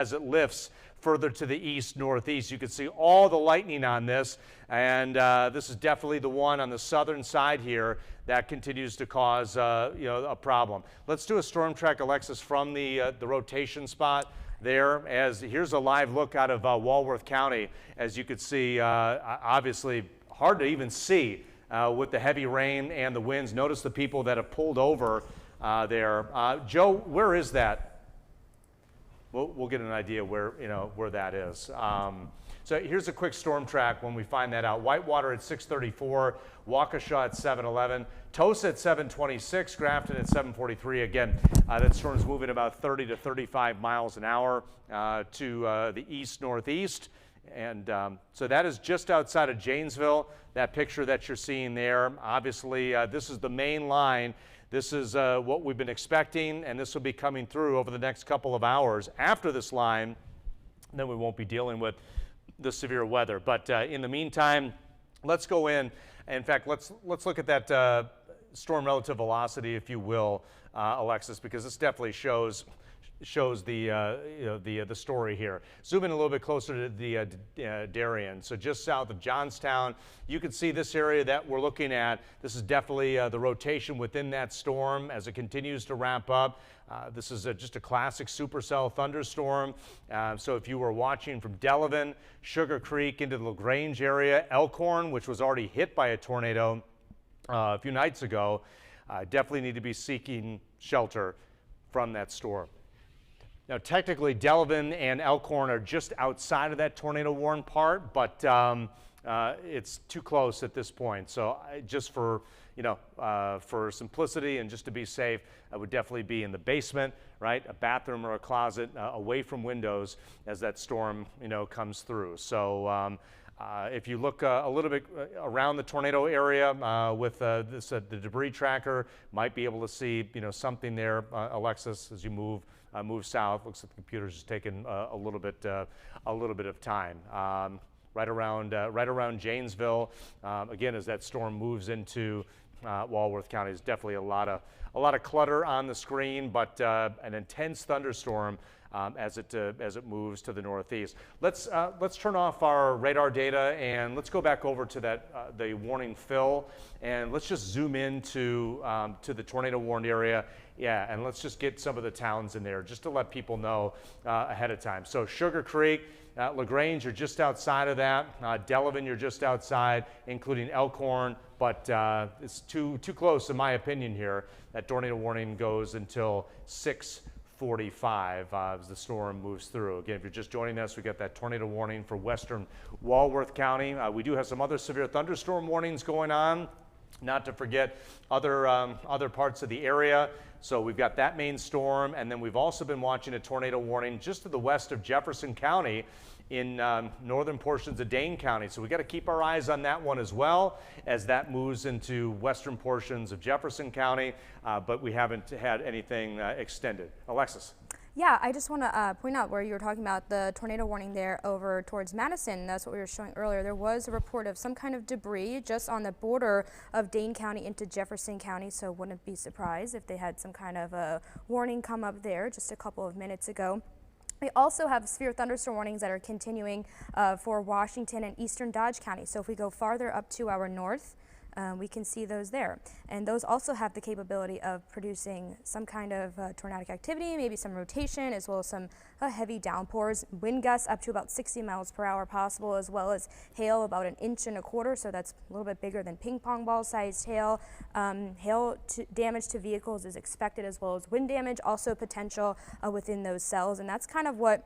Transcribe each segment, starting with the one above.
as it lifts further to the east northeast. You can see all the lightning on this, and this is definitely the one on the southern side here that continues to cause a problem. Let's do a storm track, Alexis, from the rotation spot there. As here's a live look out of Walworth County. As you could see, obviously hard to even see with the heavy rain and the winds. Notice the people that have pulled over there. Joe, where is that? We'll get an idea where that is. So here's a quick storm track when we find that out. Whitewater at 6:34, Waukesha at 7:11, Tosa at 7:26, Grafton at 7:43. Again, that storm's moving about 30 to 35 miles an hour to the east-northeast. And so that is just outside of Janesville, that picture that you're seeing there. Obviously, this is the main line. This is what we've been expecting, and this will be coming through over the next couple of hours. After this line, then we won't be dealing with the severe weather. But in the meantime, let's go in. In fact, let's look at that storm relative velocity, if you will, Alexis, because this definitely shows the story here. Zoom in a little bit closer to the Darien. So just south of Johnstown, you can see this area that we're looking at. This is definitely the rotation within that storm as it continues to ramp up. This is just a classic supercell thunderstorm. So if you were watching from Delavan, Sugar Creek into the LaGrange area, Elkhorn, which was already hit by a tornado a few nights ago, definitely need to be seeking shelter from that storm. Now, technically, Delavan and Elkhorn are just outside of that tornado warning part, but it's too close at this point. So just for simplicity and just to be safe, I would definitely be in the basement, right? A bathroom or a closet away from windows as that storm, comes through. So if you look a little bit around the tornado area with the debris tracker, might be able to see, something there, Alexis, as you move south. Looks like the computer's just taking a little bit of time. Right around Janesville, again, as that storm moves into Walworth County, there's definitely a lot of clutter on the screen, but an intense thunderstorm as it moves to the northeast. Let's turn off our radar data and let's go back over to that the warning fill, and let's just zoom into to the tornado warned area. Yeah, and let's just get some of the towns in there just to let people know ahead of time. So Sugar Creek, LaGrange, you're just outside of that. Delavan, you're just outside, including Elkhorn, but it's too close in my opinion here. That tornado warning goes until 6:45 as the storm moves through. Again, if you're just joining us, we got that tornado warning for western Walworth County. We do have some other severe thunderstorm warnings going on, not to forget other parts of the area. So we've got that main storm, and then we've also been watching a tornado warning just to the west of Jefferson County in northern portions of Dane County. So we got to keep our eyes on that one as well as that moves into western portions of Jefferson County, but we haven't had anything extended. Alexis. Yeah, I just want to point out where you were talking about the tornado warning there over towards Madison. That's what we were showing earlier. There was a report of some kind of debris just on the border of Dane County into Jefferson County, so wouldn't be surprised if they had some kind of a warning come up there just a couple of minutes ago. We also have severe thunderstorm warnings that are continuing for Washington and eastern Dodge County. So if we go farther up to our north, we can see those there. And those also have the capability of producing some kind of tornadic activity, maybe some rotation, as well as some heavy downpours. Wind gusts up to about 60 miles per hour possible, as well as hail about 1.25 inches. So that's a little bit bigger than ping pong ball sized hail. Hail damage to vehicles is expected, as well as wind damage, also potential within those cells. And that's kind of what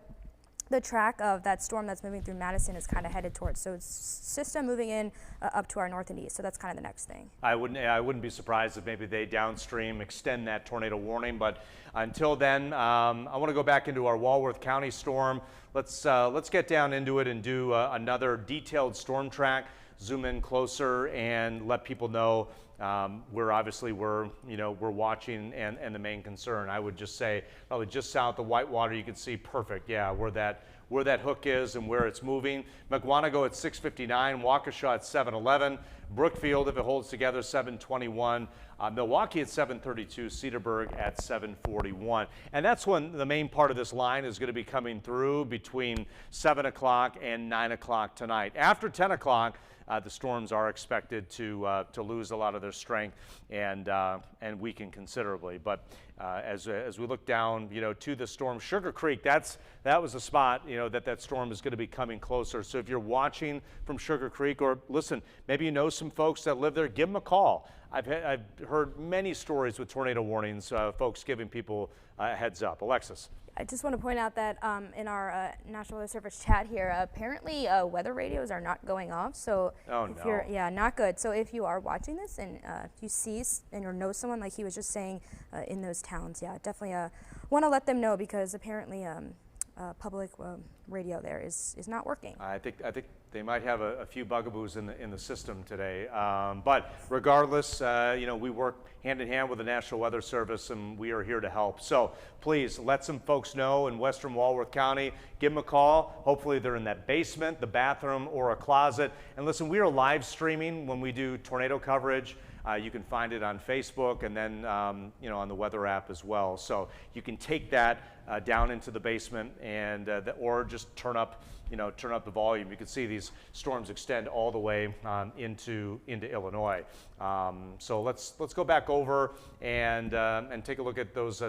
the track of that storm that's moving through Madison is kind of headed towards. So it's system moving in up to our north and east. So that's kind of the next thing. I wouldn't be surprised if maybe they downstream extend that tornado warning. But until then, I want to go back into our Walworth County storm. Let's get down into it and do another detailed storm track. Zoom in closer and let people know we're watching and the main concern. I would just say probably just south of Whitewater, you can see perfect, yeah, where that hook is and where it's moving. Mukwonago at 6:59, Waukesha at 7:11, Brookfield, if it holds together, 721. Milwaukee at 732, Cedarburg at 741. And that's when the main part of this line is going to be coming through between 7 o'clock and 9 o'clock tonight. After 10 o'clock, the storms are expected to lose a lot of their strength and weaken considerably. But as we look down, to the storm, Sugar Creek, that was a spot, that storm is going to be coming closer. So if you're watching from Sugar Creek, or listen, maybe you know some folks that live there, give them a call. I've heard many stories with tornado warnings, folks giving people a heads up. Alexis. I just want to point out that in our National Weather Service chat here, apparently weather radios are not going off. So not good. So if you are watching this and if you see and or know someone like he was just saying in those towns, definitely want to let them know, because apparently public radio there is not working. I think they might have a few bugaboos in the system today. But regardless, we work hand in hand with the National Weather Service, and we are here to help. So please let some folks know in Western Walworth County. Give them a call. Hopefully they're in that basement, the bathroom, or a closet. And listen, we are live streaming when we do tornado coverage. You can find it on Facebook, and then on the weather app as well. So you can take that down into the basement and or just turn up the volume. You can see these storms extend all the way into Illinois. So let's go back over and take a look at those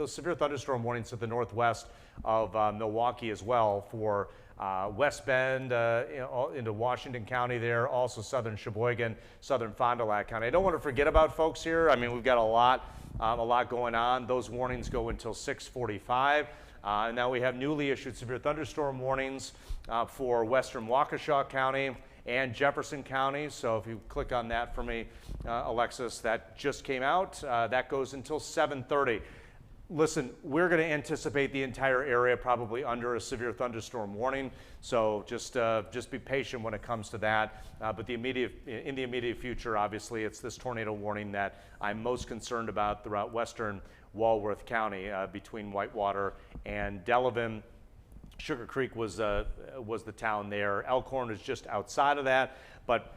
severe thunderstorm warnings to the northwest of Milwaukee as well, for West Bend into Washington County there, also southern Sheboygan, southern Fond du Lac County. I don't want to forget about folks here. I mean, we've got a lot going on. Those warnings go until 6:45. And now we have newly issued severe thunderstorm warnings for western Waukesha County and Jefferson County. So if you click on that for me, Alexis, that just came out. That goes until 7:30. Listen, we're going to anticipate the entire area probably under a severe thunderstorm warning, so just be patient when it comes to that. But in the immediate future, obviously, it's this tornado warning that I'm most concerned about throughout western Walworth County, between Whitewater and Delavan. Sugar Creek was the town there. Elkhorn is just outside of that, but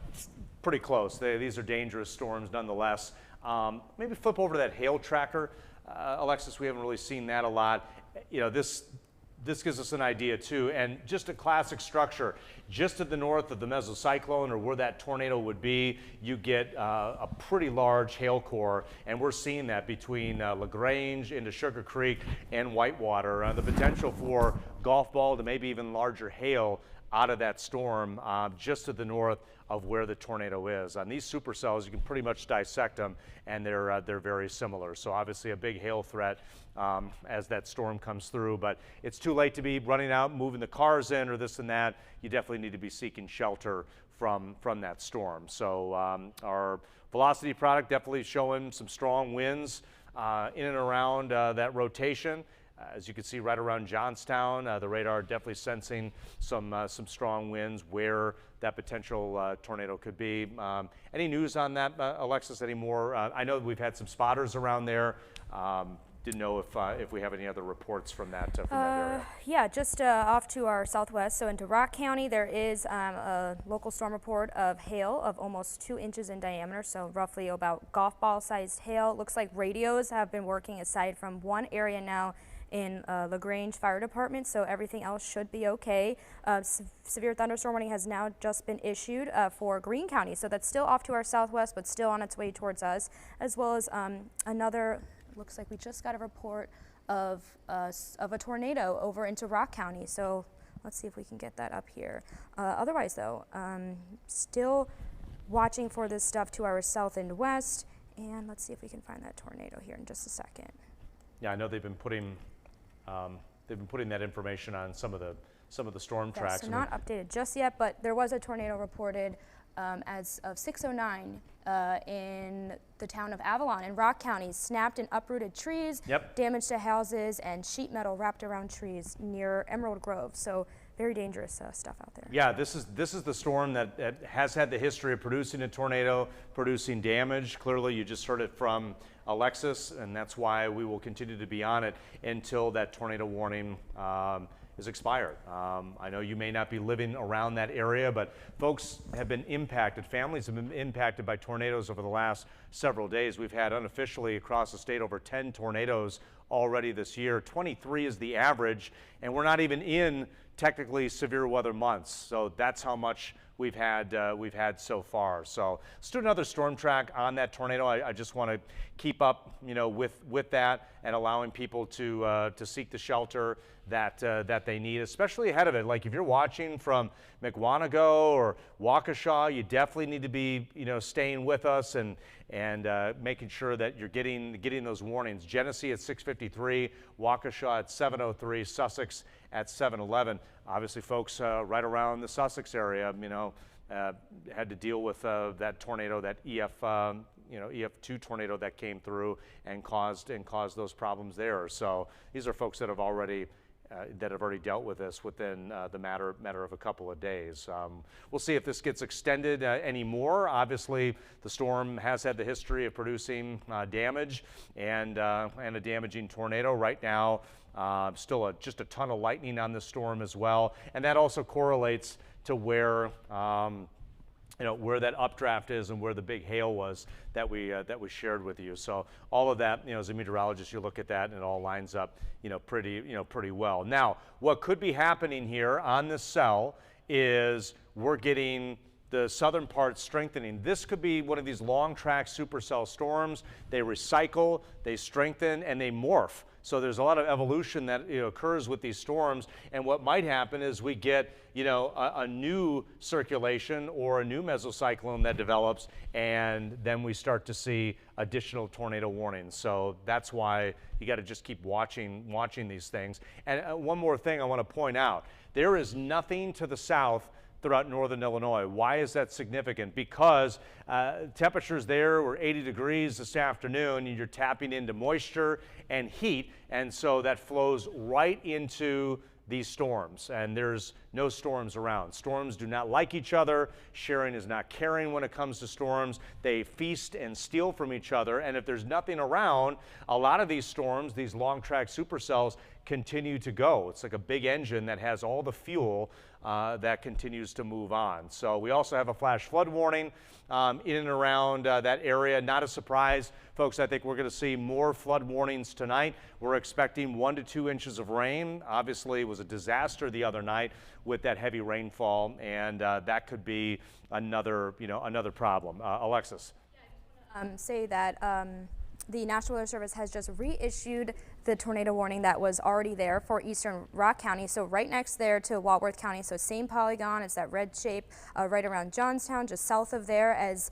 pretty close. These are dangerous storms nonetheless. Maybe flip over to that hail tracker. Alexis, we haven't really seen that a lot. This gives us an idea too, and just a classic structure. Just to the north of the mesocyclone, or where that tornado would be, you get a pretty large hail core, and we're seeing that between LaGrange into Sugar Creek and Whitewater. The potential for golf ball to maybe even larger hail out of that storm just to the north of where the tornado is. On these supercells, you can pretty much dissect them, and they're very similar. So obviously a big hail threat as that storm comes through, but it's too late to be running out, moving the cars in, or this and that. You definitely need to be seeking shelter from that storm. So our velocity product definitely showing some strong winds in and around that rotation. As you can see right around Johnstown, the radar definitely sensing some strong winds where that potential tornado could be. Any news on that, Alexis, any more? I know we've had some spotters around there. Didn't know if we have any other reports from that area. Yeah, just off to our southwest, so into Rock County, there is a local storm report of hail of almost 2 inches in diameter, so roughly about golf ball sized hail. Looks like radios have been working aside from one area now in LaGrange Fire Department, so everything else should be okay. Severe thunderstorm warning has now just been issued for Greene County, so that's still off to our southwest, but still on its way towards us, as well as another. Looks like we just got a report of a tornado over into Rock County, so let's see if we can get that up here. Otherwise, though, still watching for this stuff to our south and west, and let's see if we can find that tornado here in just a second. Yeah, I know they've been putting that information on some of the storm tracks. So not updated just yet, but there was a tornado reported as of 6:09 in the town of Avalon in Rock County. Snapped and uprooted trees, damage to houses, and sheet metal wrapped around trees near Emerald Grove. So very dangerous stuff out there. Yeah, this is the storm that has had the history of producing a tornado, producing damage. Clearly, you just heard it from Alexis, and that's why we will continue to be on it until that tornado warning is expired. I know you may not be living around that area, but folks have been impacted. Families have been impacted by tornadoes over the last several days. We've had unofficially across the state over 10 tornadoes already this year. 23 is the average, and we're not even in technically severe weather months. So that's how much we've had so far. So let's do another storm track on that tornado. I just want to keep up, with that and allowing people to seek the shelter that they need, especially ahead of it. Like if you're watching from McWanago or Waukesha, you definitely need to be, staying with us and making sure that you're getting those warnings. Genesee at 6:53, Waukesha at 7:03, Sussex at 7:11. Obviously, folks right around the Sussex area, had to deal with that tornado, that EF2 tornado that came through and caused those problems there. So these are folks that have already dealt with this within the matter of a couple of days. We'll see if this gets extended anymore. Obviously, the storm has had the history of producing damage and a damaging tornado. Right now, still just a ton of lightning on this storm as well, and that also correlates to where where that updraft is and where the big hail was that we shared with you. So all of that, as a meteorologist, you look at that and it all lines up, pretty well. Now, what could be happening here on this cell is we're getting the southern part strengthening. This could be one of these long track supercell storms. They recycle, they strengthen, and they morph. So there's a lot of evolution that occurs with these storms, and what might happen is we get a new circulation or a new mesocyclone that develops, and then we start to see additional tornado warnings. So that's why you got to just keep watching these things. And one more thing I want to point out: there is nothing to the south throughout northern Illinois. Why is that significant? Because temperatures there were 80 degrees this afternoon, and you're tapping into moisture and heat, and so that flows right into these storms, and there's no storms around. Storms do not like each other. Sharing is not caring when it comes to storms. They feast and steal from each other, and if there's nothing around, a lot of these storms, these long track supercells, continue to go. It's like a big engine that has all the fuel that continues to move on. So we also have a flash flood warning in and around that area. Not a surprise, folks. I think we're going to see more flood warnings tonight. We're expecting 1 to 2 inches of rain. Obviously, it was a disaster the other night with that heavy rainfall, and that could be another problem. Alexis. Say that the National Weather Service has just reissued the tornado warning that was already there for eastern Rock County, so right next there to Walworth County, so same polygon. It's that red shape right around Johnstown, just south of there, as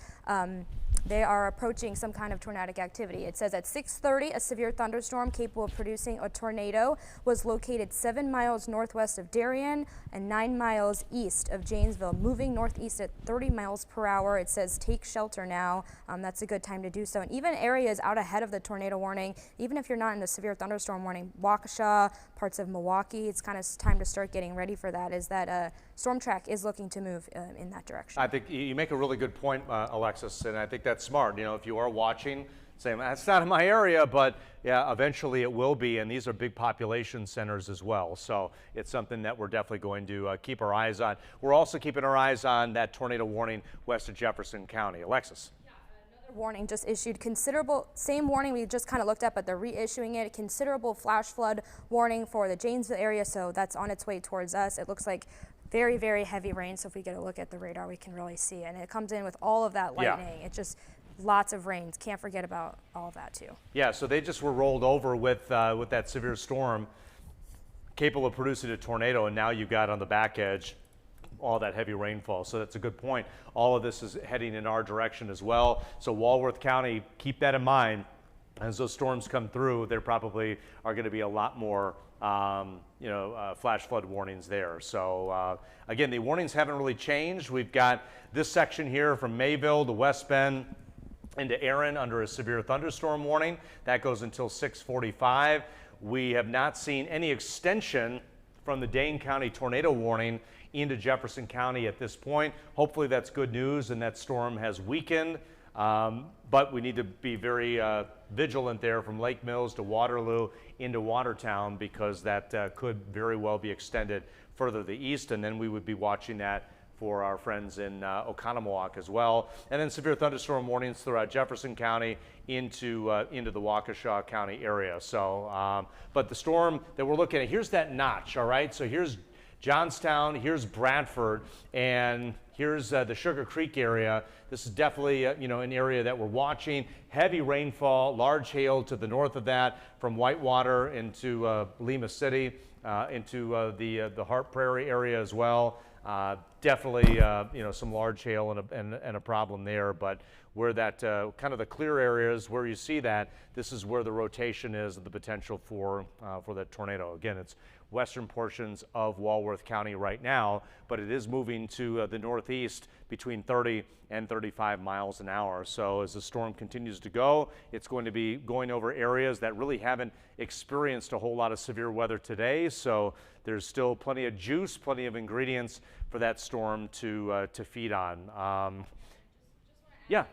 they are approaching some kind of tornadic activity. It says at 6:30, a severe thunderstorm capable of producing a tornado was located 7 miles northwest of Darien and 9 miles east of Janesville, moving northeast at 30 miles per hour. It says take shelter now. That's a good time to do so. And even areas out ahead of the tornado warning, even if you're not in the severe thunderstorm warning, Waukesha, parts of Milwaukee, it's kind of time to start getting ready for that, is that storm track is looking to move in that direction. I think you make a really good point, Alexis, and I think that's smart. If you are watching, saying that's not in my area, but yeah, eventually it will be, and these are big population centers as well. So it's something that we're definitely going to keep our eyes on. We're also keeping our eyes on that tornado warning west of Jefferson County. Alexis. Warning just issued. Considerable, same warning we just kind of looked at, but they're reissuing it. Considerable flash flood warning for the Janesville area, so that's on its way towards us. It looks like very, very heavy rain, so if we get a look at the radar, we can really see it. And it comes in with all of that lightning. Yeah. It's just lots of rains. Can't forget about all of that too. Yeah, so they just were rolled over with that severe storm capable of producing a tornado, and now you've got on the back edge all that heavy rainfall. So that's a good point. All of this is heading in our direction as well. So Walworth County, keep that in mind. As those storms come through, there probably are going to be a lot more flash flood warnings there. So again, the warnings haven't really changed. We've got this section here from Mayville to West Bend into Erin under a severe thunderstorm warning. That goes until 6:45. We have not seen any extension from the Dane County tornado warning into Jefferson County at this point. Hopefully that's good news, and that storm has weakened But we need to be very vigilant there from Lake Mills to Waterloo into Watertown, because that could very well be extended further to the east, and then we would be watching that for our friends in Oconomowoc as well. And then severe thunderstorm warnings throughout Jefferson County into the Waukesha County area. So, but the storm that we're looking at, here's that notch, all right? So here's Johnstown, here's Bradford, and here's the Sugar Creek area. This is definitely an area that we're watching. Heavy rainfall, large hail to the north of that, from Whitewater into Lima City, into the Hart Prairie area as well. Definitely, some large hail and a problem there, but where that kind of the clear areas where you see that, this is where the rotation is, the potential for that tornado. Again, it's western portions of Walworth County right now, but it is moving to the northeast between 30 and 35 miles an hour. So as the storm continues to go, it's going to be going over areas that really haven't experienced a whole lot of severe weather today. So there's still plenty of juice, plenty of ingredients for that storm to feed on. Yeah.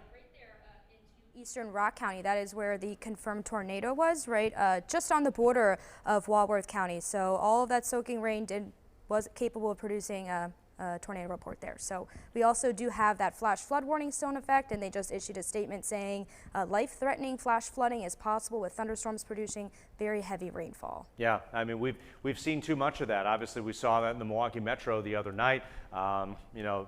Eastern Rock County, that is where the confirmed tornado was, right? Just on the border of Walworth County. So all of that soaking rain was capable of producing a tornado report there. So we also do have that flash flood warning still in effect, and they just issued a statement saying life-threatening flash flooding is possible with thunderstorms producing very heavy rainfall. Yeah, I mean, we've seen too much of that. Obviously, we saw that in the Milwaukee Metro the other night.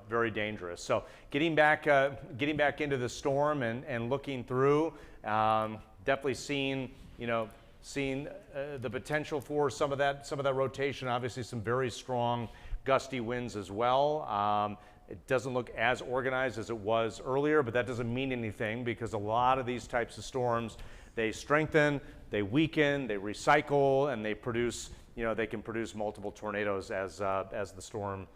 Very dangerous. So getting back into the storm and looking through, definitely seeing the potential for some of that rotation. Obviously, some very strong gusty winds as well. It doesn't look as organized as it was earlier, but that doesn't mean anything, because a lot of these types of storms, they strengthen, they weaken, they recycle, and they produce, they can produce multiple tornadoes as the storm,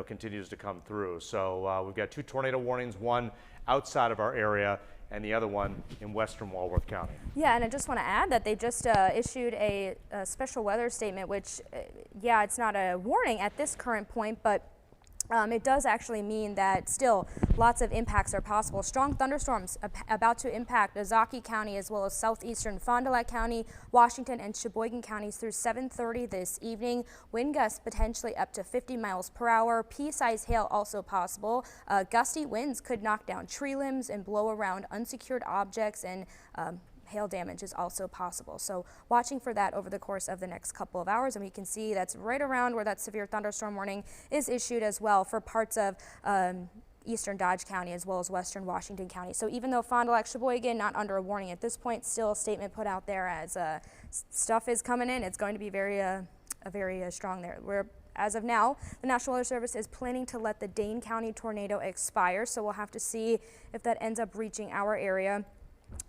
continues to come through. So we've got 2 tornado warnings, one outside of our area and the other one in western Walworth County. Yeah, and I just want to add that they just issued a special weather statement, which, yeah, it's not a warning at this current point, but it does actually mean that still lots of impacts are possible. Strong thunderstorms about to impact Ozaukee County as well as southeastern Fond du Lac County, Washington, and Sheboygan counties through 7:30 this evening. Wind gusts potentially up to 50 miles per hour. Pea-sized hail also possible. Gusty winds could knock down tree limbs and blow around unsecured objects, and hail damage is also possible. So watching for that over the course of the next couple of hours, and we can see that's right around where that severe thunderstorm warning is issued as well for parts of eastern Dodge County as well as western Washington County. So even though Fond du Lac, Sheboygan not under a warning at this point, still a statement put out there as stuff is coming in. It's going to be very strong there. As of now, the National Weather Service is planning to let the Dane County tornado expire, so we'll have to see if that ends up reaching our area.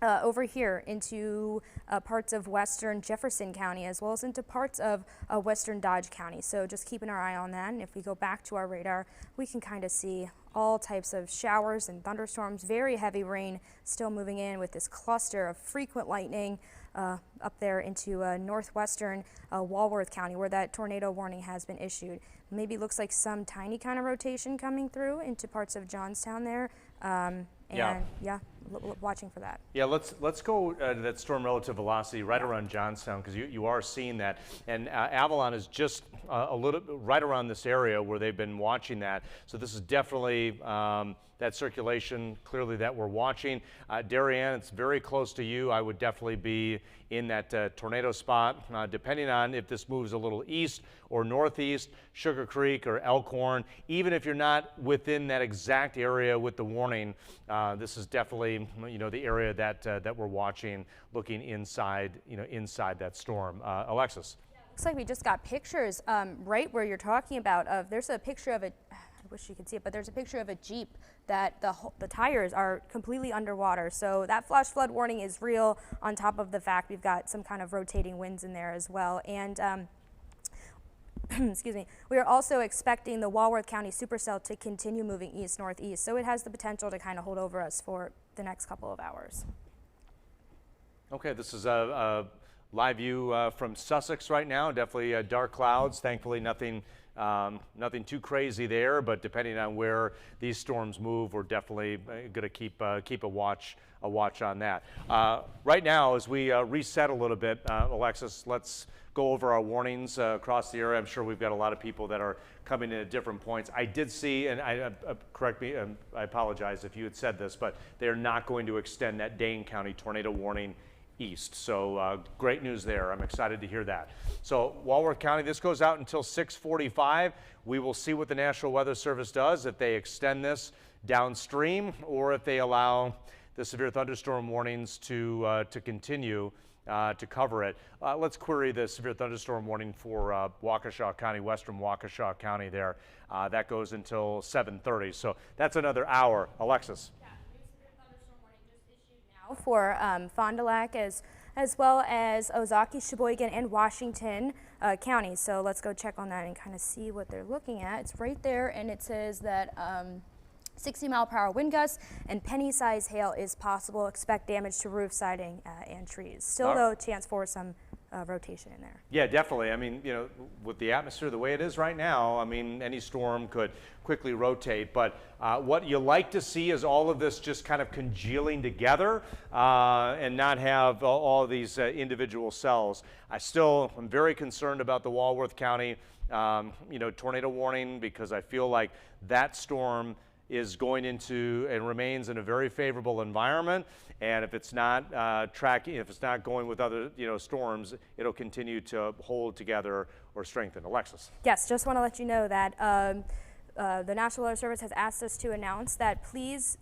Over here into parts of western Jefferson County as well as into parts of western Dodge County. So just keeping our eye on that, and if we go back to our radar, we can kind of see all types of showers and thunderstorms, very heavy rain still moving in with this cluster of frequent lightning up there into northwestern Walworth County, where that tornado warning has been issued. Maybe looks like some tiny kind of rotation coming through into parts of Johnstown there. Watching for that. Yeah, let's go to that storm relative velocity right around Johnstown, because you are seeing that, and Avalon is just a little right around this area where they've been watching that. So this is definitely that circulation clearly that we're watching. Darien, it's very close to you. I would definitely be in that tornado spot, depending on if this moves a little east or northeast, Sugar Creek or Elkhorn. Even if you're not within that exact area with the warning, this is definitely the area that we're watching, looking inside inside that storm. Alexis. Looks like we just got pictures right where you're talking about. There's a picture of I wish you could see it, but there's a picture of a Jeep that the tires are completely underwater. So that flash flood warning is real, on top of the fact we've got some kind of rotating winds in there as well. And excuse me, we are also expecting the Walworth County supercell to continue moving east-northeast. So it has the potential to kind of hold over us for the next couple of hours. Okay, this is a Live view from Sussex right now. Definitely dark clouds. Thankfully, nothing too crazy there. But depending on where these storms move, we're definitely going to keep a watch on that. Right now, as we reset a little bit, Alexis, let's go over our warnings across the area. I'm sure we've got a lot of people that are coming in at different points. I did see, and correct me, I apologize if you had said this, but they're not going to extend that Dane County tornado warning east. So great news there. I'm excited to hear that. So Walworth County, this goes out until 6:45. We will see what the National Weather Service does, if they extend this downstream or if they allow the severe thunderstorm warnings to continue to cover it. Let's query the severe thunderstorm warning for Waukesha County, western Waukesha County there. That goes until 7:30. So that's another hour. Alexis. Yeah, new severe thunderstorm warning just issued now for Fond du Lac as well as Ozaukee, Sheboygan, and Washington counties. So let's go check on that and kind of see what they're looking at. It's right there, and it says that 60-mile-per-hour wind gusts and penny-sized hail is possible. Expect damage to roof siding and trees. Still, though, chance for some rotation in there. Yeah, definitely. I mean, you know, with the atmosphere the way it is right now, I mean, any storm could quickly rotate. But what you like to see is all of this just kind of congealing together and not have all of these individual cells. I still am very concerned about the Walworth County, tornado warning, because I feel like that storm is going into and remains in a very favorable environment, and if it's not if it's not going with other storms, it'll continue to hold together or strengthen. Alexis. Yes, just want to let you know that the National Weather Service has asked us to announce that please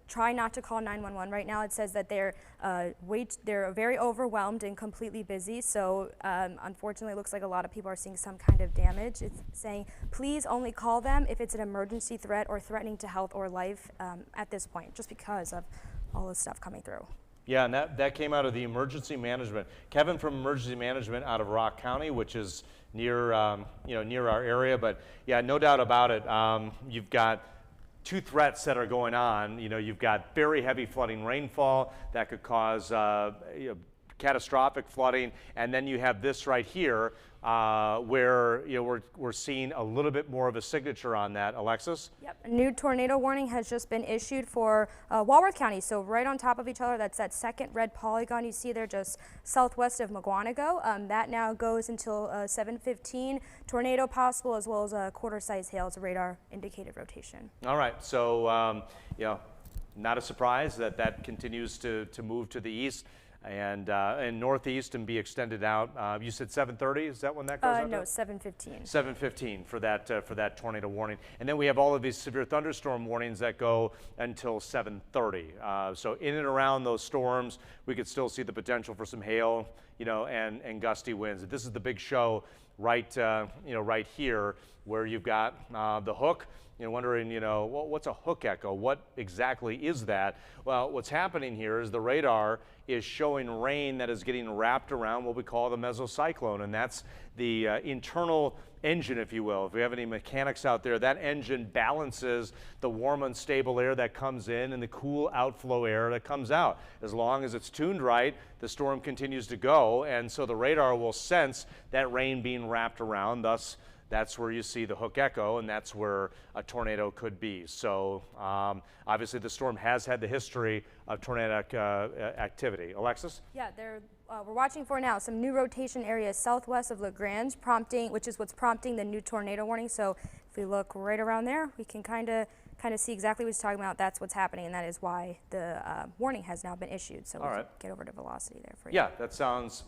try not to call 911 right now. It says that they're very overwhelmed and completely busy. So unfortunately, it looks like a lot of people are seeing some kind of damage. It's saying please only call them if it's an emergency threat or threatening to health or life at this point, just because of all this stuff coming through. Yeah, and that came out of the emergency management. Kevin from emergency management out of Rock County, which is near near our area. But yeah, no doubt about it. You've got two threats that are going on. You've got very heavy flooding rainfall that could cause catastrophic flooding, and then you have this right here where we're seeing a little bit more of a signature on that. Alexis? Yep, a new tornado warning has just been issued for Walworth County, so right on top of each other. That's that second red polygon you see there just southwest of McGuanago. That now goes until 7:15. Tornado possible, as well as a quarter-size hail as a radar indicated rotation. All right, so not a surprise that continues to move to the east and northeast and be extended out. You said 7:30. Is that when that goes out? No, 7:15. 7:15 for that tornado warning, and then we have all of these severe thunderstorm warnings that go until 7:30. So in and around those storms, we could still see the potential for some hail, and gusty winds. This is the big show right here, where you've got the hook. Wondering, what's a hook echo? What exactly is that? Well, what's happening here is the radar is showing rain that is getting wrapped around what we call the mesocyclone, and that's the internal engine, if you will. If we have any mechanics out there, that engine balances the warm, unstable air that comes in and the cool outflow air that comes out. As long as it's tuned right, the storm continues to go, and so the radar will sense that rain being wrapped around. Thus, that's where you see the hook echo, and that's where a tornado could be. So obviously the storm has had the history of tornadic activity. Alexis? Yeah, we're watching for now some new rotation areas southwest of LaGrange, which is what's prompting the new tornado warning. So if we look right around there, we can kind of see exactly what he's talking about. That's what's happening, and that is why the warning has now been issued. So we can get over to velocity there for you. Yeah, that sounds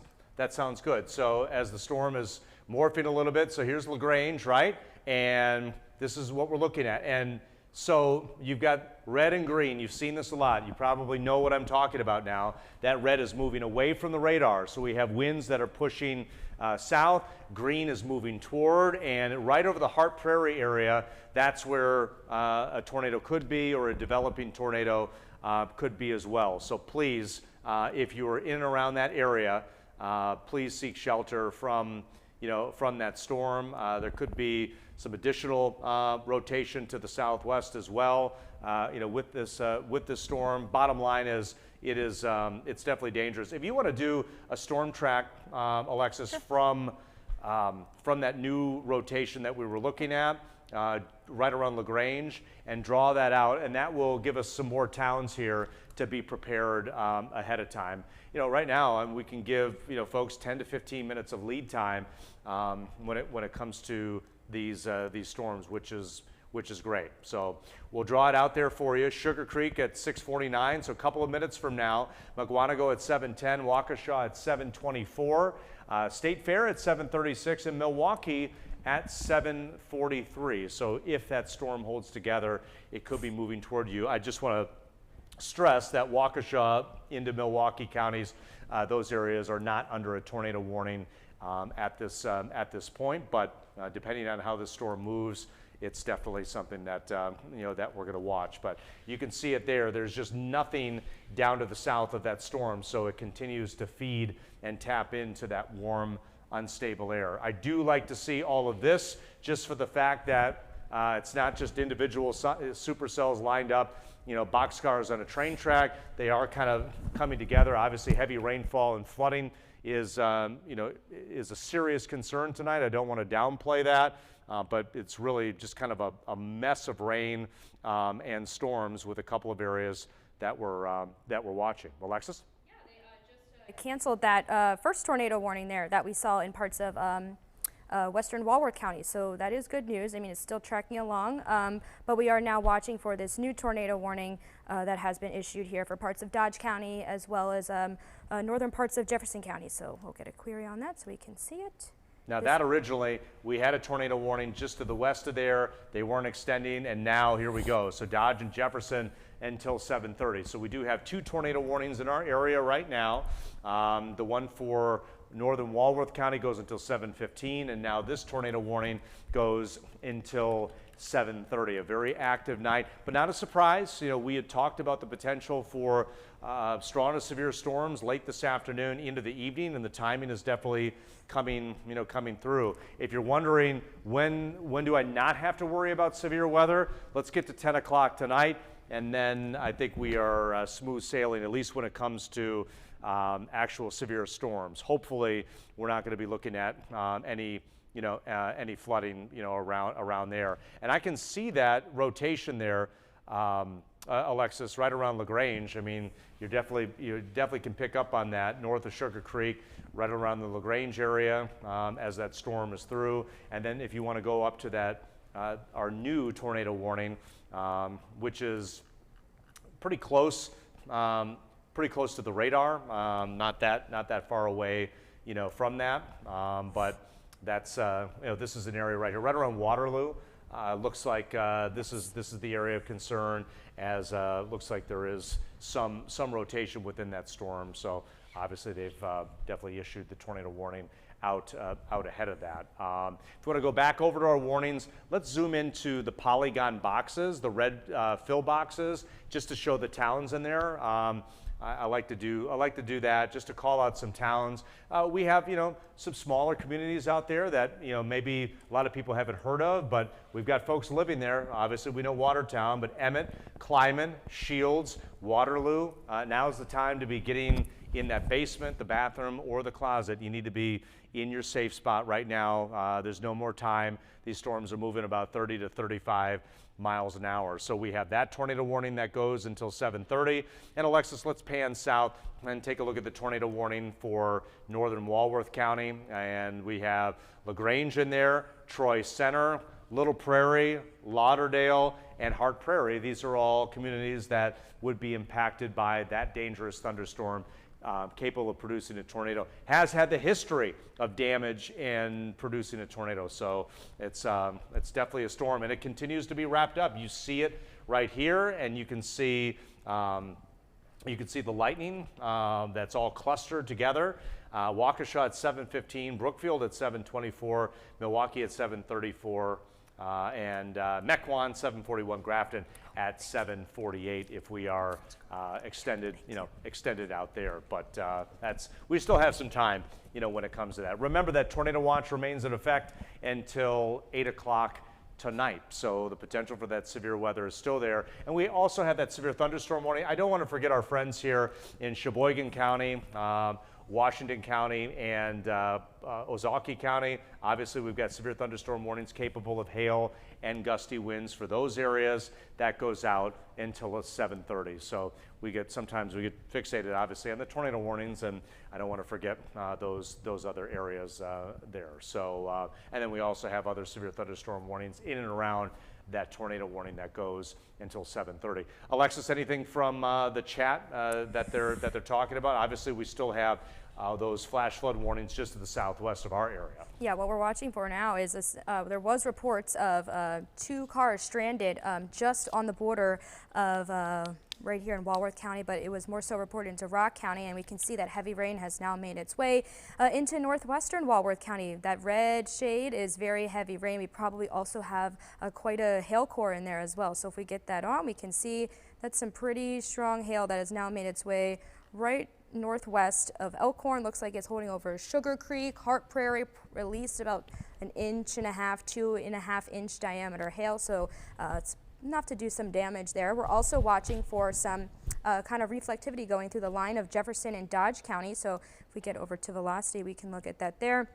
good. So as the storm is morphing a little bit, so here's LaGrange, right? And this is what we're looking at. And so you've got red and green. You've seen this a lot. You probably know what I'm talking about now. That red is moving away from the radar. So we have winds that are pushing south. Green is moving toward, and right over the Hart Prairie area, that's where a tornado could be, or a developing tornado could be as well. So please, if you are in and around that area, please seek shelter from from that storm. There could be some additional rotation to the southwest as well. With this storm. Bottom line is, it's definitely dangerous. If you want to do a storm track, Alexis, from that new rotation that we were looking at, right around LaGrange, and draw that out, and that will give us some more towns here to be prepared ahead of time. Right now, we can give folks 10 to 15 minutes of lead time when it comes to these storms, which is great. So we'll draw it out there for you. Sugar Creek at 6:49, so a couple of minutes from now. Mukwonago at 7:10, Waukesha at 7:24, State Fair at 7:36, and Milwaukee at 7:43. So if that storm holds together, it could be moving toward you. I just want to stress that Waukesha into Milwaukee counties, those areas are not under a tornado warning at this point, but depending on how the storm moves, it's definitely something that that we're going to watch. But you can see it there. There's just nothing down to the south of that storm, so it continues to feed and tap into that warm, unstable air. I do like to see all of this just for the fact that it's not just individual supercells lined up, boxcars on a train track. They are kind of coming together. Obviously, heavy rainfall and flooding is a serious concern tonight. I don't want to downplay that, but it's really just kind of a mess of rain and storms with a couple of areas that we're watching. Alexis? Canceled that first tornado warning there that we saw in parts of western Walworth County, so that is good news. I mean, it's still tracking along, but we are now watching for this new tornado warning that has been issued here for parts of Dodge County as well as northern parts of Jefferson County. So we'll get a query on that so we can see it. Now that originally, we had a tornado warning just to the west of there. They weren't extending, and now here we go. So Dodge and Jefferson until 7:30. So we do have 2 tornado warnings in our area right now. The one for northern Walworth County goes until 7:15, and now this tornado warning goes until 7:30. A very active night, but not a surprise. We had talked about the potential for strong to severe storms late this afternoon into the evening, and the timing is definitely coming through. If you're wondering when do I not have to worry about severe weather, let's get to 10 o'clock tonight, and then I think we are smooth sailing, at least when it comes to actual severe storms. Hopefully, we're not going to be looking at any flooding, around there. And I can see that rotation there, Alexis, right around LaGrange. I mean, you definitely can pick up on that north of Sugar Creek, right around the LaGrange area as that storm is through. And then if you want to go up to that, our new tornado warning, which is pretty close to the radar, not that far away, from that, but that's this is an area right here, right around Waterloo. Looks like this is the area of concern, as looks like there is some rotation within that storm. So obviously they've definitely issued the tornado warning out ahead of that. If you want to go back over to our warnings, let's zoom into the polygon boxes, the red fill boxes, just to show the towns in there. I like to do that just to call out some towns. We have some smaller communities out there that maybe a lot of people haven't heard of, but we've got folks living there. Obviously, we know Watertown, but Emmett, Kleiman, Shields, Waterloo. Now is the time to be getting in that basement, the bathroom, or the closet. You need to be in your safe spot right now. There's no more time. These storms are moving about 30 to 35 miles an hour. So we have that tornado warning that goes until 7:30. And Alexis, let's pan south and take a look at the tornado warning for northern Walworth County. And we have LaGrange in there, Troy Center, Little Prairie, Lauderdale, and Hart Prairie. These are all communities that would be impacted by that dangerous thunderstorm, capable of producing a tornado, has had the history of damage and producing a tornado. So it's definitely a storm, and it continues to be wrapped up. You see it right here, and you can see the lightning that's all clustered together. Waukesha at 7:15, Brookfield at 7:24, Milwaukee at 7:34, and Mequon 741 Grafton at 748 if we are extended out there. But we still have some time, when it comes to that. Remember that tornado watch remains in effect until 8 o'clock tonight, so the potential for that severe weather is still there. And we also have that severe thunderstorm warning. I don't want to forget our friends here in Sheboygan County, Washington County, and Ozaukee County. Obviously, we've got severe thunderstorm warnings capable of hail and gusty winds for those areas. That goes out until 7:30. So sometimes we get fixated, obviously, on the tornado warnings, and I don't want to forget those other areas there. So, and then we also have other severe thunderstorm warnings in and around that tornado warning that goes until 7:30. Alexis, anything from the chat that they're talking about? Obviously, we still have those flash flood warnings just to the southwest of our area. Yeah, what we're watching for now is this, there was reports of 2 cars stranded just on the border of right here in Walworth County, but it was more so reported into Rock County, and we can see that heavy rain has now made its way into northwestern Walworth County. That red shade is very heavy rain. We probably also have quite a hail core in there as well. So if we get that on, we can see that's some pretty strong hail that has now made its way right northwest of Elkhorn. Looks like it's holding over Sugar Creek. Hart Prairie released about 1.5 to 2.5 inch diameter hail, so it's enough to do some damage there. We're also watching for some kind of reflectivity going through the line of Jefferson and Dodge County. So if we get over to velocity, we can look at that there.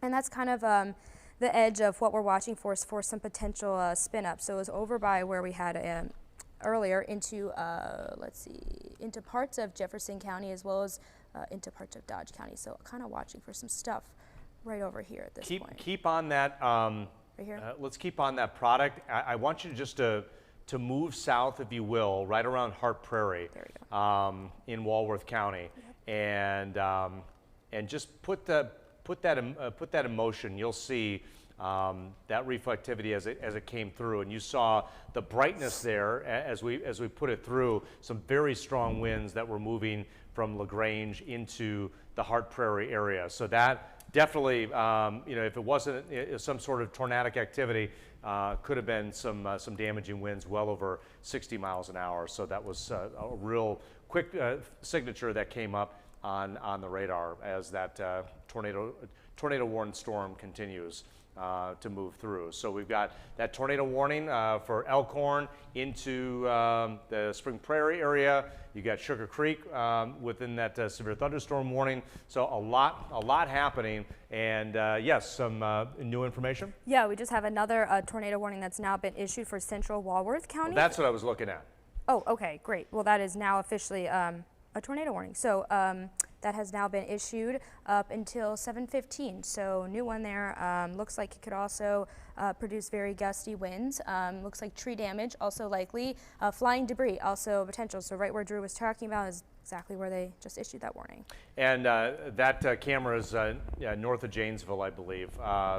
And that's kind of the edge of what we're watching for some potential spin up. So it was over by where we had earlier into, into parts of Jefferson County as well as into parts of Dodge County. So kind of watching for some stuff right over here at this point. Keep on that. Right here? Let's keep on that product. I want you to move south, if you will, right around Hart Prairie in Walworth County, and just put that in motion. You'll see that reflectivity as it came through, and you saw the brightness there as we put it through. Some very strong winds that were moving from LaGrange into the Hart Prairie area. So that definitely, if it wasn't some sort of tornadic activity, could have been some damaging winds well over 60 miles an hour. So that was a real quick signature that came up on the radar as that tornado warning storm continues to move through. So we've got that tornado warning for Elkhorn into the Spring Prairie area. You got Sugar Creek within that severe thunderstorm warning. So a lot happening, and yes, some new information. Yeah, we just have another tornado warning that's now been issued for central Walworth County. Well, that's what I was looking at. Oh, okay, great. Well, that is now officially a tornado warning. So that has now been issued up until 7:15. So new one there. Looks like it could also produce very gusty winds. Looks like tree damage also likely. Flying debris also potential. So right where Drew was talking about is exactly where they just issued that warning. And that camera is north of Janesville, I believe.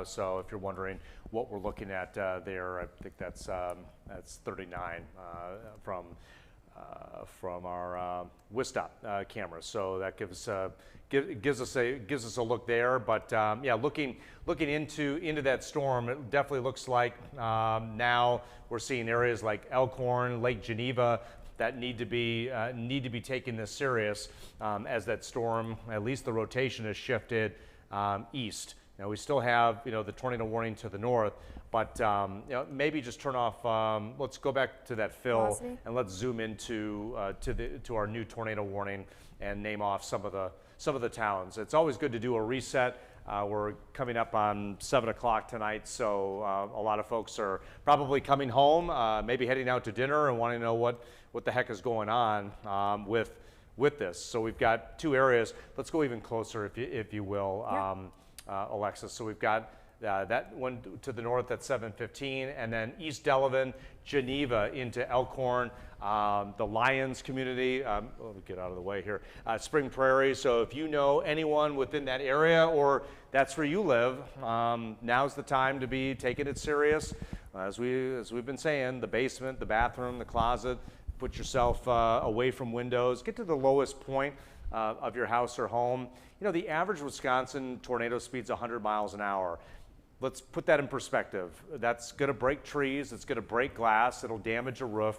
So if you're wondering what we're looking at there, I think that's 39 from our Wistop camera. So that gives us a look there. But yeah, looking into that storm, it definitely looks like now we're seeing areas like Elkhorn, Lake Geneva that need to be taking this serious as that storm, at least the rotation has shifted east. Now we still have the tornado warning to the north, but maybe just turn off. Let's go back to that fill Velocity. And let's zoom into to our new tornado warning and name off some of the towns. It's always good to do a reset. We're coming up on 7 o'clock tonight, so a lot of folks are probably coming home, maybe heading out to dinner and wanting to know what the heck is going on with this. So we've got 2 areas. Let's go even closer, if you will. Yeah. Alexis. So we've got that one to the north at 7:15, and then East Delavan, Geneva into Elkhorn, the Lyons community. Let me get out of the way here. Spring Prairie. So if you know anyone within that area, or that's where you live, now's the time to be taking it serious. As we've been saying, the basement, the bathroom, the closet. Put yourself away from windows. Get to the lowest point of your house or home. The average Wisconsin tornado speed's 100 miles an hour. let's put that in perspective. That's going to break trees, it's going to break glass, it'll damage a roof.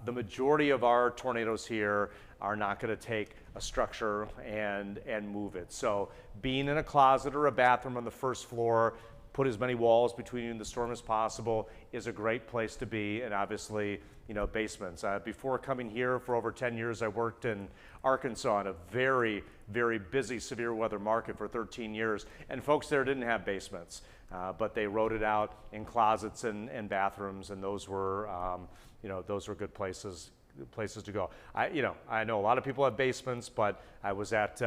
The majority of our tornadoes here are not going to take a structure and move it. So being in a closet or a bathroom on the first floor, put as many walls between you and the storm as possible, is a great place to be. And obviously, you know, basements. Before coming here for over 10 years, I worked in Arkansas in a very, very busy severe weather market for 13 years. And folks there didn't have basements, but they wrote it out in closets and bathrooms, and those were, you know, those were good places to go. I know a lot of people have basements, but I was at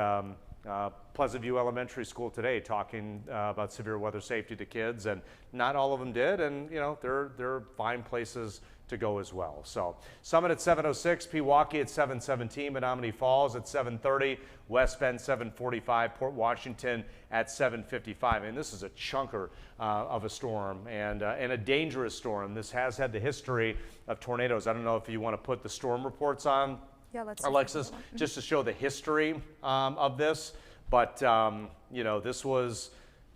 Pleasant View Elementary School today talking about severe weather safety to kids, and not all of them did, and you know, they're fine places to go as well. So Summit at 7:06, Pewaukee at 7:17, Menominee Falls at 7:30, West Bend 7:45, Port Washington at 7:55. And this is a chunker of a storm, and a dangerous storm. This has had the history of tornadoes. I don't know if you want to put the storm reports on, yeah, let's Alexis, just to show the history of this. But you know, this was,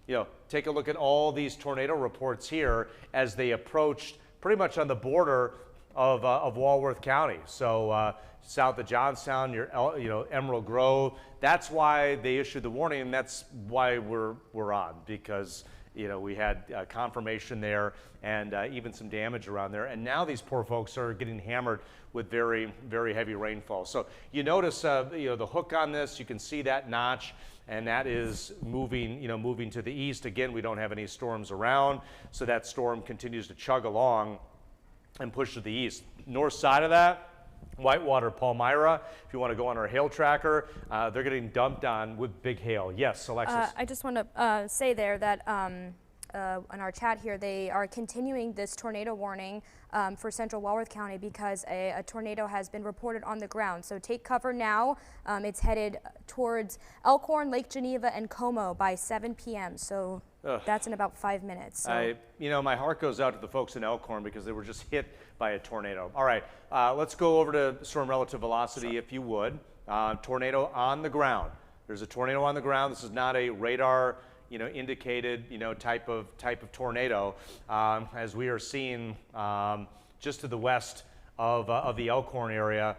you know, take a look at all these tornado reports here as they approached pretty much on the border of Walworth County. So south of Johnstown, you know, Emerald Grove. That's why they issued the warning, and that's why we're on, because you know, we had confirmation there and even some damage around there. And now these poor folks are getting hammered with very, very heavy rainfall. So you notice, you know, the hook on this, you can see that notch, and that is moving, you know, moving to the east. Again, we don't have any storms around, so that storm continues to chug along and push to the east. North side of that, Whitewater, Palmyra. If you want to go on our hail tracker, they're getting dumped on with big hail. Yes, Alexis? I just want to say there that on our chat here, they are continuing this tornado warning for central Walworth County because a tornado has been reported on the ground. So take cover now. It's headed towards Elkhorn, Lake Geneva, and Como by 7 p.m. So that's in about 5 minutes. So. You know, my heart goes out to the folks in Elkhorn because they were just hit by a tornado. All right, let's go over to storm relative velocity, if you would. Tornado on the ground. There's a tornado on the ground. This is not a radar, you know, indicated, you know, type of tornado. As we are seeing just to the west of the Elkhorn area,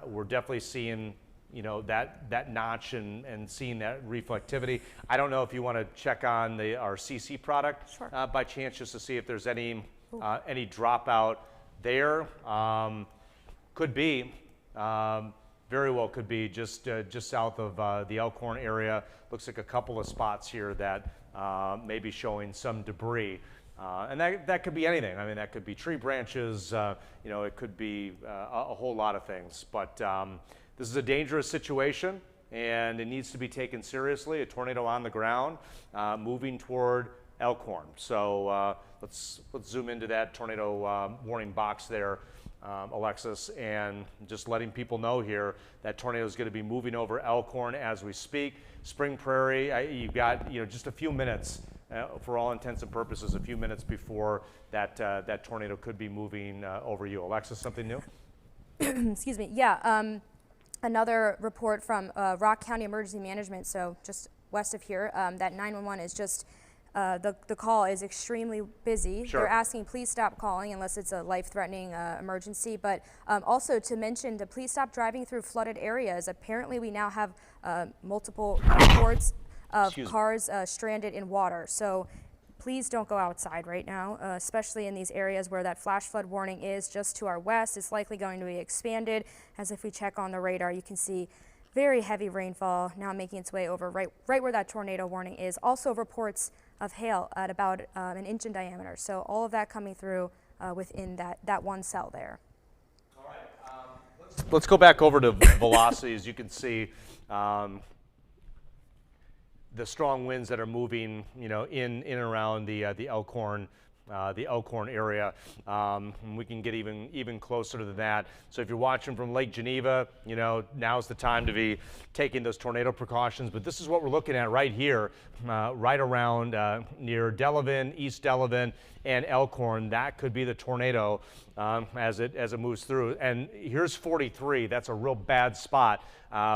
we're definitely seeing, you know, that notch and seeing that reflectivity. I don't know if you want to check on our CC product, sure, by chance, just to see if there's any dropout there. Could be. Very well could be just south of the Elkhorn area. Looks like a couple of spots here that may be showing some debris. And that could be anything. I mean, that could be tree branches, you know, it could be a whole lot of things. But this is a dangerous situation, and it needs to be taken seriously. A tornado on the ground moving toward Elkhorn. So let's zoom into that tornado warning box there, Alexis, and just letting people know here that tornado is going to be moving over Elkhorn as we speak. Spring Prairie, you've got, you know, just a few minutes, for all intents and purposes, a few minutes before that tornado could be moving over you. Alexis, something new? Excuse me. Yeah. Another report from Rock County Emergency Management, so just west of here, that 911 is just. The call is extremely busy. Sure. They're asking, please stop calling unless it's a life-threatening emergency. But also to mention to please stop driving through flooded areas. Apparently, we now have multiple reports of cars stranded in water. So please don't go outside right now, especially in these areas where that flash flood warning is just to our west. It's likely going to be expanded, as if we check on the radar, you can see very heavy rainfall now making its way over right where that tornado warning is. Also reports of hail at about an inch in diameter. So all of that coming through within that one cell there. All right, let's go back over to velocities. You can see the strong winds that are moving, you know, in and around the Elkhorn area. And we can get even closer to that. So if you're watching from Lake Geneva, you know, now's the time to be taking those tornado precautions. But this is what we're looking at right here, right around near Delavan, East Delavan, and Elkhorn. That could be the tornado as it moves through. And here's 43. That's a real bad spot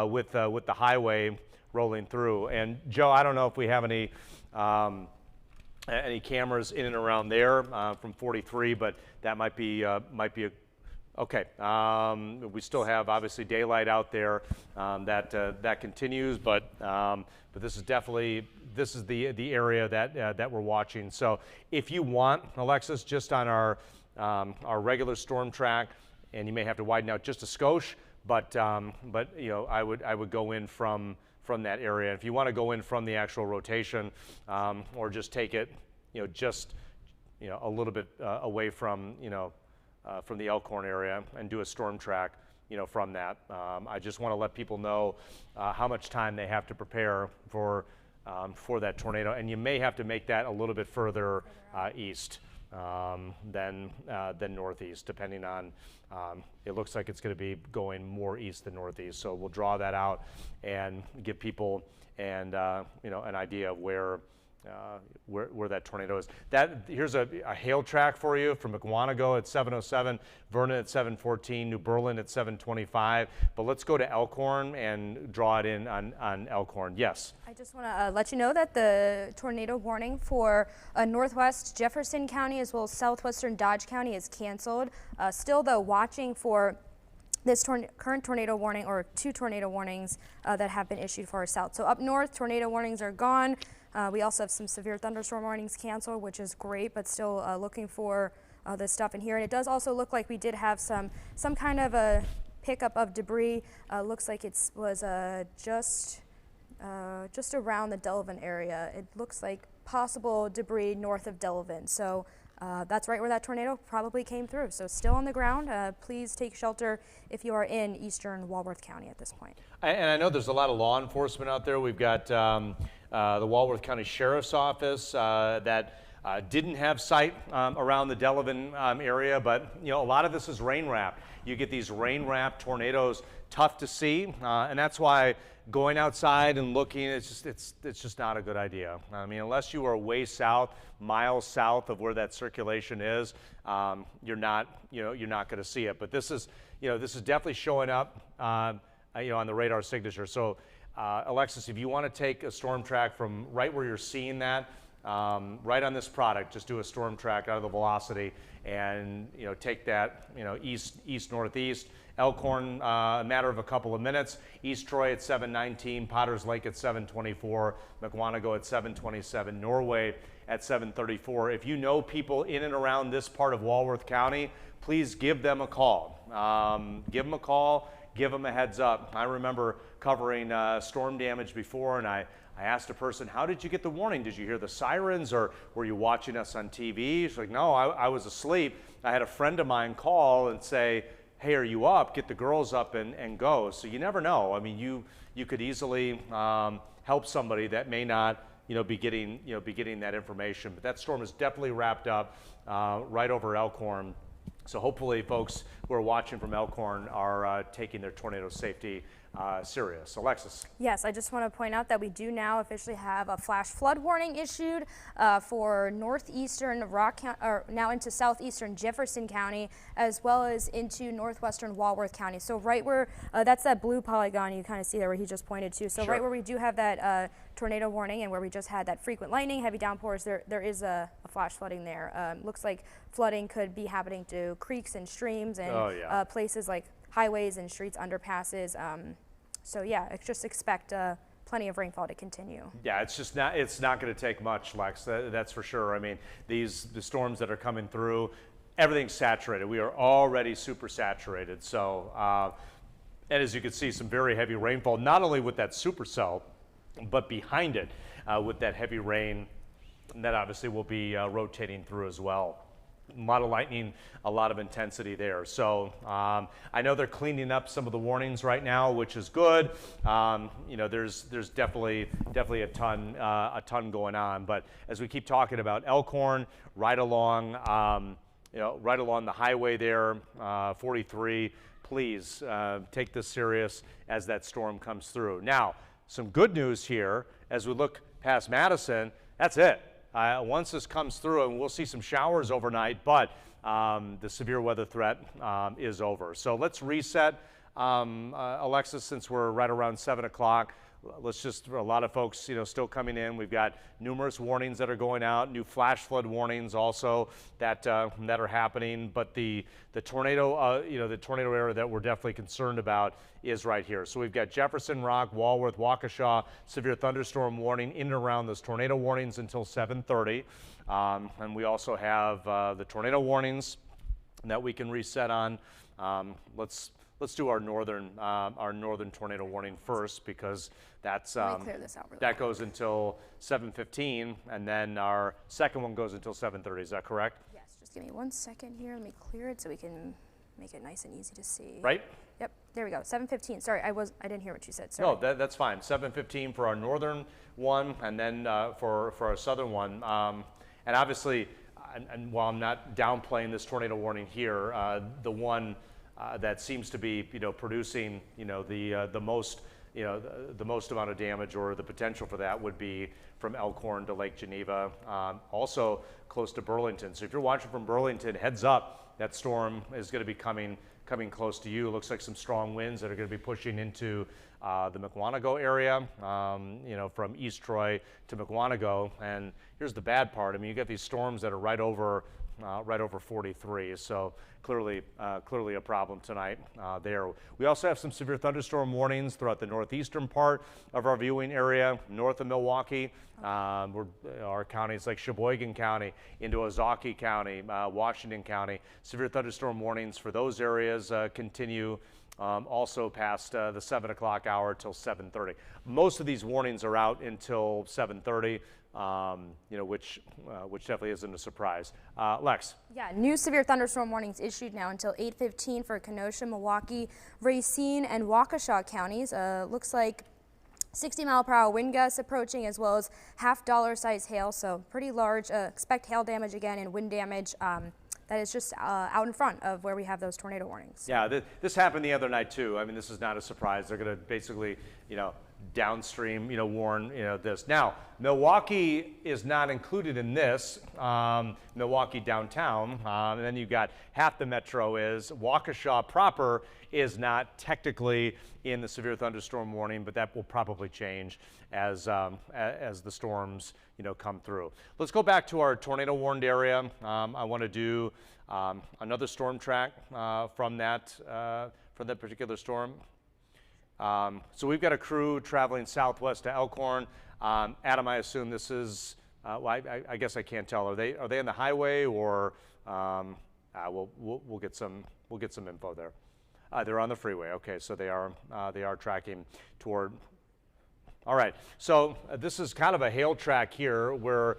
with the highway rolling through. And Joe, I don't know if we have any any cameras in and around there from 43, but that might be okay. We still have obviously daylight out there that continues, but this is definitely the area that we're watching. So if you want, Alexis, just on our regular storm track, and you may have to widen out just a skosh, but you know, I would go in from that area. If you want to go in from the actual rotation, or just take it, you know, just a little bit away from from the Elkhorn area and do a storm track, from that. I just want to let people know how much time they have to prepare for that tornado, and you may have to make that a little bit further east than northeast, depending on. It looks like it's going to be going more east than northeast, so we'll draw that out and give people an idea of where that tornado is. Here's a hail track for you from McWanago at 7:07, Vernon at 7:14, New Berlin at 7:25. But let's go to Elkhorn and draw it in on Elkhorn. Yes. I just want to let you know that the tornado warning for northwest Jefferson County as well as southwestern Dodge County is canceled. Still, though, watching for this current tornado warning, or 2 tornado warnings that have been issued for our south. So up north, tornado warnings are gone. We also have some severe thunderstorm warnings canceled, which is great, but still looking for this stuff in here. And it does also look like we did have some kind of a pickup of debris. Looks like it was just around the Delavan area. It looks like possible debris north of Delavan. So that's right where that tornado probably came through. So still on the ground. Please take shelter if you are in eastern Walworth County at this point. And I know there's a lot of law enforcement out there. We've got the Walworth County Sheriff's Office that didn't have sight around the Delavan area, but a lot of this is rain wrapped. You get these rain wrapped tornadoes, tough to see, and that's why going outside and looking, it's just not a good idea. I mean, unless you are way south, miles south of where that circulation is, you're not going to see it. But this is definitely showing up on the radar signature. So Alexis, if you want to take a storm track from right where you're seeing that, right on this product, just do a storm track out of the velocity and take that east northeast. Elkhorn, a matter of a couple of minutes. East Troy at 7:19, Potters Lake at 7:24, McWanago at 7:27, Norway at 7:34. If you know people in and around this part of Walworth County, please give them a call. Give them a call, give them a heads up. I remember covering storm damage before, and I asked a person, how did you get the warning? Did you hear the sirens, or were you watching us on TV? She's like, no, I was asleep. I had a friend of mine call and say, hey, are you up? Get the girls up and go. So you never know. I mean, you could easily help somebody that may not be getting that information. But that storm is definitely wrapped up right over Elkhorn. So hopefully folks who are watching from Elkhorn are taking their tornado safety serious. Alexis. Yes, I just want to point out that we do now officially have a flash flood warning issued for northeastern Rock County, or now into southeastern Jefferson County, as well as into northwestern Walworth County. So right where, that's that blue polygon you kind of see there where he just pointed to. So sure. Right where we do have that tornado warning and where we just had that frequent lightning, heavy downpours, there is a flash flooding there. Looks like flooding could be happening to creeks and streams and places like highways and streets, underpasses. So yeah, just expect plenty of rainfall to continue. Yeah, it's not going to take much, Lex. That's for sure. I mean, the storms that are coming through, everything's saturated. We are already super saturated. So, and as you can see, some very heavy rainfall, not only with that supercell, but behind it with that heavy rain that obviously will be rotating through as well. A lot of lightning, a lot of intensity there. So I know they're cleaning up some of the warnings right now, which is good. There's definitely a ton going on. But as we keep talking about Elkhorn, right along the highway there, 43. Please take this serious as that storm comes through. Now, some good news here as we look past Madison. That's it. Once this comes through, and we'll see some showers overnight, but the severe weather threat is over. So let's reset, Alexis, since we're right around 7 o'clock. a lot of folks, still coming in. We've got numerous warnings that are going out, new flash flood warnings also that are happening. But the tornado, the tornado area that we're definitely concerned about is right here. So we've got Jefferson, Rock, Walworth, Waukesha, severe thunderstorm warning in and around those tornado warnings until 7:30. And we also have the tornado warnings that we can reset on. Let's do our northern tornado warning first, because that's Let me clear this out really that goes until 7:15, and then our second one goes until 7:30. Is that correct? Yes, just give me 1 second here. Let me clear it so we can make it nice and easy to see. Right? Yep, there we go, 7:15. Sorry, I didn't hear what you said, sorry. No, that's fine. 7:15 for our northern one, and then for our southern one. And obviously, and while I'm not downplaying this tornado warning here, the one that seems to be, producing, the most, the most amount of damage, or the potential for that, would be from Elkhorn to Lake Geneva, also close to Burlington. So if you're watching from Burlington, heads up, that storm is going to be coming close to you. It looks like some strong winds that are going to be pushing into the Mukwonago area, from East Troy to Mukwonago. And here's the bad part. I mean, you get these storms that are right over 43. So clearly a problem tonight there. We also have some severe thunderstorm warnings throughout the northeastern part of our viewing area, north of Milwaukee. Our counties like Sheboygan County, into Ozaukee County, Washington County. Severe thunderstorm warnings for those areas continue also past the 7 o'clock hour till 7:30. Most of these warnings are out until 7:30. Which definitely isn't a surprise. Lex. Yeah, new severe thunderstorm warnings issued now until 8:15 for Kenosha, Milwaukee, Racine, and Waukesha counties. Looks like 60-mile-per-hour wind gusts approaching, as well as half-dollar size hail, so pretty large. Expect hail damage again and wind damage. That is just out in front of where we have those tornado warnings. Yeah, this happened the other night too. I mean, this is not a surprise. They're going to basically, downstream, warn, this. Now, Milwaukee is not included in this, Milwaukee downtown, and then you've got half the metro is. Waukesha proper is not technically in the severe thunderstorm warning, but that will probably change as the storms, come through. Let's go back to our tornado warned area. I want to do another storm track from that particular storm. So we've got a crew traveling southwest to Elkhorn. Adam, I assume this is, well, I guess I can't tell. Are they on the highway, or we'll get some info there. They're on the freeway. Okay, so they are tracking toward. All right, so this is kind of a hail track here where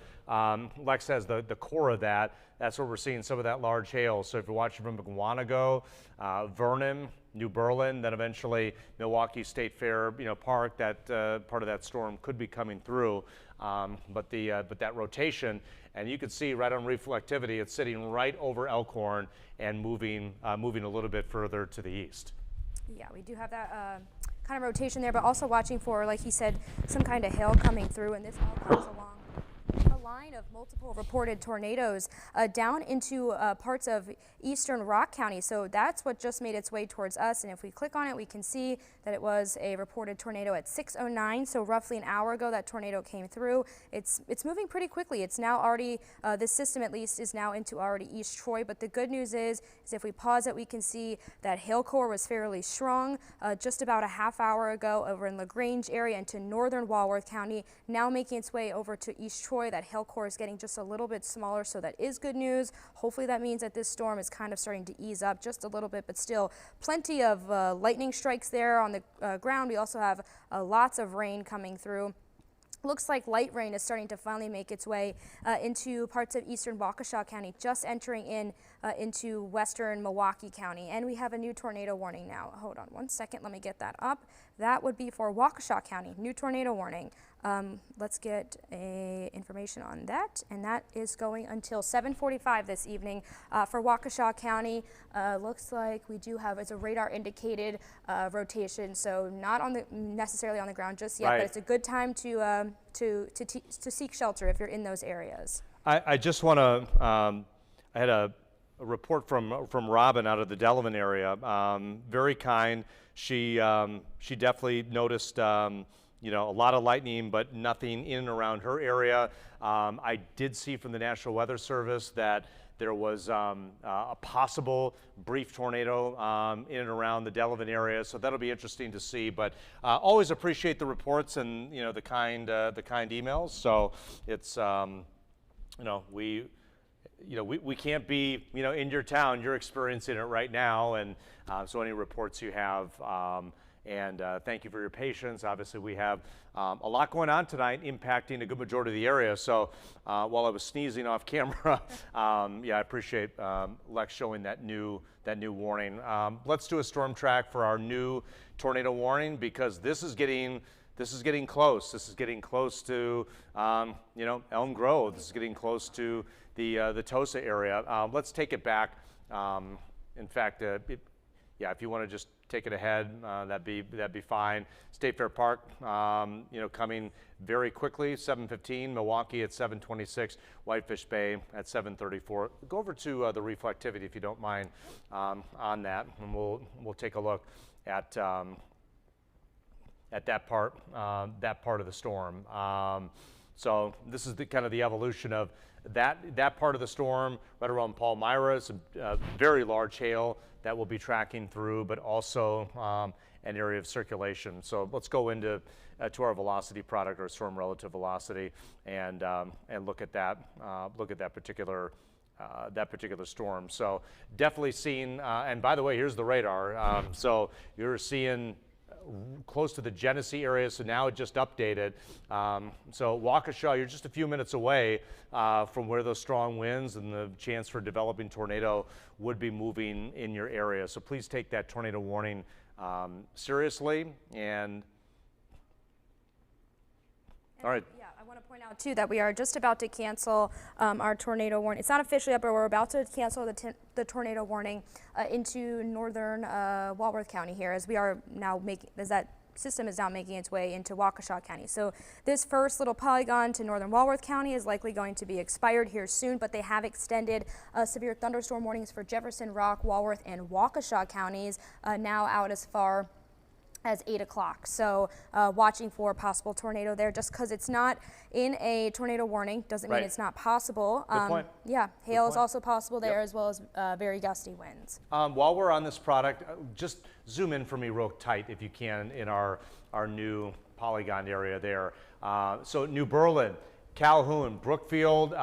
Lex has the core of that. That's where we're seeing some of that large hail. So if you're watching from Mukwonago, Vernon, New Berlin, then eventually Milwaukee State Fair, Park, that part of that storm could be coming through. But that rotation, and you can see right on reflectivity, it's sitting right over Elkhorn and moving a little bit further to the east. Yeah, we do have that kind of rotation there, but also watching for, like he said, some kind of hail coming through, and this all comes along a line of multiple reported tornadoes down into parts of eastern Rock County. So that's what just made its way towards us. And if we click on it, we can see that it was a reported tornado at 6:09. So roughly an hour ago, that tornado came through. It's moving pretty quickly. It's now already, this system at least is now into already East Troy. But the good news is if we pause it, we can see that hail core was fairly strong just about a half hour ago over in LaGrange area into northern Walworth County, now making its way over to East Troy. That hail core is getting just a little bit smaller, so that is good news. Hopefully that means that this storm is kind of starting to ease up just a little bit, but still plenty of lightning strikes there on the ground. We also have lots of rain coming through. Looks like light rain is starting to finally make its way into parts of eastern Waukesha County, just entering into western Milwaukee County. And we have a new tornado warning now. Hold on 1 second, let me get that up. That would be for Waukesha County, new tornado warning. Let's get information on that, and that is going until 7:45 this evening for Waukesha County. Looks like we do have, it's a radar indicated rotation, so not on the necessarily on the ground just yet, right. But it's a good time to seek shelter if you're in those areas. I just want to, I had a report from Robin out of the Delavan area, very kind. She definitely noticed, you know, a lot of lightning, but nothing in and around her area. I did see from the National Weather Service that there was a possible brief tornado in and around the Delavan area, so that'll be interesting to see. But always appreciate the reports and, you know, the kind emails. So it's you know, we can't be, you know, in your town. You're experiencing it right now, and so any reports you have. And thank you for your patience. Obviously, we have a lot going on tonight impacting a good majority of the area. So while I was sneezing off camera, yeah, I appreciate Lex showing that new warning. Let's do a storm track for our new tornado warning, because this is getting close. This is getting close to you know, Elm Grove. This is getting close to the Tosa area. Let's take it back. In fact, yeah, if you want to just take it ahead, that'd be fine. State Fair Park, you know, coming very quickly. 7:15. Milwaukee at 7:26. Whitefish Bay at 7:34. Go over to the reflectivity if you don't mind on that, and we'll take a look at that part of the storm. So this is the kind of the evolution of that part of the storm right around Palmyra. Some very large hail that we'll be tracking through, but also an area of circulation. So let's go into to our velocity product, or storm relative velocity, and look at that particular storm. So definitely seeing, and by the way, here's the radar. So you're seeing close to the Genesee area, so now it just updated. So Waukesha, you're just a few minutes away from where those strong winds and the chance for developing tornado would be moving in your area. So please take that tornado warning seriously. And all right. Yeah, I want to point out too that we are just about to cancel our tornado warning. It's not officially up, but we're about to cancel the tornado warning into northern Walworth County here, as we are now as that system is now making its way into Waukesha County. So this first little polygon to northern Walworth County is likely going to be expired here soon, but they have extended severe thunderstorm warnings for Jefferson, Rock, Walworth, and Waukesha counties now out as far as 8 o'clock. So watching for a possible tornado there. Just because it's not in a tornado warning doesn't mean it's not possible. Good point. Yeah, hail is also possible there, as well as very gusty winds. While we're on this product, just zoom in for me real tight if you can in our new polygon area there. So New Berlin, Calhoun, Brookfield,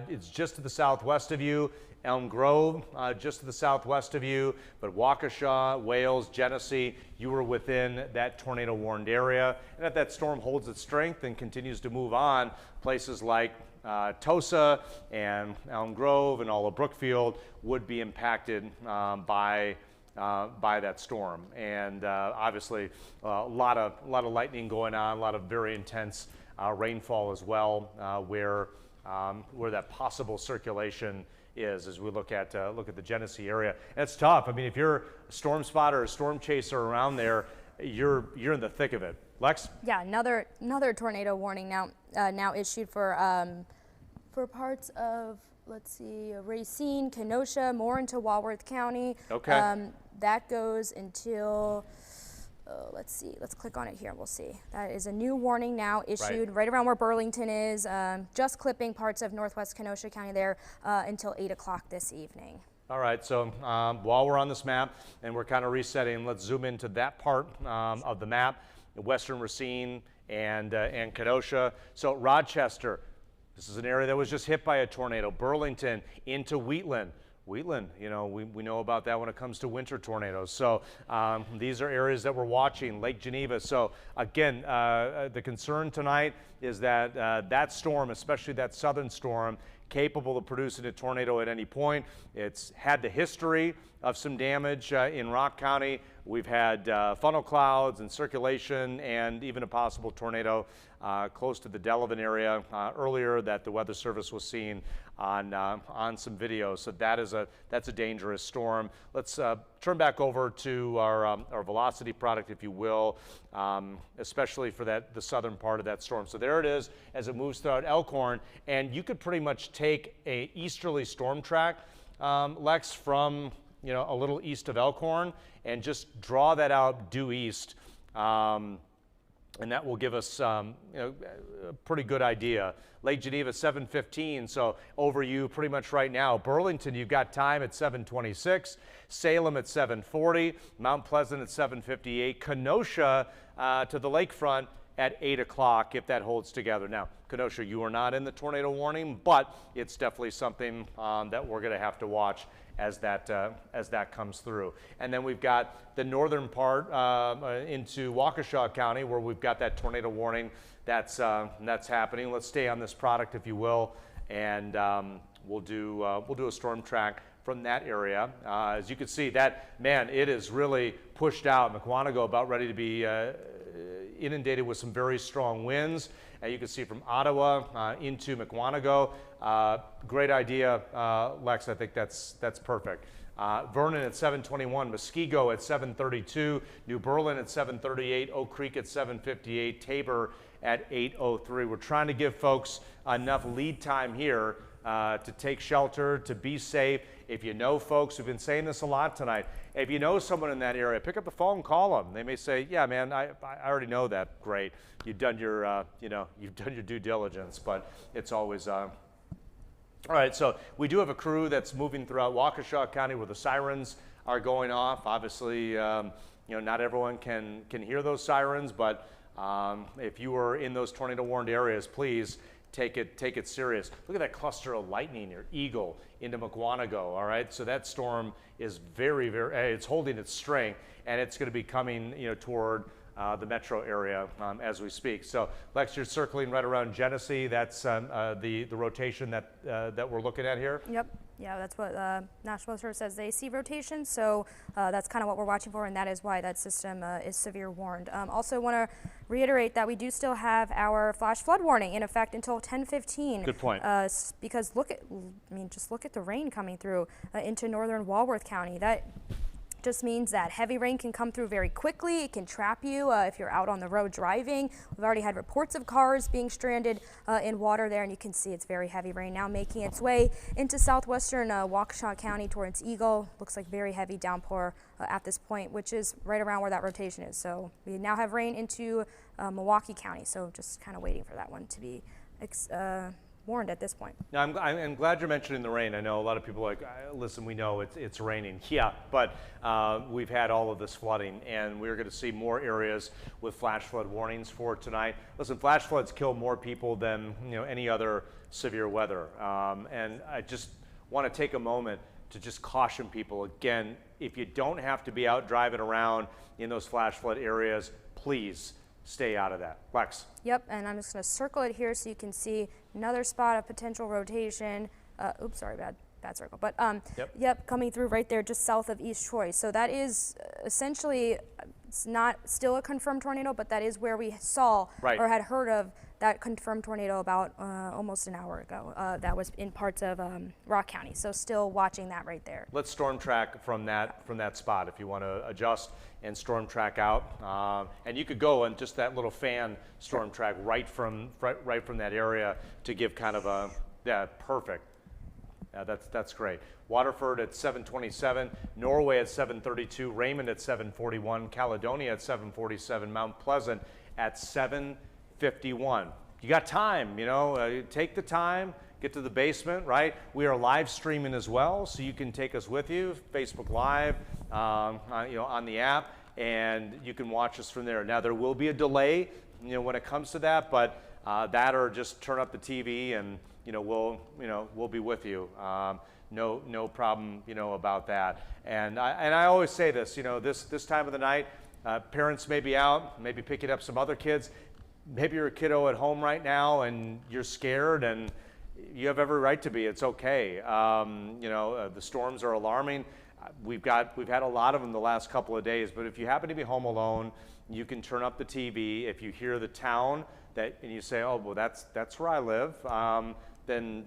it's just to the southwest of you. Elm Grove, just to the southwest of you, but Waukesha, Wales, Genesee, you were within that tornado warned area. And if that storm holds its strength and continues to move on, places like Tosa and Elm Grove and all of Brookfield would be impacted by that storm. And obviously a lot of lightning going on, a lot of very intense rainfall as well, where that possible circulation is, as we look at the Genesee area. And it's tough. I mean, if you're a storm spotter or a storm chaser around there, you're in the thick of it. Lex? Yeah, another tornado warning now issued for parts of, let's see, Racine, Kenosha, more into Walworth County. Okay. That goes until let's see, let's click on it here, we'll see. That is a new warning now issued right around where Burlington is, just clipping parts of northwest Kenosha County there until 8 o'clock this evening. All right, so while we're on this map and we're kind of resetting, let's zoom into that part of the map, western Racine and Kenosha. So Rochester, this is an area that was just hit by a tornado. Burlington into Wheatland. Wheatland, you know, we know about that when it comes to winter tornadoes. So these are areas that we're watching. Lake Geneva. So again, the concern tonight is that that storm, especially that southern storm, capable of producing a tornado at any point. It's had the history of some damage in Rock County. We've had funnel clouds and circulation and even a possible tornado close to the Delavan area earlier that the Weather Service was seeing on some videos. So that's a dangerous storm. Let's turn back over to our velocity product, if you will, especially for the southern part of that storm. So there it is as it moves throughout Elkhorn, and you could pretty much take a easterly storm track, Lex, from a little east of Elkhorn, and just draw that out due east and that will give us a pretty good idea. Lake Geneva 7:15, so over you pretty much right now. Burlington, you've got time at 7:26. Salem at 7:40. Mount Pleasant at 7:58. Kenosha to the lakefront at 8 o'clock if that holds together. Now, Kenosha, you are not in the tornado warning, but it's definitely something that we're going to have to watch as that comes through. And then we've got the northern part into Waukesha County where we've got that tornado warning that's happening. Let's stay on this product, if you will, and we'll do a storm track from that area. As you can see, that, man, it is really pushed out. Mukwonago about ready to be inundated with some very strong winds. You can see from Ottawa into Mukwonago. Great idea, Lex. I think that's perfect. Vernon at 7:21, Muskego at 7:32, New Berlin at 7:38, Oak Creek at 7:58, Tabor at 8:03. We're trying to give folks enough lead time here to take shelter, to be safe. If you know folks, we've been saying this a lot tonight, if you know someone in that area, pick up the phone, call them. They may say, yeah, man, I already know that. Great. You've done your, you've done your due diligence, but it's always, all right, so we do have a crew that's moving throughout Waukesha County where the sirens are going off. Obviously, not everyone can hear those sirens, but if you are in those tornado warned areas, please take it serious. Look at that cluster of lightning here, Eagle into Mukwonago, all right? So that storm is very, it's holding its strength, and it's going to be coming, toward the metro area as we speak. So Lex, you're circling right around Genesee. That's the rotation that we're looking at here. Yep. Yeah, that's what National Weather Service says. They see rotation, so that's kind of what we're watching for, and that is why that system is severe warned. Also want to reiterate that we do still have our flash flood warning in effect until 10:15. Good point. Because just look at the rain coming through into northern Walworth County. That just means that heavy rain can come through very quickly. It can trap you if you're out on the road driving. We've already had reports of cars being stranded in water there, and you can see it's very heavy rain now making its way into southwestern Waukesha County towards Eagle. Looks like very heavy downpour at this point, which is right around where that rotation is. So we now have rain into Milwaukee County, so just kind of waiting for that one to be warned at this point. Now, I'm glad you're mentioning the rain. I know a lot of people are like, listen, we know it's raining. Yeah, but we've had all of this flooding, and we're going to see more areas with flash flood warnings for tonight. Listen, flash floods kill more people than any other severe weather, and I just want to take a moment to just caution people again. If you don't have to be out driving around in those flash flood areas, please stay out of that. Lex. Yep, and I'm just going to circle it here so you can see another spot of potential rotation. Oops, sorry, bad circle. But yep, coming through right there just south of East Troy. So that is essentially, it's not still a confirmed tornado, but that is where we saw or had heard of that confirmed tornado about almost an hour ago. That was in parts of Rock County. So still watching that right there. Let's storm track from that spot if you want to adjust and storm track out. And you could go and just that little fan storm track right from that area to give kind of a, perfect. That's great. Waterford at 7:27, Norway at 7:32, Raymond at 7:41, Caledonia at 7:47, Mount Pleasant at 7:51. You got time, take the time, get to the basement, right? We are live streaming as well, so you can take us with you, Facebook Live, on the app, and you can watch us from there. Now there will be a delay, when it comes to that, but that or just turn up the TV and we'll be with you. No problem, about that. And I always say this, this time of the night, parents may be out, maybe picking up some other kids. Maybe you're a kiddo at home right now and you're scared, and you have every right to be. It's okay. The storms are alarming. We've had a lot of them the last couple of days, but if you happen to be home alone, you can turn up the TV. If you hear the town and you say, oh, well, that's where I live, then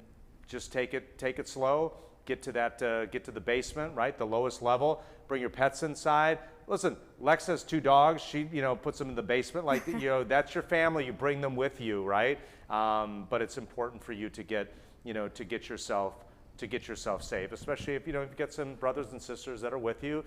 just take it slow. Get to the basement, right? The lowest level. Bring your pets inside. Listen, Lex has 2 dogs. She, puts them in the basement. Like, that's your family. You bring them with you, right? But it's important for you to get yourself to get yourself safe, especially if, if you get some brothers and sisters that are with you.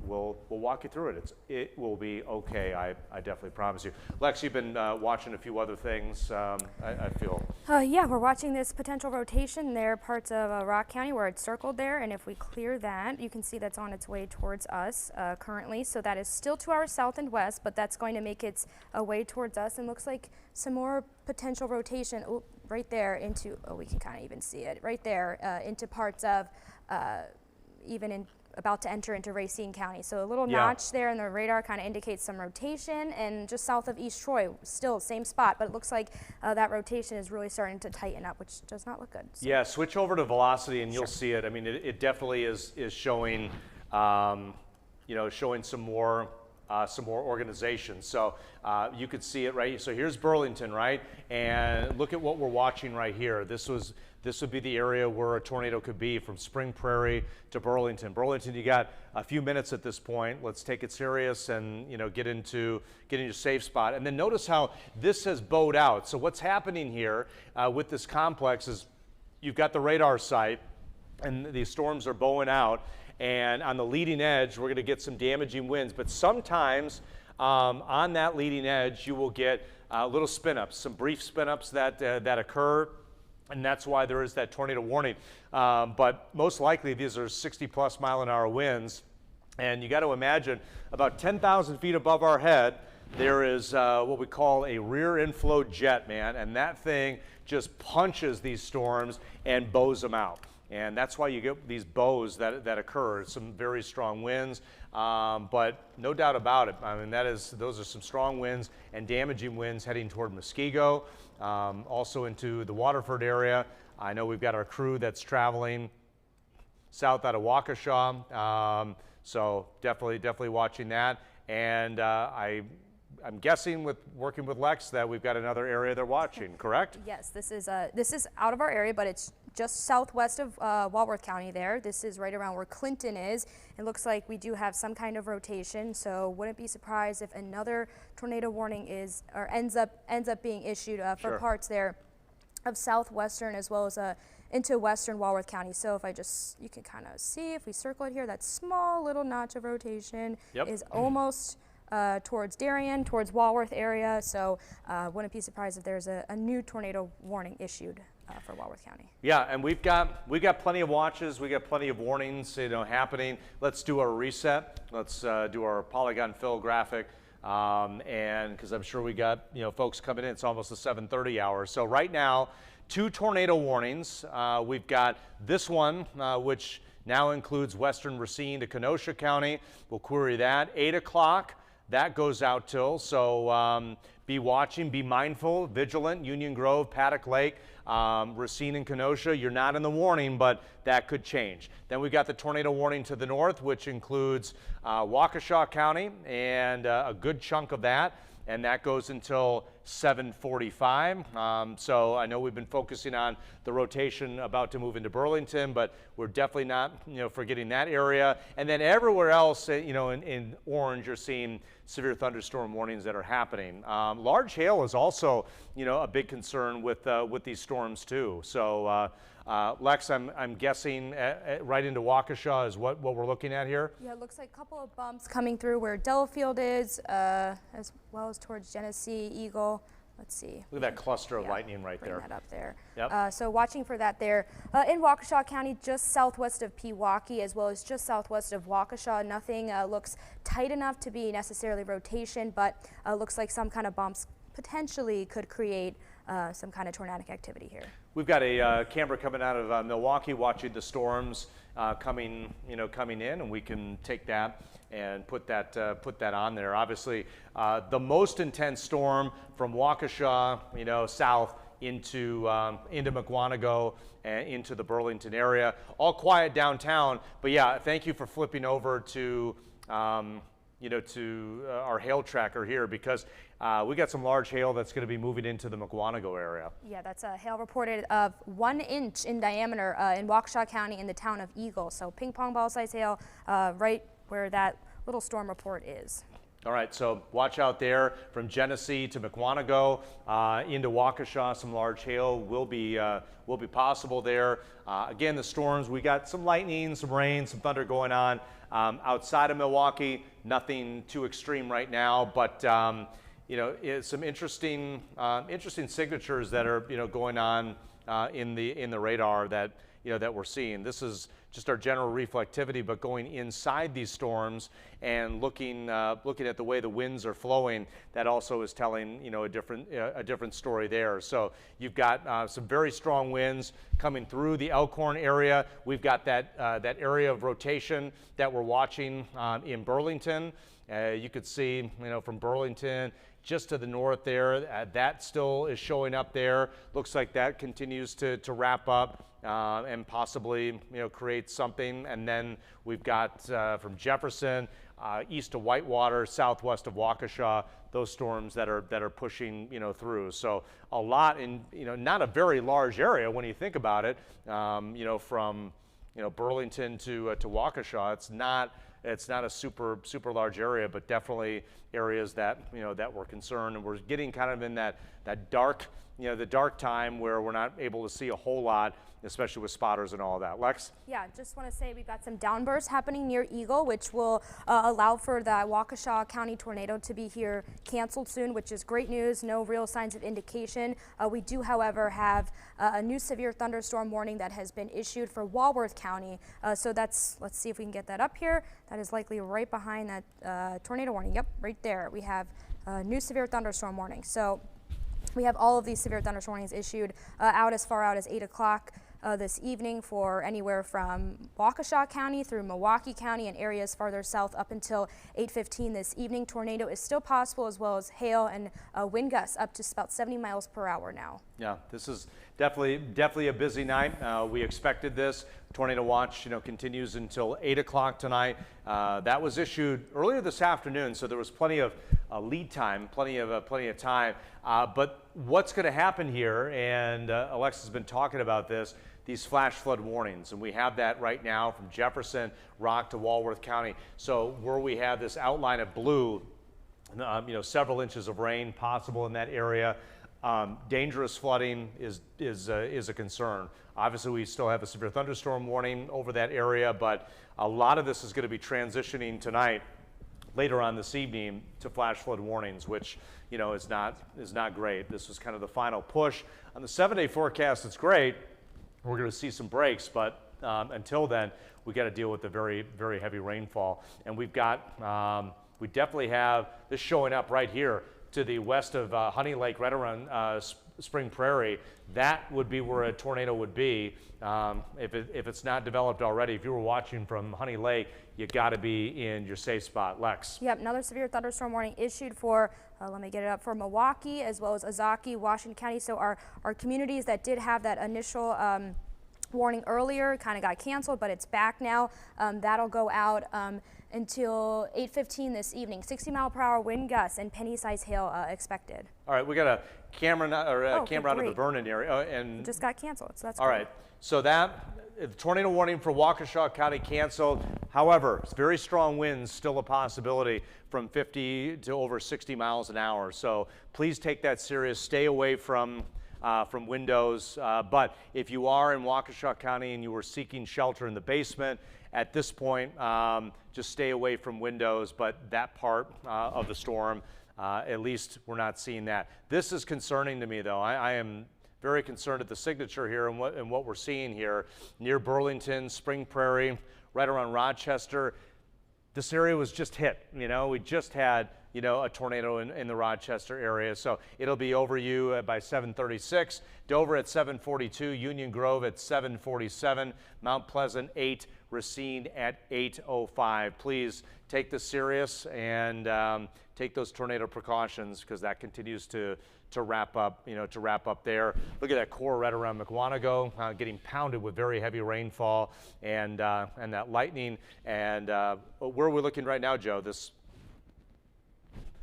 We'll walk you through it. It will be okay. I definitely promise you. Lex, you've been watching a few other things. I feel. Yeah, we're watching this potential rotation there, parts of Rock County where it's circled there, and if we clear that, you can see that's on its way towards us currently. So that is still to our south and west, but that's going to make its way towards us, and looks like some more potential rotation right there into. Oh, we can kind of even see it right there into parts of even about to enter into Racine County. So a little notch there in the radar kind of indicates some rotation, and just south of East Troy, still same spot, but it looks like that rotation is really starting to tighten up, which does not look good. So. Yeah, switch over to velocity and you'll see it. I mean, it definitely is showing, showing some more organization. So you could see it right. So here's Burlington, right? And look at what we're watching right here. This would be the area where a tornado could be, from Spring Prairie to Burlington. Burlington, you got a few minutes at this point. Let's take it serious and get into your safe spot. And then notice how this has bowed out. So what's happening here with this complex is you've got the radar site, and these storms are bowing out. And on the leading edge, we're going to get some damaging winds. But sometimes on that leading edge, you will get little spin-ups, some brief spin-ups that occur. And that's why there is that tornado warning. But most likely, these are 60-plus mile-an-hour winds. And you got to imagine, about 10,000 feet above our head, there is what we call a rear inflow jet, man. And that thing just punches these storms and bows them out. And that's why you get these bows that occur. Some very strong winds, but no doubt about it. I mean, those are some strong winds and damaging winds heading toward Muskego, also into the Waterford area. I know we've got our crew that's traveling south out of Waukesha, so definitely watching that. And I'm guessing, with working with Lex, that we've got another area they're watching, correct? Yes, this is out of our area, but it's just southwest of Walworth County there. This is right around where Clinton is. It looks like we do have some kind of rotation, so wouldn't be surprised if another tornado warning ends up being issued for parts there of southwestern as well as into western Walworth County. So if you can kind of see, if we circle it here, that small little notch of rotation is almost towards Darien, towards Walworth area. So wouldn't be surprised if there's a new tornado warning issued for Walworth County. Yeah, and we've got plenty of watches, we got plenty of warnings, happening. Let's do our reset. Let's do our polygon fill graphic, and because I'm sure we got folks coming in. It's almost the 7:30 hour. So right now, 2 tornado warnings. We've got this one, which now includes western Racine to Kenosha County. We'll query that. 8 o'clock. That goes out till, so be watching, be mindful, vigilant. Union Grove, Paddock Lake, Racine and Kenosha, you're not in the warning, but that could change. Then we've got the tornado warning to the north, which includes Waukesha County and a good chunk of that, and that goes until 7:45. So I know we've been focusing on the rotation about to move into Burlington, but we're definitely not forgetting that area. And then everywhere else, in orange, you're seeing severe thunderstorm warnings that are happening. Large hail is also a big concern with these storms too. So Lex, I'm guessing right into Waukesha is what we're looking at here? Yeah, it looks like a couple of bumps coming through where Delafield is, as well as towards Genesee, Eagle. Let's see. Look at that cluster of lightning right there. Bring that up there. Yep. So watching for that there. In Waukesha County, just southwest of Pewaukee, as well as just southwest of Waukesha. Nothing looks tight enough to be necessarily rotation, but looks like some kind of bumps potentially could create some kind of tornadic activity here. We've got a camera coming out of Milwaukee watching the storms coming in, and we can take that and put that on there. Obviously, the most intense storm from Waukesha, south into Mukwonago and into the Burlington area. All quiet downtown, but yeah, thank you for flipping over to our hail tracker here, because we got some large hail that's going to be moving into the Mukwonago area. Yeah, that's a hail reported of 1 inch in diameter in Waukesha County in the town of Eagle. So ping pong ball size hail right where that little storm report is. All right, so watch out there from Genesee to Mukwonago into Waukesha. Some large hail will be possible there. Again, the storms, we got some lightning, some rain, some thunder going on. Outside of Milwaukee, nothing too extreme right now, but you know, some interesting signatures that are going on in the radar that that we're seeing. This is just our general reflectivity, but going inside these storms and looking at the way the winds are flowing, that also is telling a different story there. So you've got some very strong winds coming through the Elkhorn area. We've got that area of rotation that we're watching in Burlington. You could see from Burlington just to the north there, that still is showing up there. Looks like that continues to wrap up and possibly create something. And then we've got from Jefferson east to Whitewater, southwest of Waukesha, those storms that are pushing through. So a lot in not a very large area when you think about it. From Burlington to Waukesha, it's not a super large area, but definitely areas that that we're concerned, and we're getting kind of in that dark the dark time where we're not able to see a whole lot, especially with spotters and all of that. Lex? Yeah, just want to say we've got some downbursts happening near Eagle, which will allow for the Waukesha County tornado to be here canceled soon, which is great news. No real signs of indication. We do, however, have a new severe thunderstorm warning that has been issued for Walworth County. So that's, let's see if we can get that up here. That is likely right behind that tornado warning. Yep, right there. We have a new severe thunderstorm warning. So we have all of these severe thunderstorm warnings issued out as far out as 8 o'clock this evening for anywhere from Waukesha County through Milwaukee County and areas farther south up until 8:15 this evening. Tornado is still possible, as well as hail and wind gusts up to about 70 miles per hour now. Yeah, this is definitely a busy night. We expected this. Tornado watch continues until 8 o'clock tonight. That was issued earlier this afternoon, so there was plenty of lead time, plenty of time. But what's going to happen here, and Alexa's been talking about this, these flash flood warnings, and we have that right now from Jefferson, Rock to Walworth County. So where we have this outline of blue, several inches of rain possible in that area. Dangerous flooding is a concern. Obviously, we still have a severe thunderstorm warning over that area, but a lot of this is going to be transitioning tonight, later on this evening, to flash flood warnings, which is not great. This was kind of the final push on the 7-day forecast. It's great. We're going to see some breaks, but until then, we got to deal with the very, very heavy rainfall. And we definitely have this showing up right here to the west of Honey Lake, right around Spring Prairie. That would be where a tornado would be if it's not developed already. If you were watching from Honey Lake, you got to be in your safe spot. Lex? Yep, another severe thunderstorm warning issued for, let me get it up, for Milwaukee as well as Ozaukee, Washington County. So our communities that did have that initial warning earlier kind of got canceled, but it's back now. That'll go out until 8:15 this evening. 60-mile-per-hour wind gusts and penny-sized hail expected. All right, we got a camera camera out of the Vernon area, and it just got canceled. So that's all great. right. So that the tornado warning for Waukesha County canceled. However, very strong winds still a possibility from 50 to over 60 miles an hour. So please take that serious. Stay away from windows. But if you are in Waukesha County and you were seeking shelter in the basement, at this point, just stay away from windows. But that part of the storm, at least we're not seeing that. This is concerning to me, though. I am very concerned at the signature here and what we're seeing here near Burlington, Spring Prairie, right around Rochester. This area was just hit. We just had a tornado in the Rochester area. So it'll be over you by 7:36. Dover at 7:42. Union Grove at 7:47. Mount Pleasant 8. Racine at 8:05. Please take this serious and take those tornado precautions, because that continues to wrap up, there. Look at that core right around Mukwonago, getting pounded with very heavy rainfall and that lightning. And where are we looking right now, Joe?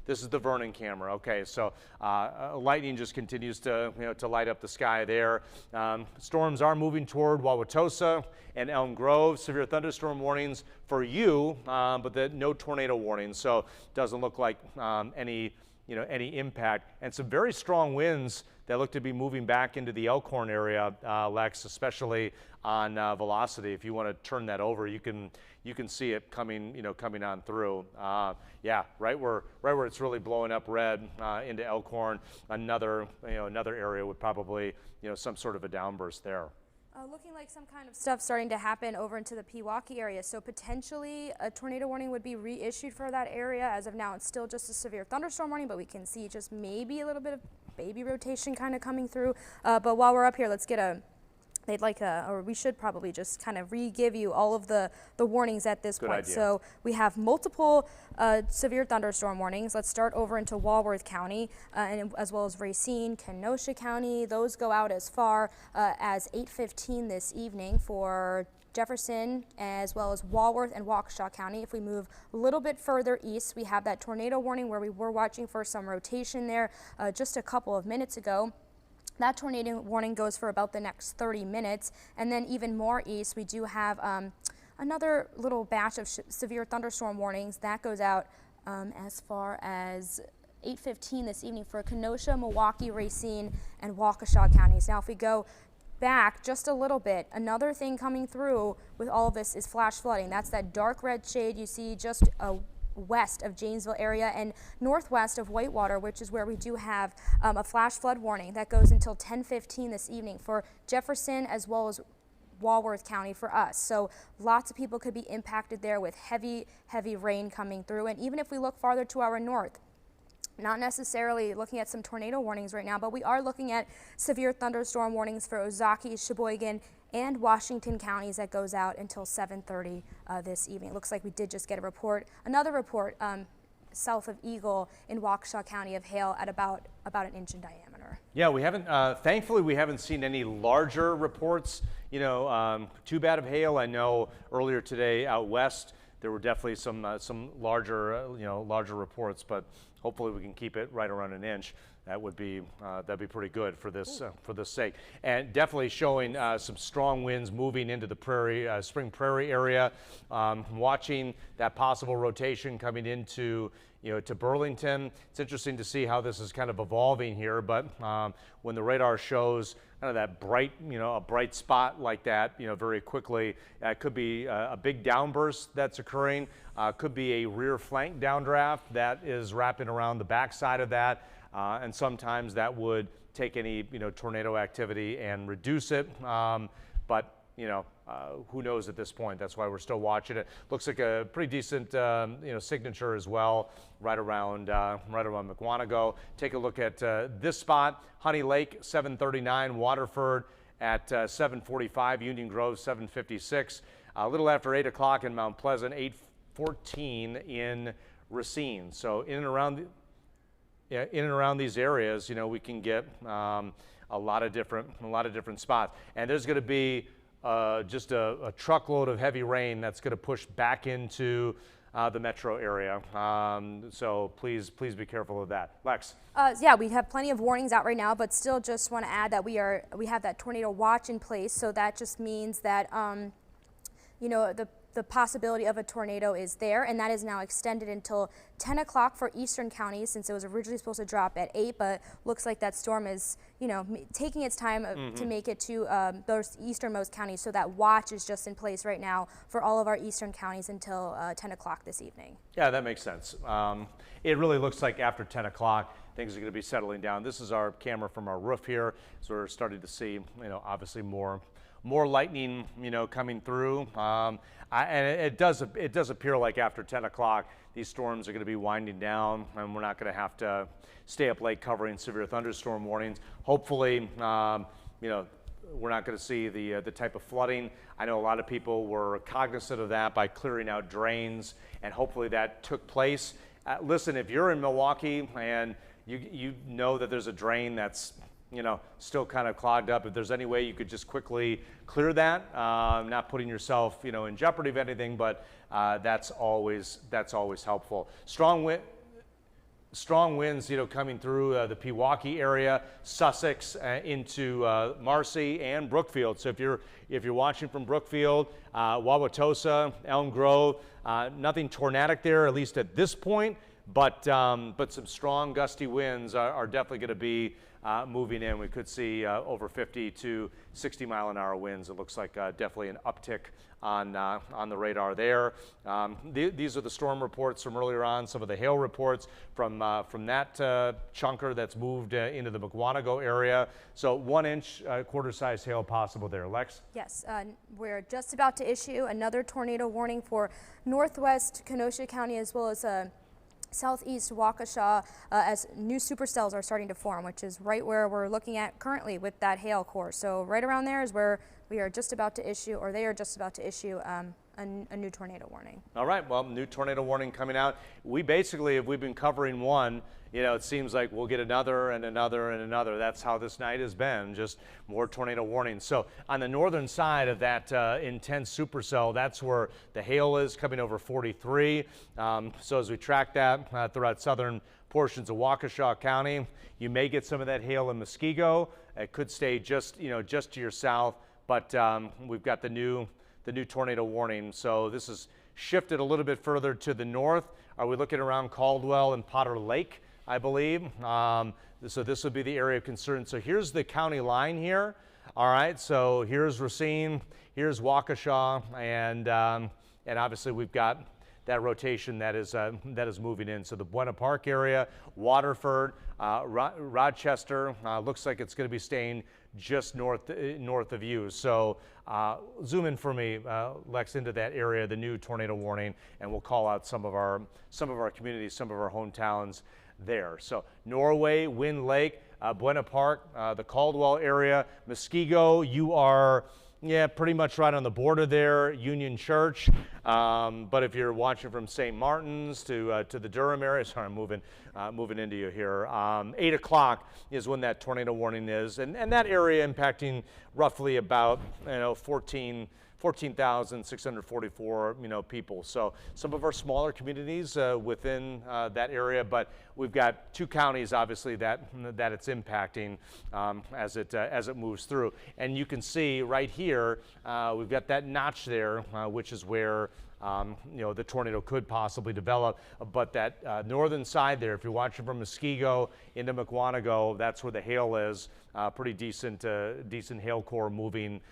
This is the Vernon camera. Okay, so lightning just continues to, to light up the sky there. Storms are moving toward Wauwatosa and Elm Grove. Severe thunderstorm warnings for you, but no tornado warnings. So doesn't look like any impact, and some very strong winds that look to be moving back into the Elkhorn area, Lex, especially on velocity. If you want to turn that over, you can see it coming, coming on through. Yeah, right where it's really blowing up red into Elkhorn. Another area with probably, some sort of a downburst there. Looking like some kind of stuff starting to happen over into the Pewaukee area. So potentially a tornado warning would be reissued for that area. As of now, it's still just a severe thunderstorm warning, but we can see just maybe a little bit of baby rotation kind of coming through. But while we're up here, let's get or we should probably just kind of re-give you all of the warnings at this point. Idea. So we have multiple severe thunderstorm warnings. Let's start over into Walworth County, and as well as Racine, Kenosha County. Those go out as far as 8:15 this evening for Jefferson, as well as Walworth and Waukesha County. If we move a little bit further east, we have that tornado warning where we were watching for some rotation there just a couple of minutes ago. That tornado warning goes for about the next 30 minutes. And then even more east, we do have another little batch of severe thunderstorm warnings. That goes out as far as 8:15 this evening for Kenosha, Milwaukee, Racine, and Waukesha counties. Now, if we go back just a little bit, another thing coming through with all of this is flash flooding. That's that dark red shade you see just west of Janesville area and northwest of Whitewater, which is where we do have a flash flood warning that goes until 10:15 this evening for Jefferson as well as Walworth County for us. So lots of people could be impacted there with heavy rain coming through. And even if we look farther to our north, not necessarily looking at some tornado warnings right now, but we are looking at severe thunderstorm warnings for Ozaukee, Sheboygan, and Washington counties that goes out until 7:30 this evening. It looks like we did just get another report south of Eagle in Waukesha County of hail at about an inch in diameter. Yeah, we haven't, thankfully we haven't seen any larger reports, too bad of hail. I know earlier today out west, there were definitely some larger, larger reports, but hopefully we can keep it right around an inch. That would be that'd be pretty good for this sake, and definitely showing some strong winds moving into the Spring Prairie area. Watching that possible rotation coming into to Burlington. It's interesting to see how this is kind of evolving here, but when the radar shows kind of that bright, a bright spot like that, very quickly, it could be a big downburst that's occurring. Could be a rear flank downdraft that is wrapping around the backside of that. And sometimes that would take any tornado activity and reduce it, but who knows at this point. That's why we're still watching it. Looks like a pretty decent signature as well, right around McWanago. Take a look at this spot: Honey Lake 739, Waterford at 745, Union Grove 756, a little after 8 o'clock in Mount Pleasant, 814 in Racine. So in and around these areas, we can get a lot of different spots, and there's going to be just a truckload of heavy rain that's going to push back into the metro area. So please be careful of that. Lex. Yeah, we have plenty of warnings out right now, but still just want to add that we have that tornado watch in place. So that just means that the possibility of a tornado is there, and that is now extended until 10 o'clock for eastern counties, since it was originally supposed to drop at 8, but looks like that storm is, taking its time to make it to those easternmost counties. So that watch is just in place right now for all of our eastern counties until 10 o'clock this evening. Yeah, that makes sense. It really looks like after 10 o'clock, things are going to be settling down. This is our camera from our roof here, so we're starting to see, obviously more lightning, coming through. And it does appear like after 10 o'clock, these storms are going to be winding down, and we're not going to have to stay up late covering severe thunderstorm warnings. Hopefully, we're not going to see the type of flooding. I know a lot of people were cognizant of that by clearing out drains, and hopefully that took place. Listen, if you're in Milwaukee and you know that there's a drain that's still kind of clogged up, if there's any way you could just quickly clear that, not putting yourself, in jeopardy of anything, but that's always helpful. Strong wind. strong winds, coming through the Pewaukee area, Sussex, into Marcy and Brookfield. So if you're watching from Brookfield, Wauwatosa, Elm Grove, nothing tornadic there, at least at this point, but some strong gusty winds are definitely going to be moving in. We could see over 50 to 60 mile an hour winds. It looks like definitely an uptick on the radar there. These are the storm reports from earlier on, some of the hail reports from that chunker that's moved into the Mukwonago area. So 1 inch, quarter-size hail possible there. Lex? Yes, we're just about to issue another tornado warning for northwest Kenosha County as well as southeast Waukesha as new supercells are starting to form, which is right where we're looking at currently with that hail core. So right around there is where we are just about to issue, or they are just about to issue a new tornado warning. All right, well, new tornado warning coming out. We basically, if we've been covering one, it seems like we'll get another and another and another. That's how this night has been, just more tornado warnings. So on the northern side of that intense supercell, that's where the hail is coming over 43. So as we track that throughout southern portions of Waukesha County, you may get some of that hail in Muskego. It could stay just to your south, but we've got the new tornado warning. So this is shifted a little bit further to the north. Are we looking around Caldwell and Potter Lake, I believe? So this would be the area of concern. So here's the county line here. All right, so here's Racine, here's Waukesha, and obviously we've got that rotation that is moving in. So the Buena Park area, Waterford, Rochester, looks like it's going to be staying just north of you. So zoom in for me, Lex, into that area, the new tornado warning, and we'll call out some of our communities, some of our hometowns there. So Norway, Wind Lake, Buena Park, the Caldwell area, Muskego, you are pretty much right on the border there, Union Church. But if you're watching from St. Martin's to the Durham area, sorry, I'm moving into you here. 8 o'clock is when that tornado warning is, and that area impacting roughly about 14,644 people. So some of our smaller communities within that area, but we've got 2 counties obviously that it's impacting as it moves through. And you can see right here we've got that notch there, which is where the tornado could possibly develop. But that northern side there, if you're watching from Muskego into Mukwonago, that's where the hail is. Pretty decent hail core moving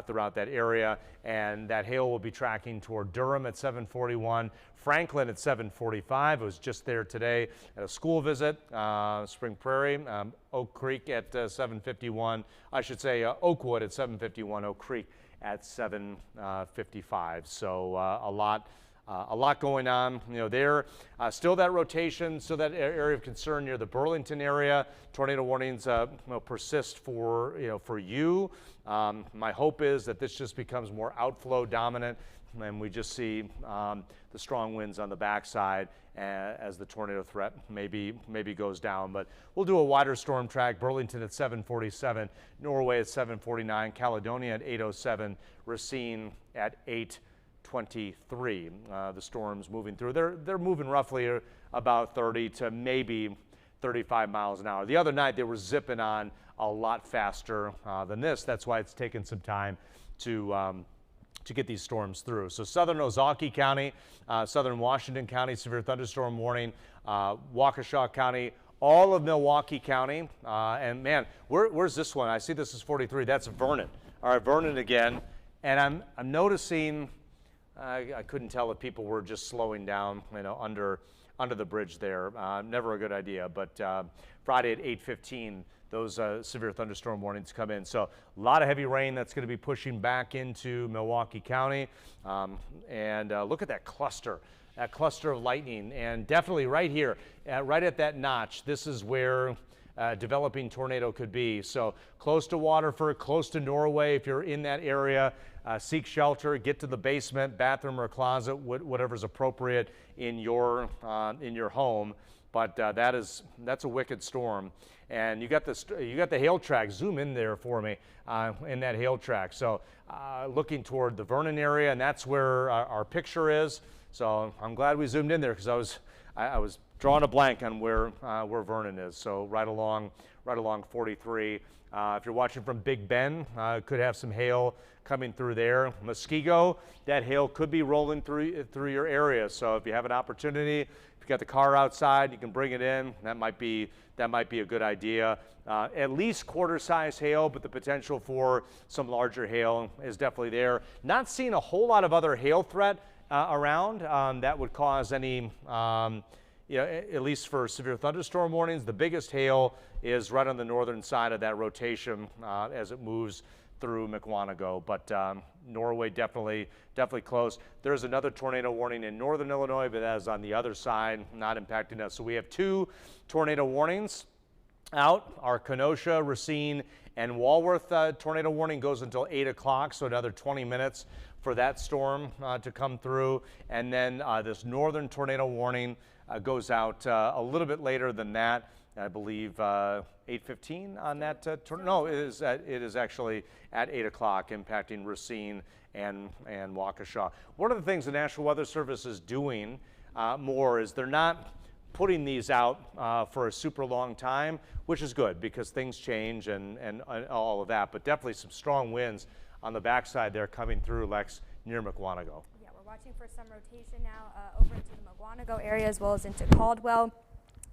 throughout that area, and that hail will be tracking toward Durham at 7:41, Franklin at 7:45. It was just there today at a school visit. Spring Prairie, Oak Creek at 7:51. I should say Oakwood at 7:51. Oak Creek at 7:55. So a lot going on, there. Still that rotation, still that area of concern near the Burlington area. Tornado warnings persist for you. My hope is that this just becomes more outflow dominant, and we just see the strong winds on the backside as the tornado threat maybe goes down. But we'll do a wider storm track. Burlington at 7:47, Norway at 7:49, Caledonia at 8:07, Racine at 8:23. The storms moving through. They're moving roughly about 30 to maybe 35 miles an hour. The other night they were zipping on a lot faster than this. That's why it's taken some time to get these storms through. So southern Ozaukee County, southern Washington County, severe thunderstorm warning, Waukesha County, all of Milwaukee County, and man, where's this one? I see this is 43. That's Vernon. All right, Vernon again, and I'm noticing. I couldn't tell if people were just slowing down, under the bridge there. Never a good idea, but Friday at 8:15, those severe thunderstorm warnings come in. So a lot of heavy rain that's going to be pushing back into Milwaukee County. And look at that cluster of lightning. And definitely right here, right at that notch, this is where developing tornado could be. So close to Waterford, close to Norway. If you're in that area, seek shelter, get to the basement, bathroom or closet, whatever's appropriate in your home. But that's a wicked storm. And you got the hail track. Zoom in there for me in that hail track. So looking toward the Vernon area, and that's where our picture is. So I'm glad we zoomed in there because I was drawing a blank on where Vernon is. So right along 43. If you're watching from Big Bend, could have some hail coming through there. Muskego, that hail could be rolling through your area. So if you have an opportunity, if you got the car outside, you can bring it in. That might be a good idea. At least quarter-size hail, but the potential for some larger hail is definitely there. Not seeing a whole lot of other hail threat around that would cause any. At least for severe thunderstorm warnings. The biggest hail is right on the northern side of that rotation as it moves through Mukwonago, but Norway definitely close. There's another tornado warning in northern Illinois, but that is on the other side, not impacting us. So we have 2 tornado warnings out. Our Kenosha, Racine, and Walworth tornado warning goes until 8 o'clock, so another 20 minutes for that storm to come through. And then this northern tornado warning goes out a little bit later than that. I believe 8:15 on that. No, it is actually at 8 o'clock, impacting Racine and Waukesha. One of the things the National Weather Service is doing more is they're not putting these out for a super long time, which is good because things change and all of that. But definitely some strong winds on the backside there coming through, Lex, near Mukwonago. Yeah, we're watching for some rotation now over into the Mukwonago area as well as into Caldwell.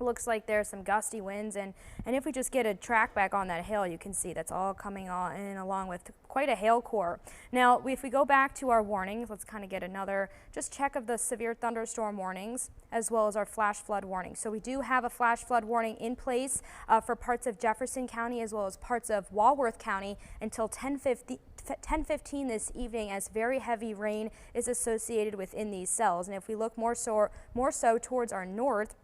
Looks like there's some gusty winds, and if we just get a track back on that hail, you can see that's all coming on in along with quite a hail core. Now, if we go back to our warnings, let's kind of get another just check of the severe thunderstorm warnings as well as our flash flood warning. So we do have a flash flood warning in place for parts of Jefferson County as well as parts of Walworth County until 10:15 this evening, as very heavy rain is associated within these cells. And if we look more so towards our north,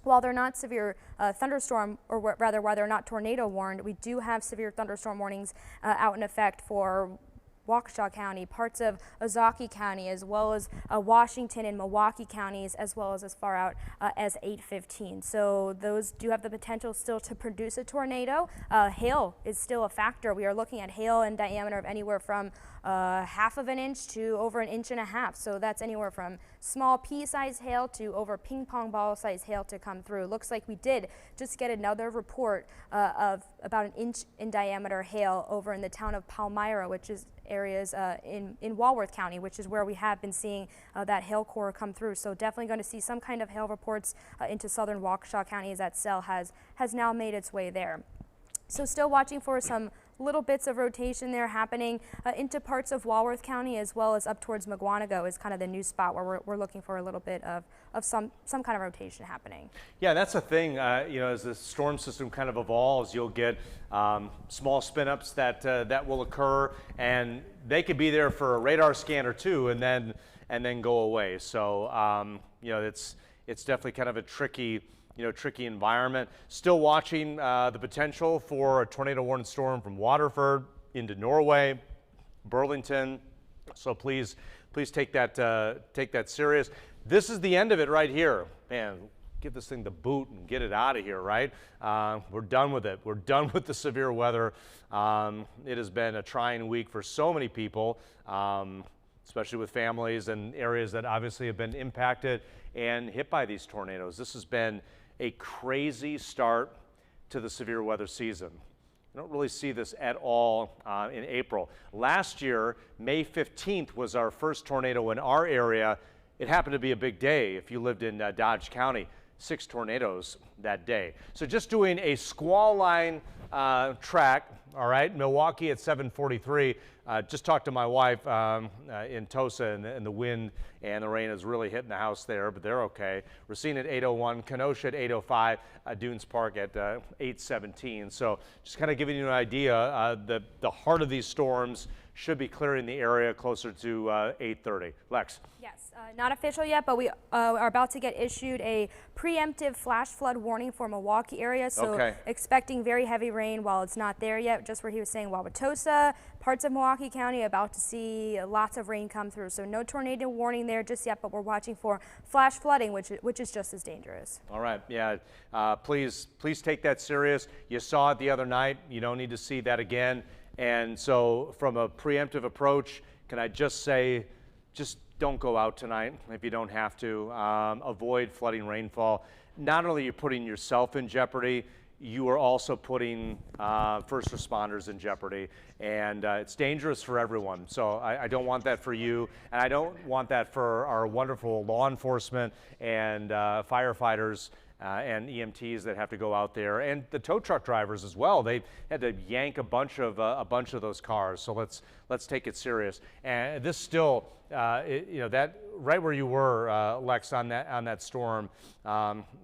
while they're not severe thunderstorm, or rather while they're not tornado warned, we do have severe thunderstorm warnings out in effect for Waukesha County, parts of Ozaukee County, as well as Washington and Milwaukee counties, as well as far out as 8:15. So those do have the potential still to produce a tornado. Hail is still a factor. We are looking at hail in diameter of anywhere from 1/2 of an inch to over 1.5 inches. So that's anywhere from small pea-sized hail to over ping pong ball-sized hail to come through. Looks like we did just get another report of about 1 inch in diameter hail over in the town of Palmyra, which is areas in Walworth County, which is where we have been seeing that hail core come through. So definitely going to see some kind of hail reports into southern Waukesha County as that cell has now made its way there. So still watching for some little bits of rotation there happening into parts of Walworth County as well as up towards Mukwonago is kind of the new spot where we're looking for a little bit of some kind of rotation happening. Yeah, that's the thing. As the storm system kind of evolves, you'll get small spin-ups that will occur, and they could be there for a radar scan or two, and then go away. So it's definitely kind of a tricky environment. Still watching the potential for a tornado warning storm from Waterford into Norway, Burlington. So please take that serious. This is the end of it right here. Man, give this thing the boot and get it out of here, right? We're done with it. We're done with the severe weather. It has been a trying week for so many people, especially with families and areas that obviously have been impacted and hit by these tornadoes. This has been a crazy start to the severe weather season. I don't really see this at all in April. Last year, May 15th was our first tornado in our area. It happened to be a big day if you lived in Dodge County. 6 tornadoes that day. So just doing a squall line track, all right, Milwaukee at 7:43. Just talked to my wife in Tosa, and the wind and the rain is really hitting the house there, but they're okay. Racine at 8:01, Kenosha at 8:05, Dunes Park at 8:17. So just kind of giving you an idea, the heart of these storms should be clearing the area closer to 8:30. Lex. Yes, not official yet, but we are about to get issued a preemptive flash flood warning for Milwaukee area. So expecting very heavy rain while it's not there yet, just where he was saying Wauwatosa, parts of Milwaukee County, about to see lots of rain come through. So no tornado warning there just yet, but we're watching for flash flooding, which is just as dangerous. All right, yeah, please take that serious. You saw it the other night. You don't need to see that again. And so from a preemptive approach, can I just say, just don't go out tonight if you don't have to. Avoid flooding rainfall. Not only are you putting yourself in jeopardy, you are also putting first responders in jeopardy, and it's dangerous for everyone. So I don't want that for you, and I don't want that for our wonderful law enforcement and firefighters and EMTs that have to go out there, and the tow truck drivers as well. They had to yank a bunch of those cars. So let's take it serious. And this still, that right where you were, Lex, on that storm,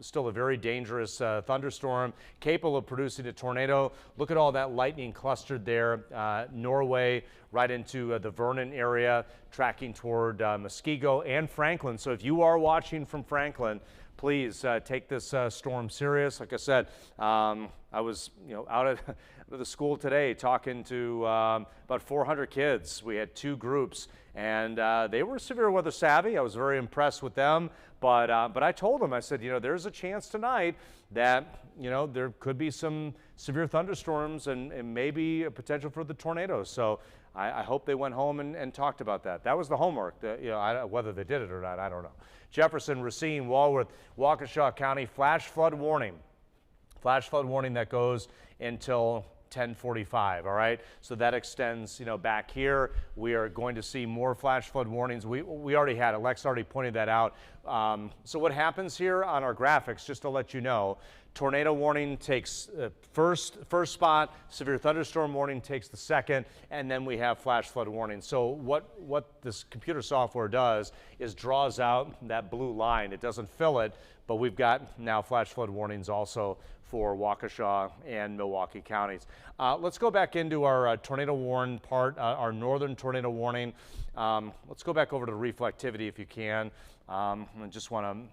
still a very dangerous thunderstorm, capable of producing a tornado. Look at all that lightning clustered there. Norway, right into the Vernon area, tracking toward Muskego and Franklin. So if you are watching from Franklin, please take this storm serious. Like I said, I was out at the school today talking to about 400 kids. We had 2 groups, and they were severe weather savvy. I was very impressed with them. But I told them, I said, there's a chance tonight that there could be some severe thunderstorms and maybe a potential for the tornadoes. So I hope they went home and talked about that. That was the homework. Whether they did it or not, I don't know. Jefferson, Racine, Walworth, Waukesha County, flash flood warning. Flash flood warning that goes until 10:45. All right, so that extends back here. We are going to see more flash flood warnings. We already had it. Lex already pointed that out. So what happens here on our graphics, just to let you know, tornado warning takes first spot, severe thunderstorm warning takes the second, and then we have flash flood warning. So what this computer software does is draws out that blue line. It doesn't fill it, but we've got now flash flood warnings also for Waukesha and Milwaukee counties. Let's go back into our tornado warn part, our northern tornado warning. Let's go back over to the reflectivity if you can. I just want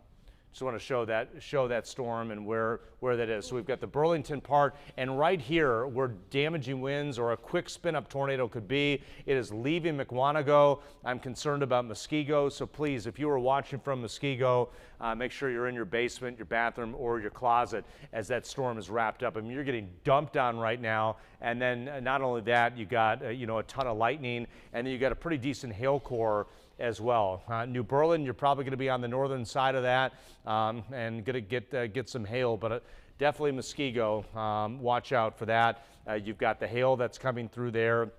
to show that storm and where that is. So we've got the Burlington part, and right here where damaging winds or a quick spin-up tornado could be, it is leaving McWanago. I'm concerned about Muskego, so please, if you are watching from Muskego, make sure you're in your basement, your bathroom, or your closet as that storm is wrapped up. I mean, you're getting dumped on right now, and then not only that, you got a ton of lightning, and then you got a pretty decent hail core as well. New Berlin, you're probably going to be on the northern side of that and going to get some hail, but definitely Muskego, watch out for that. You've got the hail that's coming through there.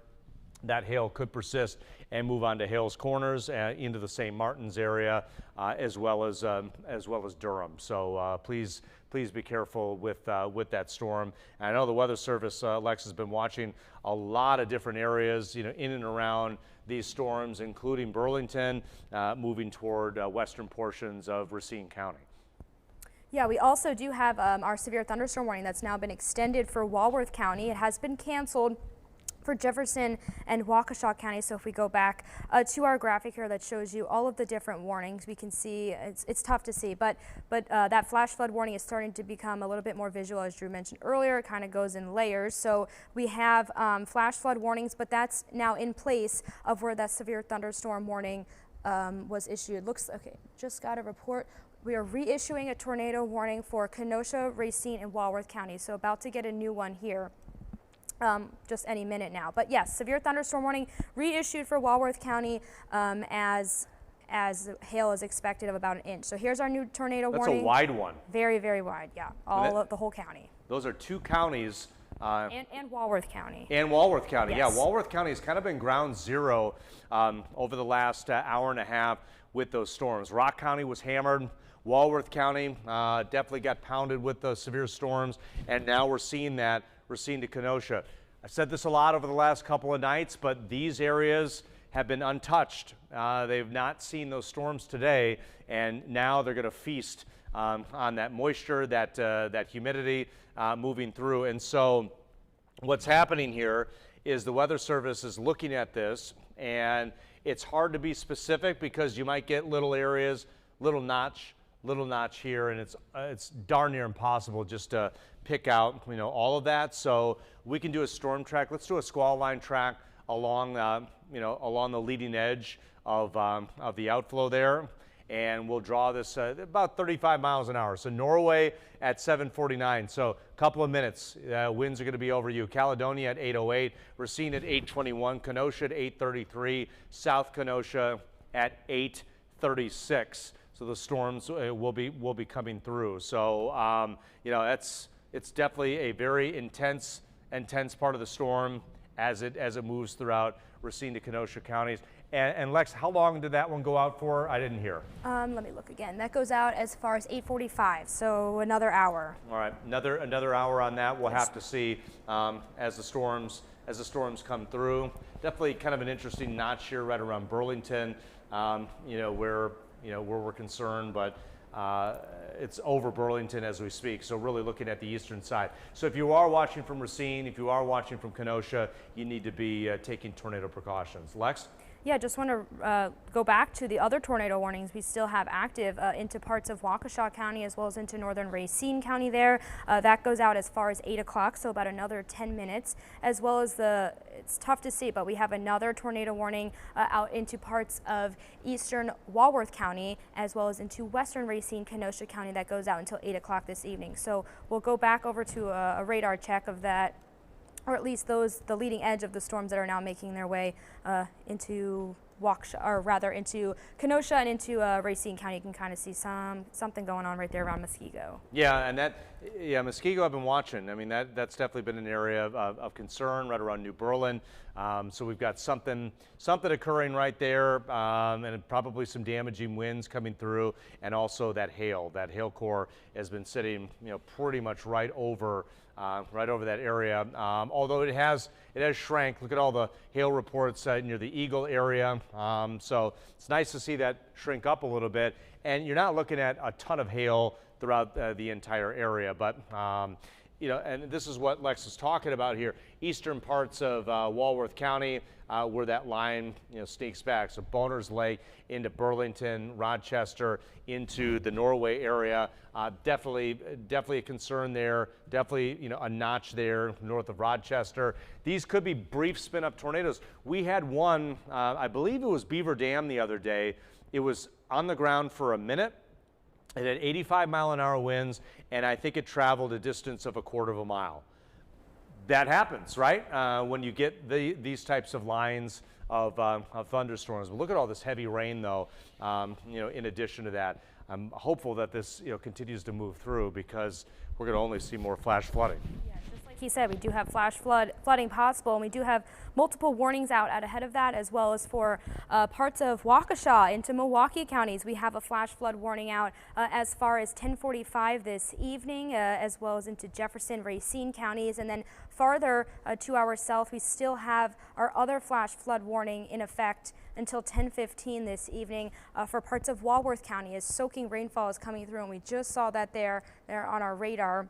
That hail could persist and move on to Hales Corners into the St. Martin's area as well as Durham. So please be careful with that storm. And I know the Weather Service, Lex, has been watching a lot of different areas, in and around these storms, including Burlington, moving toward western portions of Racine County. Yeah, we also do have our severe thunderstorm warning that's now been extended for Walworth County. It has been canceled for Jefferson and Waukesha County. So if we go back to our graphic here that shows you all of the different warnings, we can see it's tough to see, but that flash flood warning is starting to become a little bit more visual, as Drew mentioned earlier. It kind of goes in layers. So we have flash flood warnings, but that's now in place of where that severe thunderstorm warning was issued. Looks okay. Just got a report. We are reissuing a tornado warning for Kenosha, Racine, and Walworth County. So about to get a new one here. Just any minute now. But yes, severe thunderstorm warning reissued for Walworth County as hail is expected of about 1 inch. So here's our new tornado warning. That's a wide one. Very, very wide, yeah. All of the whole county. Those are 2 counties. And Walworth County. And Walworth County, yes. Yeah. Walworth County has kind of been ground zero over the last hour and a half with those storms. Rock County was hammered. Walworth County definitely got pounded with those severe storms, and now we're seeing that. Racine to Kenosha. I've said this a lot over the last couple of nights, but these areas have been untouched. They've not seen those storms today, and now they're going to feast on that moisture, that humidity moving through. And so what's happening here is the Weather Service is looking at this, and it's hard to be specific because you might get little areas, little notch here, and it's darn near impossible just to pick out all of that. So we can do a storm track. Let's do a squall line track along along the leading edge of the outflow there, and we'll draw this about 35 miles an hour. So Norway at 7:49. So a couple of minutes. Winds are going to be over you. Caledonia at 8:08. Racine at 8:21. Kenosha at 8:33. South Kenosha at 8:36. So the storms will be coming through. So you know, it's definitely a very intense part of the storm as it moves throughout Racine to Kenosha counties. And Lex, how long did that one go out for? I didn't hear. Let me look again. That goes out as far as 8:45, so another hour. All right, another hour on that. We'll have to see as the storms come through. Definitely kind of an interesting notch here right around Burlington. You know, where we're concerned, but it's over Burlington as we speak. So really looking at the eastern side. So if you are watching from Racine, if you are watching from Kenosha, you need to be taking tornado precautions. Lex? Yeah, just want to go back to the other tornado warnings we still have active into parts of Waukesha County as well as into northern Racine County there. That goes out as far as 8 o'clock, so about another 10 minutes, as well as it's tough to see, but we have another tornado warning out into parts of eastern Walworth County as well as into western Racine, Kenosha County that goes out until 8 o'clock this evening. So we'll go back over to a radar check of that, or at least the leading edge of the storms that are now making their way into Waukesha, or rather into Kenosha and into Racine County. You can kind of see something going on right there around Muskego. Yeah, and Muskego I've been watching. I mean, that's definitely been an area of concern right around New Berlin. So we've got something occurring right there, and probably some damaging winds coming through, and also that hail core has been sitting, pretty much right over that area. Although it has shrank. Look at all the hail reports near the Eagle area. So it's nice to see that shrink up a little bit. And you're not looking at a ton of hail throughout the entire area, but and this is what Lex is talking about here. Eastern parts of Walworth County, where that line sneaks back. So Boners Lake into Burlington, Rochester, into the Norway area. Definitely a concern there. Definitely a notch there north of Rochester. These could be brief spin-up tornadoes. We had one, I believe it was Beaver Dam the other day. It was on the ground for a minute. It had 85-mile-an-hour winds, and I think it traveled a distance of 1/4 mile. That happens, right? When you get these types of lines of thunderstorms. But look at all this heavy rain, though. In addition to that, I'm hopeful that this continues to move through, because we're going to only see more flash flooding. Yeah, just like he said, we do have flash flooding possible, and we do have multiple warnings out ahead of that, as well as for parts of Waukesha into Milwaukee counties. We have a flash flood warning out as far as 10:45 this evening, as well as into Jefferson, Racine counties, and then farther 2 hours south, we still have our other flash flood warning in effect until 10:15 this evening for parts of Walworth County, as soaking rainfall is coming through, and we just saw that there on our radar.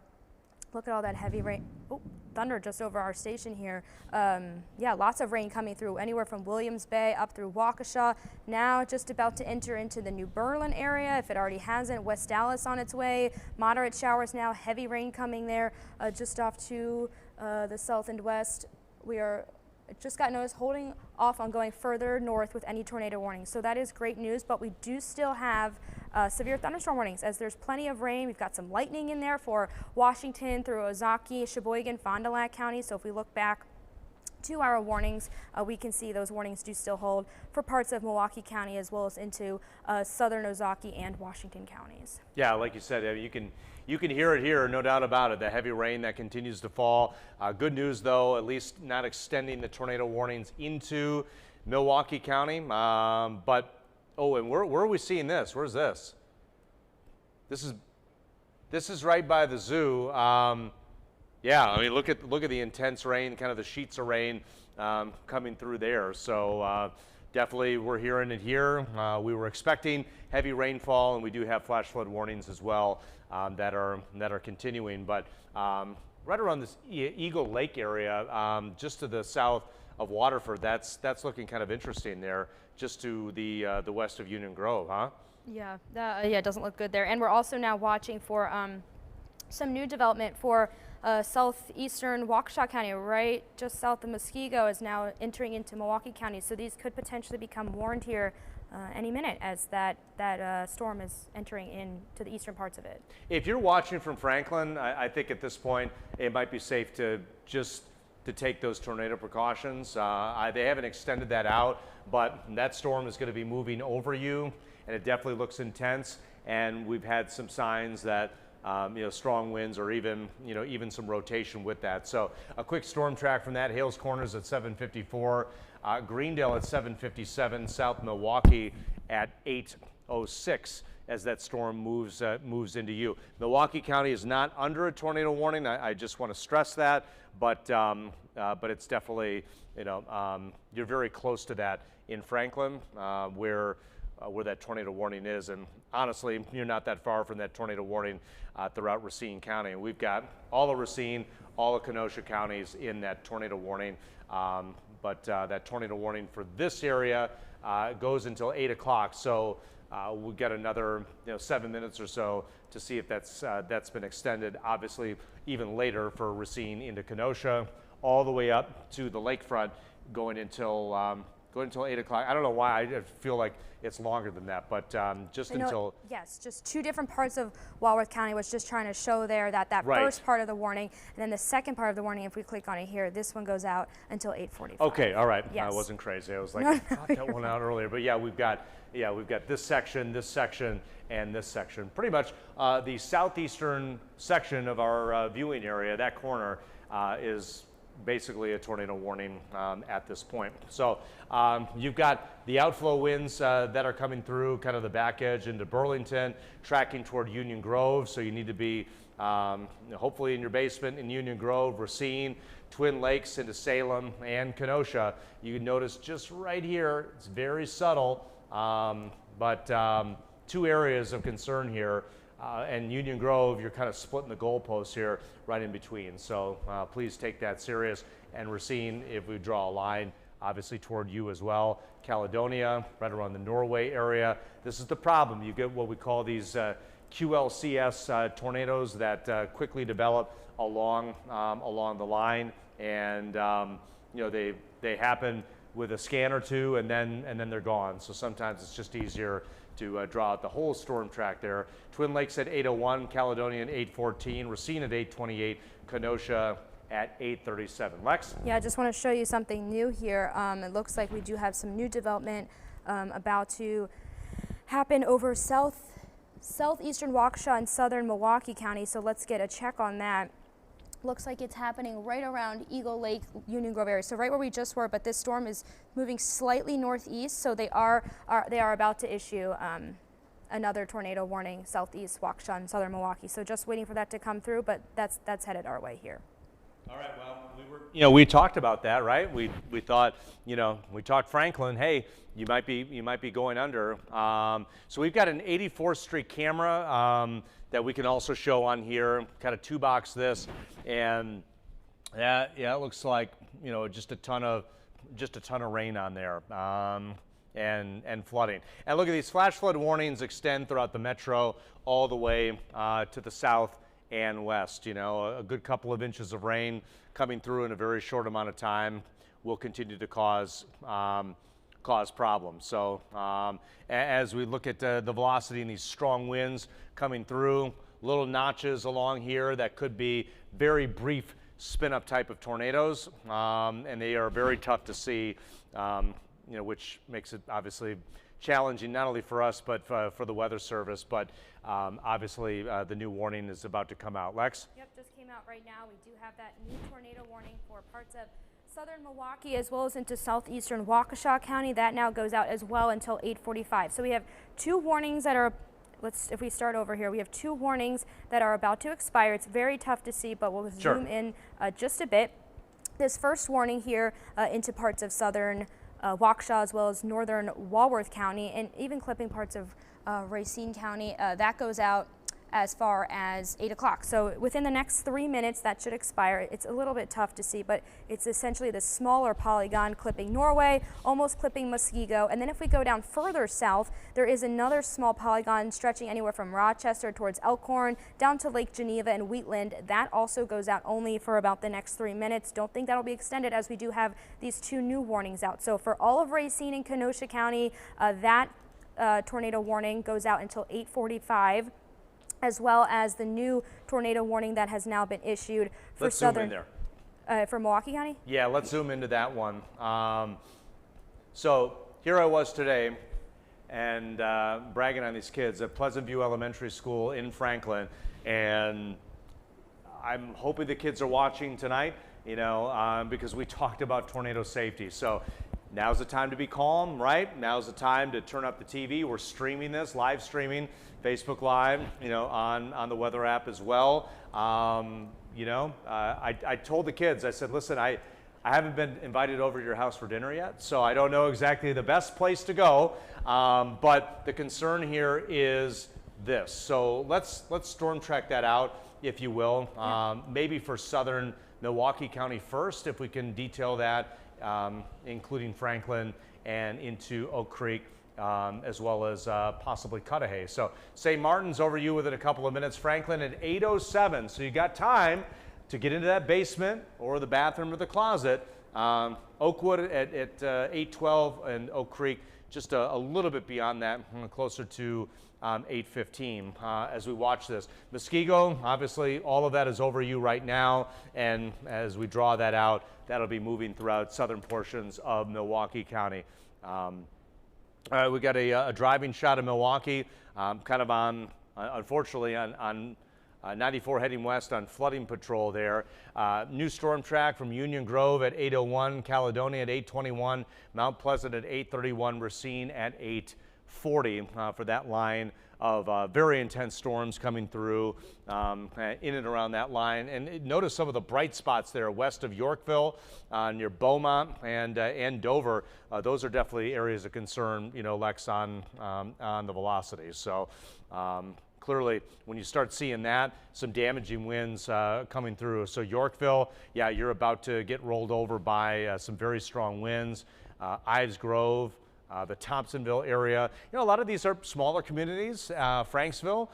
Look at all that heavy rain. Oh, thunder just over our station here. Yeah, lots of rain coming through, anywhere from Williams Bay up through Waukesha. Now just about to enter into the New Berlin area, if it already hasn't. West Dallas on its way. Moderate showers now, heavy rain coming there just off to the south and west. It just got noticed holding off on going further north with any tornado warnings. So that is great news, but we do still have severe thunderstorm warnings, as there's plenty of rain. We've got some lightning in there for Washington through Ozaukee, Sheboygan, Fond du Lac County. So if we look back 2 hour warnings, we can see those warnings do still hold for parts of Milwaukee County as well as into southern Ozaukee and Washington counties. Yeah, like you said, you can hear it here, no doubt about it, the heavy rain that continues to fall. Good news, though, at least not extending the tornado warnings into Milwaukee County. And where are we seeing this? Where's this? This is right by the zoo. Yeah, I mean, look at the intense rain, kind of the sheets of rain coming through there. So definitely we're hearing it here. We were expecting heavy rainfall, and we do have flash flood warnings as well that are continuing. But right around this Eagle Lake area, just to the south of Waterford, that's looking kind of interesting there, just to the west of Union Grove, huh? Yeah, it doesn't look good there. And we're also now watching for some new development for southeastern Waukesha County, right just south of Muskego, is now entering into Milwaukee County. So these could potentially become warned here any minute, as that storm is entering into the eastern parts of it. If you're watching from Franklin, I think at this point it might be safe to just to take those tornado precautions. They haven't extended that out, but that storm is going to be moving over you, and it definitely looks intense. And we've had some signs that strong winds or even some rotation with that. So a quick storm track from that: Hales Corners at 7:54, Greendale at 7:57, South Milwaukee at 8:06. As that storm moves into you. Milwaukee County is not under a tornado warning. I just want to stress that, but it's definitely, you're very close to that in Franklin, where that tornado warning is. And honestly, you're not that far from that tornado warning throughout Racine County. And we've got all of Racine, all of Kenosha counties in that tornado warning. But that tornado warning for this area goes until 8 o'clock. So we've got another 7 minutes or so to see if that's been extended. Obviously, even later for Racine into Kenosha, all the way up to the lakefront, going until 8 o'clock. I don't know why I feel like it's longer than that, but just until. Yes, just two different parts of Walworth County was just trying to show there that right. First part of the warning, and then the second part of the warning, if we click on it here, this one goes out until 8:45. Okay, all right. Yes. I wasn't crazy. I was like, I thought that one out earlier. But yeah, we've got this section, and this section. Pretty much the southeastern section of our viewing area, that corner, is basically a tornado warning at this point. So you've got the outflow winds that are coming through kind of the back edge into Burlington, tracking toward Union Grove. So you need to be hopefully in your basement in Union Grove, Racine, Twin Lakes into Salem and Kenosha. You can notice just right here, it's very subtle, but two areas of concern here. And Union Grove, you're kind of splitting the goalposts here right in between. So please take that serious. And Racine, if we draw a line, obviously toward you as well. Caledonia, right around the Norway area. This is the problem. You get what we call these QLCS tornadoes that quickly develop along the line, and they happen with a scan or two, and then they're gone. So sometimes it's just easier to draw out the whole storm track there. Twin Lakes at 8:01, Caledonia at 8:14, Racine at 8:28, Kenosha at 8:37. Lex? Yeah, I just want to show you something new here. It looks like we do have some new development about to happen over southeastern Waukesha and southern Milwaukee County, so let's get a check on that. Looks like it's happening right around Eagle Lake, Union Grove area, so right where we just were, but this storm is moving slightly northeast, so they are about to issue another tornado warning southeast Waukesha and southern Milwaukee. So just waiting for that to come through, but that's headed our way here. All right, well, we talked about that, right? We thought, we talked Franklin, hey, you might be going under. So we've got an 84th Street camera that we can also show on here, kind of two box this, and yeah, it looks like just a ton of rain on there. And flooding. And look at these flash flood warnings extend throughout the metro all the way to the south and west. A good couple of inches of rain coming through in a very short amount of time will continue to cause problems. So as we look at the velocity and these strong winds coming through, little notches along here that could be very brief spin up type of tornadoes, and they are very tough to see. Which makes it obviously challenging not only for us but for the Weather Service. But obviously the new warning is about to come out. Lex? Yep, just came out right now. We do have that new tornado warning for parts of southern Milwaukee as well as into southeastern Waukesha County. That now goes out as well until 8:45. So we have two warnings that are, if we start over here, we have two warnings that are about to expire. It's very tough to see, but we'll zoom in just a bit. This first warning here into parts of southern Waukesha as well as northern Walworth County and even clipping parts of Racine County, that goes out as far as 8 o'clock. So within the next 3 minutes that should expire. It's a little bit tough to see, but it's essentially the smaller polygon clipping Norway, almost clipping Muskego. And then if we go down further south, there is another small polygon stretching anywhere from Rochester towards Elkhorn down to Lake Geneva and Wheatland. That also goes out only for about the next 3 minutes. Don't think that'll be extended as we do have these two new warnings out. So for all of Racine and Kenosha County, that tornado warning goes out until 8:45. As well as the new tornado warning that has now been issued for Let's southern. Zoom in there. For Milwaukee County? Yeah, let's zoom into that one. So here I was today and bragging on these kids at Pleasant View Elementary School in Franklin, and I'm hoping the kids are watching tonight, because we talked about tornado safety. So now's the time to be calm, right? Now's the time to turn up the TV. We're streaming this, live streaming, Facebook Live, on the weather app as well. I told the kids, I said, listen, I haven't been invited over to your house for dinner yet, so I don't know exactly the best place to go. But the concern here is this. So let's storm track that out, if you will. Maybe for southern Milwaukee County first, if we can detail that, including Franklin and into Oak Creek, as well as possibly Cudahy. So St. Martin's over you within a couple of minutes. Franklin at 8:07, so you got time to get into that basement or the bathroom or the closet. Oakwood at 8:12, and Oak Creek just a little bit beyond that, closer to 8:15 as we watch this. Muskego, obviously, all of that is over you right now, and as we draw that out, that'll be moving throughout southern portions of Milwaukee County. We got a driving shot of Milwaukee, kind of on, unfortunately, on 94 heading west on flooding patrol there. New storm track from Union Grove at 8:01, Caledonia at 8:21, Mount Pleasant at 8:31, Racine at 8:40 for that line of very intense storms coming through in and around that line. And notice some of the bright spots there west of Yorkville, near Beaumont and Dover. Those are definitely areas of concern, Lex, on the velocity. So clearly, when you start seeing that, some damaging winds coming through. So Yorkville, yeah, you're about to get rolled over by some very strong winds. Ives Grove, the Thompsonville area. A lot of these are smaller communities. Franksville,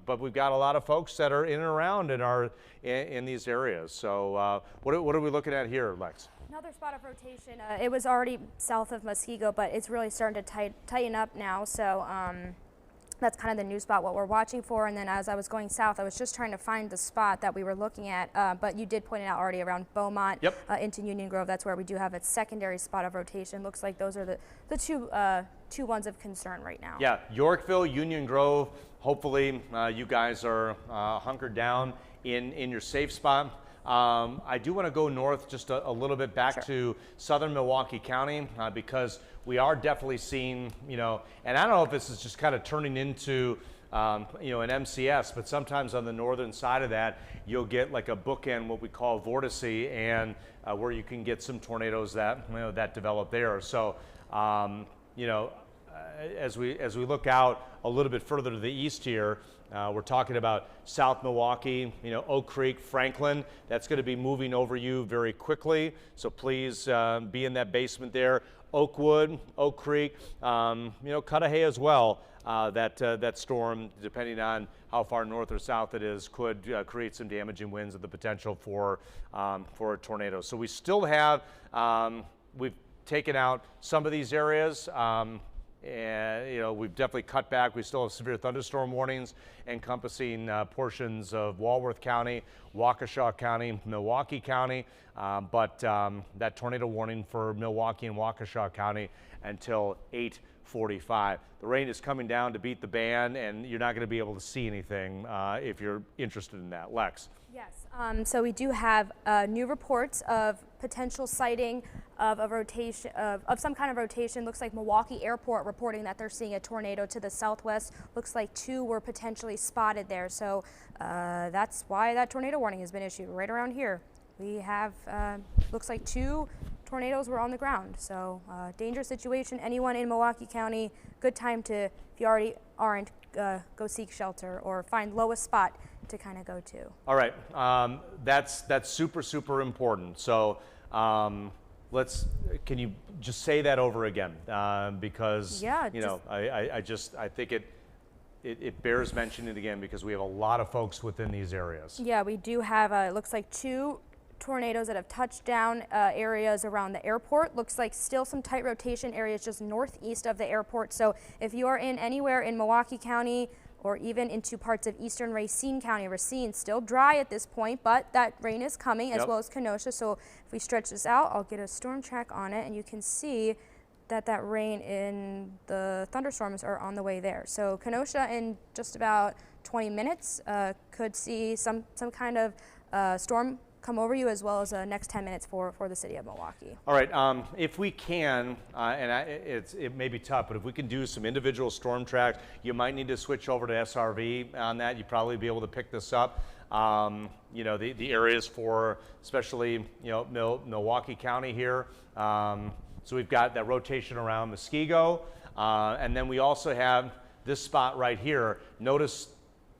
but we've got a lot of folks that are in and around and are in these areas. So what are we looking at here, Lex? Another spot of rotation. It was already south of Muskego, but it's really starting to tighten up now. So that's kind of the new spot, what we're watching for. And then as I was going south, I was just trying to find the spot that we were looking at. But you did point it out already around Beaumont into Union Grove. That's where we do have a secondary spot of rotation. Looks like those are the two ones of concern right now. Yeah, Yorkville, Union Grove. Hopefully you guys are hunkered down in your safe spot. I do want to go north just a little bit back to southern Milwaukee County because we are definitely seeing, and I don't know if this is just kind of turning into, an MCS, but sometimes on the northern side of that, you'll get like a bookend, what we call vortice, and where you can get some tornadoes that develop there. So, as we look out a little bit further to the east here, we're talking about South Milwaukee, Oak Creek, Franklin. That's going to be moving over you very quickly. So please be in that basement there. Oakwood, Oak Creek, Cudahy as well. That storm, depending on how far north or south it is, could create some damaging winds and the potential for a tornado. So we still have, we've taken out some of these areas. And we've definitely cut back. We still have severe thunderstorm warnings encompassing portions of Walworth County, Waukesha County, Milwaukee County, but that tornado warning for Milwaukee and Waukesha County until 8:45. The rain is coming down to beat the band, and you're not going to be able to see anything if you're interested in that. Lex? Yes, so we do have new reports of potential sighting of a rotation, of some kind of rotation. Looks like Milwaukee Airport reporting that they're seeing a tornado to the southwest. Looks like 2 were potentially spotted there. So that's why that tornado warning has been issued right around here. We have, looks like 2 tornadoes were on the ground. So dangerous situation. Anyone in Milwaukee County, good time to, if you already aren't, go seek shelter or find lowest spot to kind of go to. All right, that's super, super important. So can you just say that over again? Because, I think it bears mentioning again because we have a lot of folks within these areas. Yeah, we do have, it looks like 2 tornadoes that have touched down areas around the airport. Looks like still some tight rotation areas just northeast of the airport. So if you are in anywhere in Milwaukee County, or even into parts of eastern Racine County. Racine still dry at this point, but that rain is coming, as well as Kenosha. So if we stretch this out, I'll get a storm track on it, and you can see that rain in the thunderstorms are on the way there. So Kenosha in just about 20 minutes could see some kind of storm come over you, as well as next 10 minutes for the city of Milwaukee. All right, if we can, it may be tough, but if we can do some individual storm tracks, you might need to switch over to SRV on that. You'd probably be able to pick this up. You know, the areas for, especially, you know, Milwaukee County here. So we've got that rotation around Muskego, and then we also have this spot right here. Notice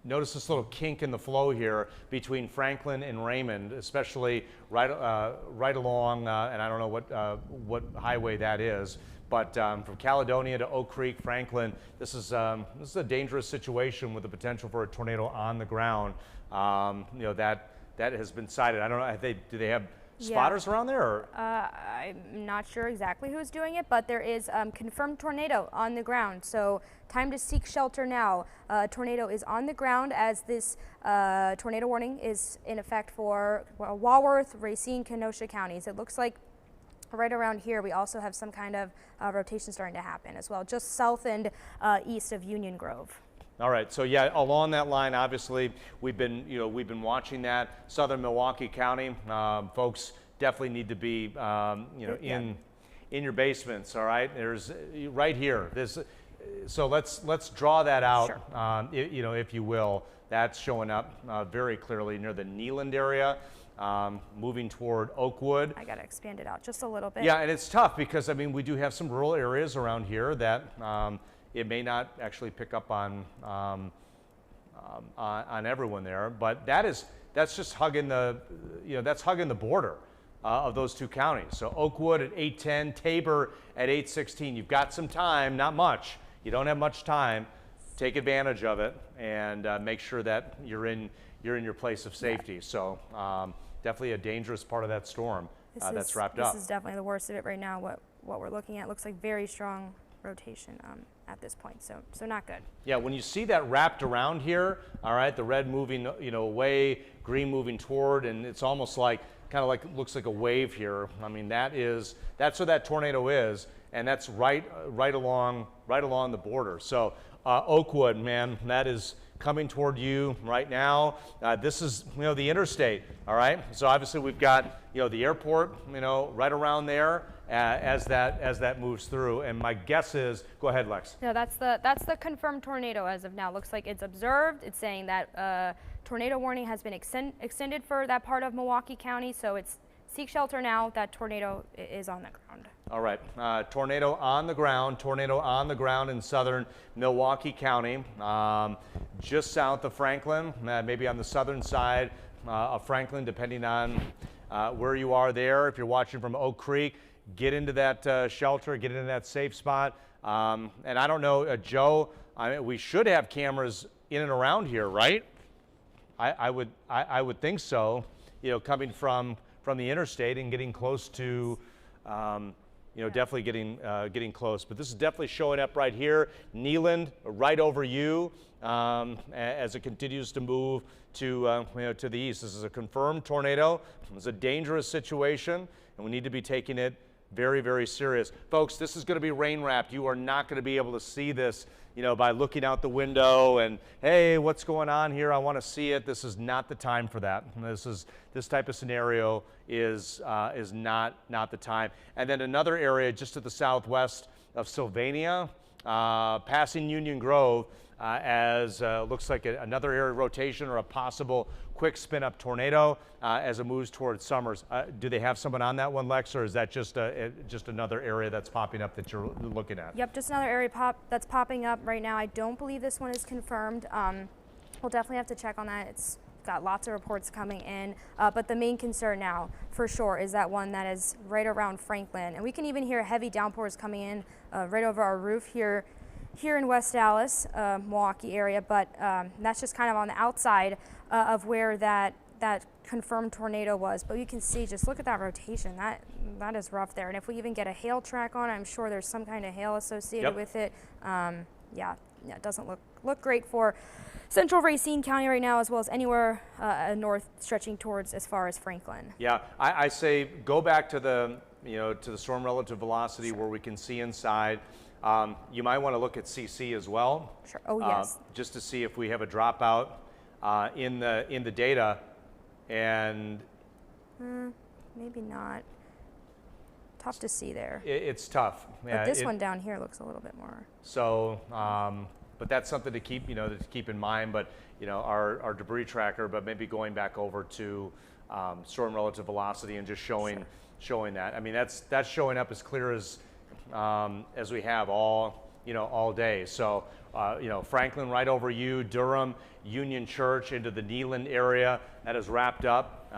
this little kink in the flow here between Franklin and Raymond, especially right along, and I don't know what highway that is, but from Caledonia to Oak Creek, Franklin, this is a dangerous situation with the potential for a tornado on the ground. You know, that has been cited. I don't know. Do they have spotters around there? Or? I'm not sure exactly who's doing it, but there is confirmed tornado on the ground. So time to seek shelter now. Tornado is on the ground as this tornado warning is in effect for Walworth, Racine, Kenosha counties. It looks like right around here we also have some kind of rotation starting to happen as well, just south and east of Union Grove. All right, so yeah, along that line, obviously, we've been watching that. Southern Milwaukee County, folks definitely need to be, in your basements. All right, there's right here. So let's draw that out. Sure. If you will, that's showing up very clearly near the Neeland area, moving toward Oakwood. I got to expand it out just a little bit. Yeah, and it's tough because I mean we do have some rural areas around here that. It may not actually pick up on everyone there, but that's just hugging that's hugging the border of those two counties. So Oakwood at 8:10, Tabor at 8:16. You've got some time, not much. You don't have much time. Take advantage of it and make sure that you're in your place of safety. Yeah. So definitely a dangerous part of that storm that's wrapped up. This is definitely the worst of it right now. What we're looking at looks like very strong rotation at this point, so not good. Yeah, when you see that wrapped around here, all right, the red moving away, green moving toward, and it's almost like looks like a wave here. I mean, that's where that tornado is, and that's right along the border. So Oakwood, man, that is coming toward you right now. This is the interstate, all right. So obviously we've got the airport right around there. As that moves through, and my guess is, go ahead, Lex. No, that's the confirmed tornado as of now. Looks like it's observed. It's saying that tornado warning has been extended for that part of Milwaukee County, so it's seek shelter now. That tornado is on the ground. All right, tornado on the ground in southern Milwaukee County, just south of Franklin, maybe on the southern side of Franklin, depending on where you are there. If you're watching from Oak Creek, get into that shelter, get into that safe spot. And I don't know, Joe, we should have cameras in and around here, right? I would think so, coming from the interstate and getting close to, definitely getting close. But this is definitely showing up right here. Neeland, right over you, as it continues to move to the east. This is a confirmed tornado. It's a dangerous situation, and we need to be taking it very, very serious. Folks, this is going to be rain wrapped. You are not going to be able to see this, by looking out the window and, hey, what's going on here? I want to see it. This is not the time for that. This type of scenario is not the time. And then another area just to the southwest of Sylvania, passing Union Grove, as looks like another area rotation or a possible quick spin-up tornado as it moves towards Summers. Do they have someone on that one, Lex, or is that just another area that's popping up that you're looking at? Yep, just another area that's popping up right now. I don't believe this one is confirmed. We'll definitely have to check on that. It's got lots of reports coming in, but the main concern now, for sure, is that one that is right around Franklin. And we can even hear heavy downpours coming in right over our roof here in West Dallas, Milwaukee area, but that's just kind of on the outside of where that confirmed tornado was. But you can see, just look at that rotation. That is rough there. And if we even get a hail track on it, I'm sure there's some kind of hail associated with it. Yeah, yeah, it doesn't look great for central Racine County right now, as well as anywhere north stretching towards as far as Franklin. Yeah, I say go back to the to the storm relative velocity where we can see inside. You might want to look at CC as well. Sure. Oh yes. Just to see if we have a dropout in the data, and maybe not. Tough to see there. It's tough. But Yeah, this one down here looks a little bit more. So, but that's something to keep to keep in mind. But our debris tracker, but maybe going back over to storm relative velocity and just showing that. I mean, that's showing up as clear as we have all day. So Franklin right over you, Durham, Union Church into the Neyland area, that is wrapped up.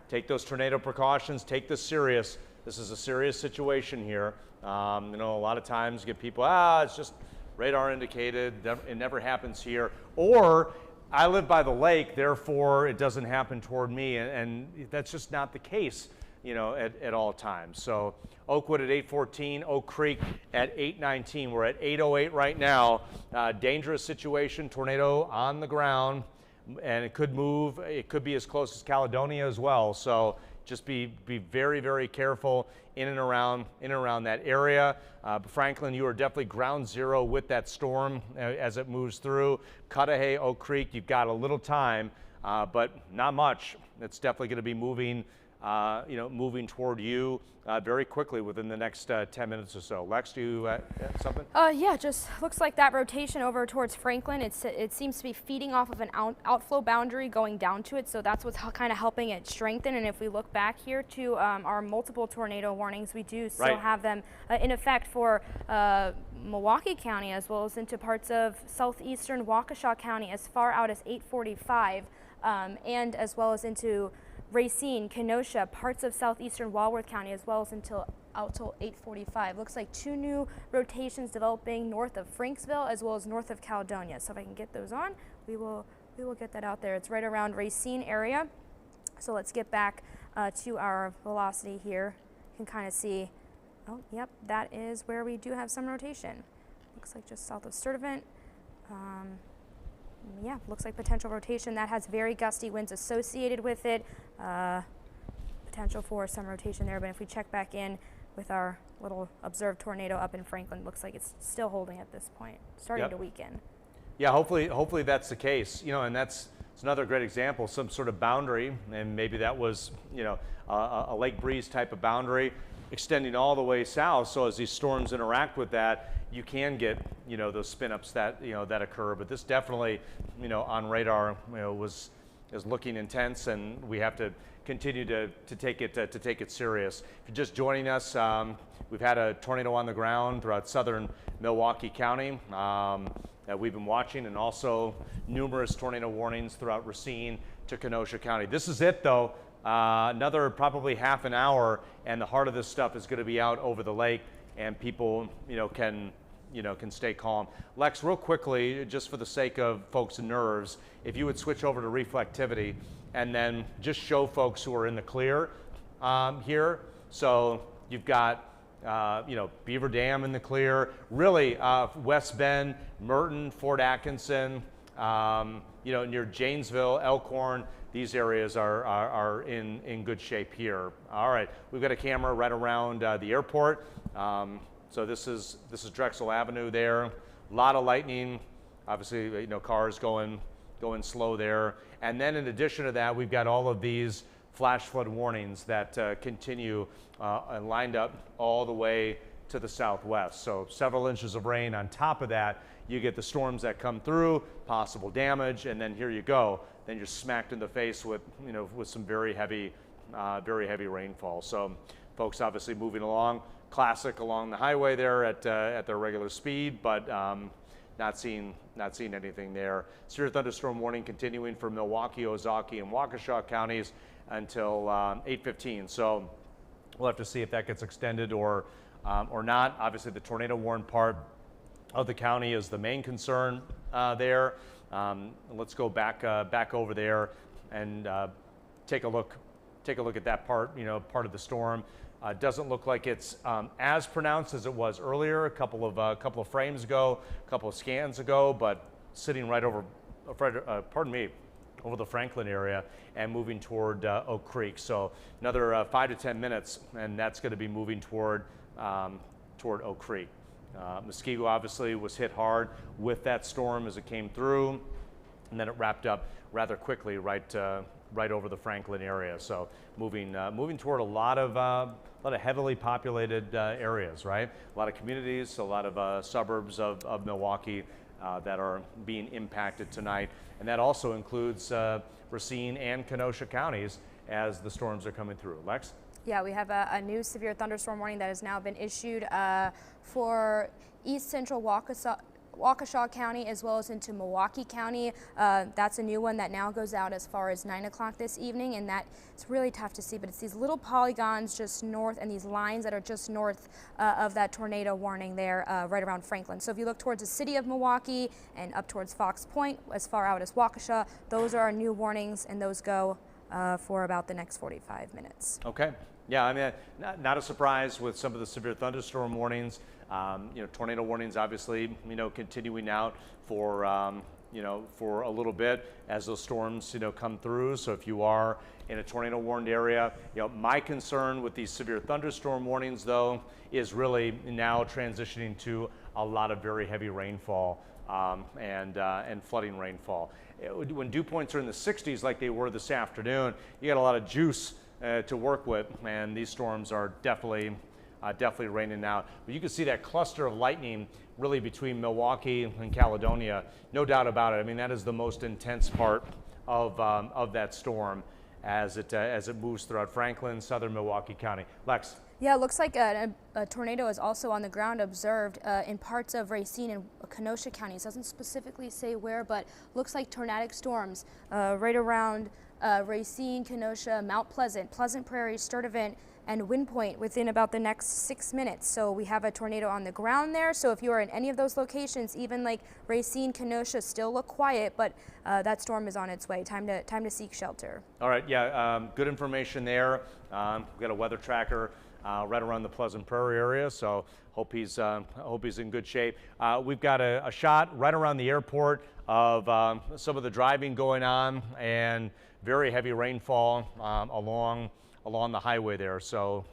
Take those tornado precautions. Take this serious. This is a serious situation here. A lot of times you get people, it's just radar indicated. It never happens here. Or I live by the lake, therefore it doesn't happen toward me, and that's just not the case. At all times. So Oakwood at 814, Oak Creek at 819. We're at 808 right now. Dangerous situation, tornado on the ground, and it could move. It could be as close as Caledonia as well. So just be very, very careful in and around that area. Franklin, you are definitely ground zero with that storm as it moves through. Cudahy, Oak Creek, you've got a little time, but not much. It's definitely going to be moving moving toward you very quickly within the next 10 minutes or so. Lex, do you have something? Yeah, just looks like that rotation over towards Franklin. It seems to be feeding off of an outflow boundary going down to it, so that's what's kind of helping it strengthen. And if we look back here to our multiple tornado warnings, we do still have them in effect for Milwaukee County, as well as into parts of southeastern Waukesha County as far out as 8:45, and as well as into Racine, Kenosha, parts of southeastern Walworth County, as well as out till 8:45. Looks like 2 new rotations developing north of Franksville as well as north of Caledonia. So if I can get those on, we will get that out there. It's right around Racine area. So let's get back to our velocity here. You can kind of see, oh, yep, that is where we do have some rotation. Looks like just south of Sturtevant. Yeah, looks like potential rotation. That has very gusty winds associated with it. Potential for some rotation there, but if we check back in with our little observed tornado up in Franklin, looks like it's still holding at this point, starting to weaken. Yeah, hopefully that's the case. And it's another great example, some sort of boundary, and maybe that was a lake breeze type of boundary extending all the way south. So as these storms interact with that, you can get those spin ups that that occur. But this definitely on radar is looking intense, and we have to continue to take it serious. If you're just joining us, we've had a tornado on the ground throughout southern Milwaukee County that we've been watching, and also numerous tornado warnings throughout Racine to Kenosha County. This is it though. Another probably half an hour, and the heart of this stuff is going to be out over the lake, and people can stay calm. Lex, real quickly, just for the sake of folks' nerves, if you would switch over to reflectivity and then just show folks who are in the clear here. So you've got Beaver Dam in the clear, really West Bend, Merton, Fort Atkinson, near Janesville, Elkhorn. These areas are in good shape here. All right, we've got a camera right around the airport. So this is Drexel Avenue there. A lot of lightning, obviously cars going slow there. And then in addition to that, we've got all of these flash flood warnings that continue and lined up all the way to the southwest. So several inches of rain. On top of that, you get the storms that come through, possible damage, and then here you go. Then you're smacked in the face with some very heavy rainfall. So folks obviously moving along, classic along the highway there at their regular speed, but not seeing anything there. Severe thunderstorm warning continuing for Milwaukee, Ozaukee, and Waukesha counties until 8:15. So we'll have to see if that gets extended or not. Obviously, the tornado warned part of the county is the main concern there. Let's go back over there and take a look at that part of the storm. Doesn't look like it's as pronounced as it was earlier, a couple of frames ago, a couple of scans ago, but sitting right over, over the Franklin area and moving toward Oak Creek. So another 5 to 10 minutes, and that's going to be moving toward Oak Creek. Muskego obviously was hit hard with that storm as it came through, and then it wrapped up rather quickly right over the Franklin area. So moving toward a lot of heavily populated areas, right? A lot of communities, a lot of suburbs of Milwaukee that are being impacted tonight, and that also includes Racine and Kenosha counties as the storms are coming through. Lex? Yeah, we have a new severe thunderstorm warning that has now been issued for East Central Waukesha County as well as into Milwaukee County. That's a new one that now goes out as far as 9 o'clock this evening, and that it's really tough to see, but it's these little polygons just north and these lines that are just north of that tornado warning there right around Franklin. So if you look towards the city of Milwaukee and up towards Fox Point, as far out as Waukesha, those are our new warnings, and those go for about the next 45 minutes. Okay. Yeah, I mean, not a surprise with some of the severe thunderstorm warnings. Tornado warnings obviously, continuing out for, for a little bit as those storms, come through. So if you are in a tornado warned area, my concern with these severe thunderstorm warnings though is really now transitioning to a lot of very heavy rainfall and flooding rainfall. When dew points are in the 60s like they were this afternoon, you got a lot of juice to work with, and these storms are definitely raining out. But you can see that cluster of lightning really between Milwaukee and Caledonia, no doubt about it. I mean, that is the most intense part of that storm as it moves throughout Franklin, southern Milwaukee County. Lex? Yeah, it looks like a tornado is also on the ground observed in parts of Racine and Kenosha counties. Doesn't specifically say where, but looks like tornadic storms right around Racine, Kenosha, Mount Pleasant, Pleasant Prairie, Sturtevant, and Wind Point within about the next 6 minutes. So we have a tornado on the ground there. So if you are in any of those locations, even like Racine, Kenosha, still look quiet, but that storm is on its way. Time to seek shelter. All right, yeah, good information there. We've got a weather tracker right around the Pleasant Prairie area, so hope he's in good shape. We've got a shot right around the airport of some of the driving going on and very heavy rainfall along the highway there. So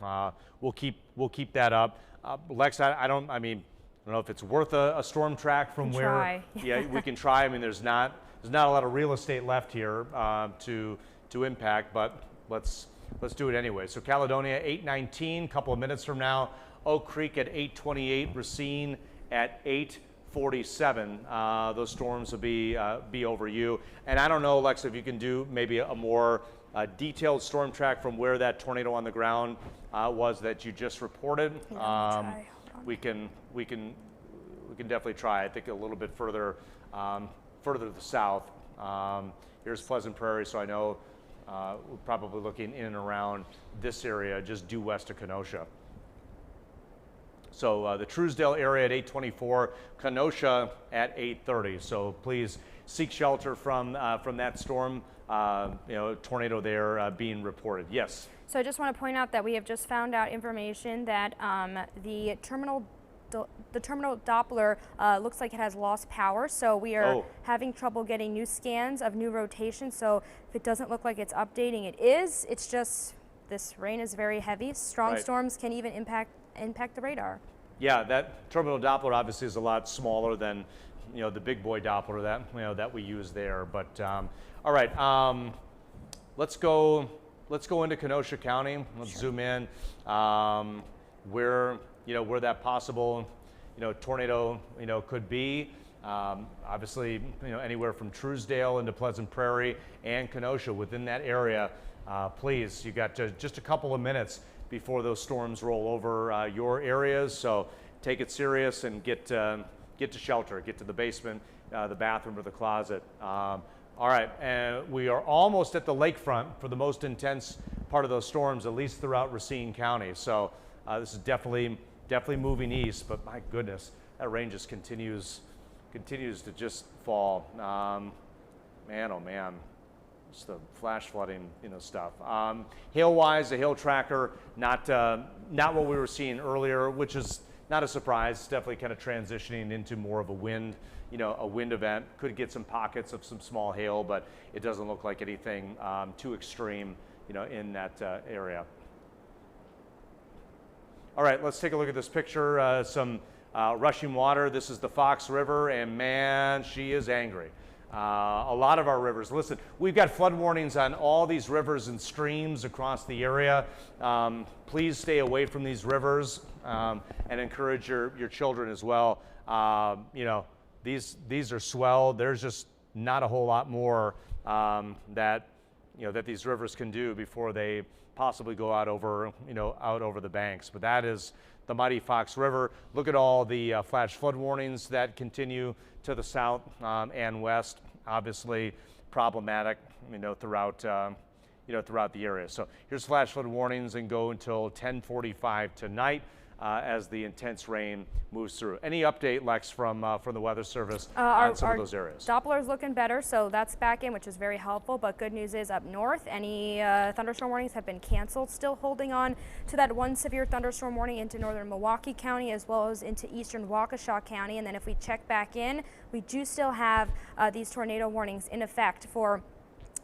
we'll keep that up. Lex, I don't know if it's worth a storm track from where. Try. Yeah, we can try. I mean, there's not a lot of real estate left here to impact, but let's do it anyway. So Caledonia 8:19, couple of minutes from now. Oak Creek at 8:28. Racine at 8:47. Those storms will be over you. And I don't know, Lex, if you can do maybe a more detailed storm track from where that tornado on the ground was that you just reported. Yeah, we can definitely try. I think a little bit further to the south. Here's Pleasant Prairie, so I know we're probably looking in and around this area, just due west of Kenosha. So the Truesdale area at 8:24, Kenosha at 8:30. So please seek shelter from that storm. Tornado there being reported. Yes. So I just want to point out that we have just found out information that the terminal Doppler looks like it has lost power, so we are having trouble getting new scans of new rotation. So if it doesn't look like it's updating, it is. It's just this rain is very heavy. Strong storms can even impact the radar. Yeah, that terminal Doppler obviously is a lot smaller than the big boy Doppler that we use there. But all right, let's go into Kenosha County. Let's zoom in where that possible tornado could be. Obviously, anywhere from Truesdale into Pleasant Prairie and Kenosha within that area. Please, you got just a couple of minutes before those storms roll over your areas. So take it serious and get to shelter, get to the basement, the bathroom, or the closet. All right, and we are almost at the lakefront for the most intense part of those storms, at least throughout Racine County. So this is definitely moving east, but my goodness, that rain just continues to just fall. Man, oh man. It's the flash flooding, stuff. Hail-wise, the hail tracker, not what we were seeing earlier, which is not a surprise. It's definitely kind of transitioning into more of a wind, a wind event. Could get some pockets of some small hail, but it doesn't look like anything too extreme, in that area. All right, let's take a look at this picture. Some rushing water. This is the Fox River, and man, she is angry. A lot of our rivers. Listen, we've got flood warnings on all these rivers and streams across the area. Please stay away from these rivers and encourage your children as well. These are swelled. There's just not a whole lot more that these rivers can do before they possibly go out over the banks. But that is the mighty Fox River. Look at all the flash flood warnings that continue to the south and west. Obviously problematic, throughout the area. So here's flash flood warnings and go until 10:45 tonight as the intense rain moves through. Any update, Lex, from the Weather Service on some of those areas? Doppler's looking better, so that's back in, which is very helpful. But good news is up north, any thunderstorm warnings have been canceled. Still holding on to that one severe thunderstorm warning into northern Milwaukee County as well as into eastern Waukesha County. And then if we check back in, we do still have these tornado warnings in effect for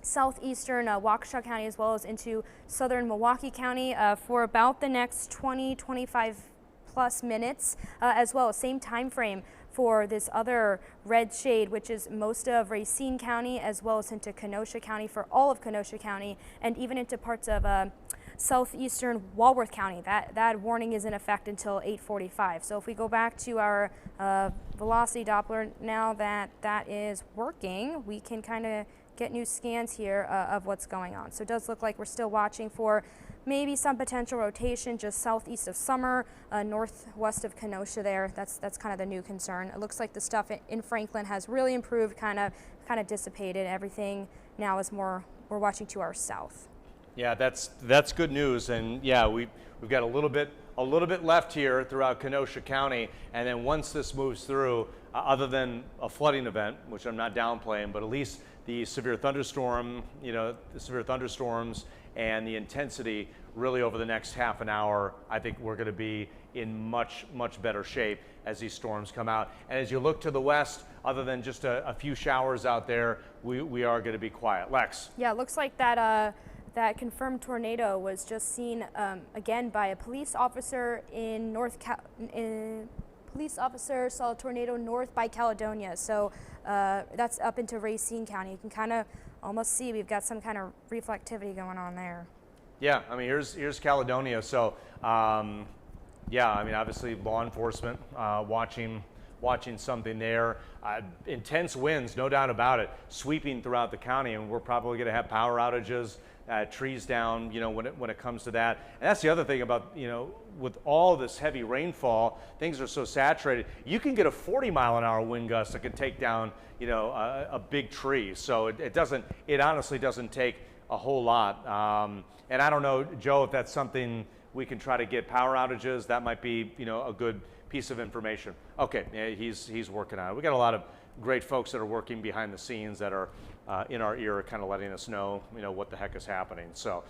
southeastern Waukesha County as well as into southern Milwaukee County for about the next 20-25 plus minutes, as well as same time frame for this other red shade, which is most of Racine County as well as into Kenosha County for all of Kenosha County and even into parts of southeastern Walworth County. That warning is in effect until 8:45. So if we go back to our velocity Doppler, now that is working, we can kind of get new scans here of what's going on. So it does look like we're still watching for maybe some potential rotation just southeast of Summer, northwest of Kenosha there. That's kind of the new concern. It looks like the stuff in Franklin has really improved, kind of dissipated. Everything now is more, we're watching to our south. Yeah, that's good news. And yeah, we've got a little bit left here throughout Kenosha County, and then once this moves through, other than a flooding event, which I'm not downplaying, but at least the severe thunderstorm, the severe thunderstorms and the intensity really over the next half an hour, I think we're going to be in much better shape as these storms come out. And as you look to the west, other than just a few showers out there, we are going to be quiet. Lex? Yeah, it looks like that confirmed tornado was just seen again by a police officer in police officer saw a tornado north by Caledonia. So that's up into Racine County. You can kind of almost see we've got some kind of reflectivity going on there. Yeah, I mean, here's Caledonia. So yeah, I mean, obviously law enforcement watching something there. Intense winds, no doubt about it, sweeping throughout the county, and we're probably going to have power outages, trees down, when it comes to that. And that's the other thing about, with all this heavy rainfall, things are so saturated. You can get a 40-mile-an-hour wind gust that can take down, a big tree. So it honestly doesn't take a whole lot. And I don't know, Joe, if that's something we can try to get power outages. That might be, a good piece of information. Okay, yeah, he's working on it. We got a lot of great folks that are working behind the scenes that are in our ear, kind of letting us know, what the heck is happening. So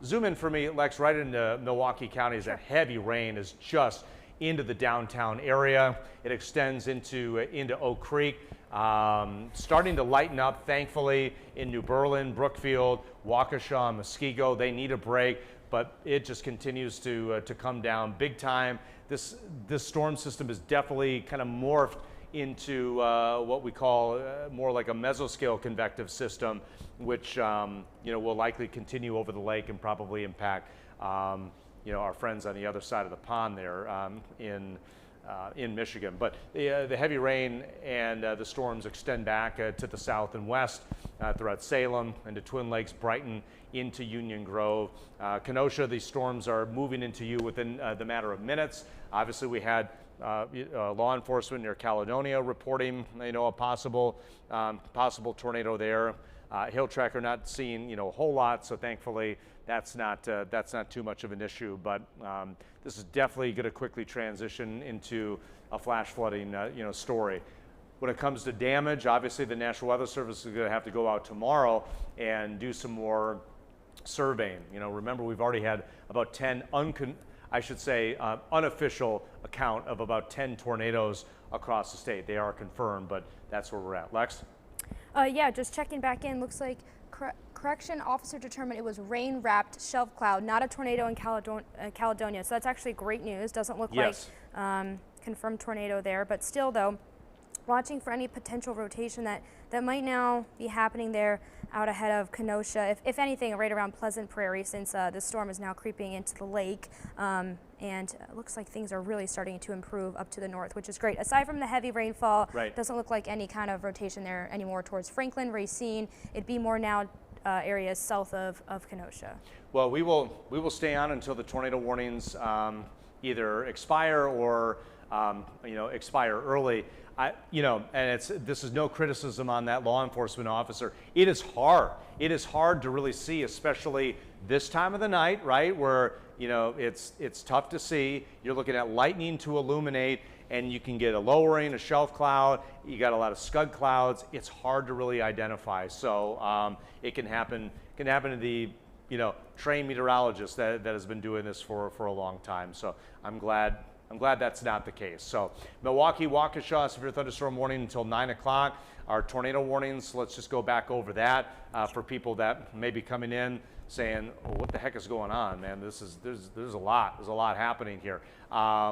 zoom in for me, Lex, right into Milwaukee County. As that heavy rain is just into the downtown area. It extends into Oak Creek. Starting to lighten up, thankfully, in New Berlin, Brookfield, Waukesha, Muskego. They need a break, but it just continues to come down big time. This storm system is definitely kind of morphed into what we call more like a mesoscale convective system, which will likely continue over the lake and probably impact our friends on the other side of the pond there in Michigan. But the heavy rain and the storms extend back to the south and west throughout Salem, into Twin Lakes, Brighton, into Union Grove. Kenosha, these storms are moving into you within the matter of minutes. Obviously, we had law enforcement near Caledonia reporting, a possible tornado there. Hail tracker not seeing, a whole lot, so thankfully that's not too much of an issue. But this is definitely going to quickly transition into a flash flooding, story. When it comes to damage, obviously the National Weather Service is going to have to go out tomorrow and do some more surveying. You know, remember we've already had about 10 unofficial account of about 10 tornadoes across the state. They are confirmed, but that's where we're at. Lex? Yeah, just checking back in. Looks like correction officer determined it was rain-wrapped shelf cloud, not a tornado in Caledonia. So that's actually great news. Doesn't look like confirmed tornado there, but still though, watching for any potential rotation that might now be happening there out ahead of Kenosha, if anything, right around Pleasant Prairie, since the storm is now creeping into the lake. And it looks like things are really starting to improve up to the north, which is great. Aside from the heavy rainfall, doesn't look like any kind of rotation there anymore towards Franklin, Racine. It'd be more now areas south of Kenosha. Well, we will stay on until the tornado warnings either expire or expire early. And this is no criticism on that law enforcement officer. It is hard. It is hard to really see, especially this time of the night, right? Where, it's tough to see. You're looking at lightning to illuminate, and you can get a lowering, a shelf cloud. You got a lot of scud clouds. It's hard to really identify. So it can happen. Can happen to the trained meteorologist that has been doing this for a long time. So I'm glad that's not the case. So Milwaukee, Waukesha, severe thunderstorm warning until 9 o'clock. Our tornado warnings, let's just go back over that for people that may be coming in saying, oh, what the heck is going on, man? There's a lot happening here.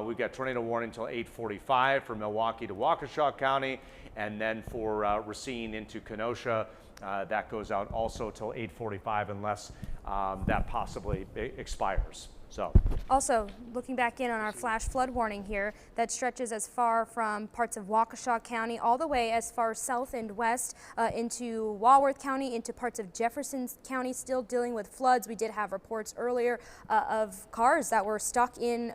We've got tornado warning until 8:45 for Milwaukee to Waukesha County, and then for Racine into Kenosha, that goes out also till 8:45 unless that possibly expires. So, also, looking back in on our flash flood warning here, that stretches as far from parts of Waukesha County all the way as far south and west into Walworth County, into parts of Jefferson County, still dealing with floods. We did have reports earlier of cars that were stuck in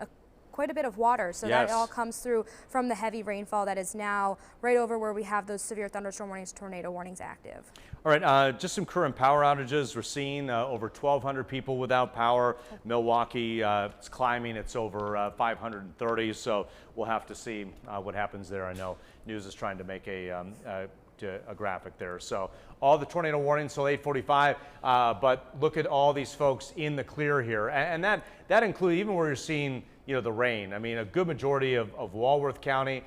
quite a bit of water, so that all comes through from the heavy rainfall that is now right over where we have those severe thunderstorm warnings, tornado warnings active. All right, just some current power outages. We're seeing over 1,200 people without power. Milwaukee, it's climbing. It's over 530, so we'll have to see what happens there. I know News is trying to make a graphic there. So all the tornado warnings till 8:45, but look at all these folks in the clear here, and that includes even where you're seeing the rain. I mean, a good majority of Walworth County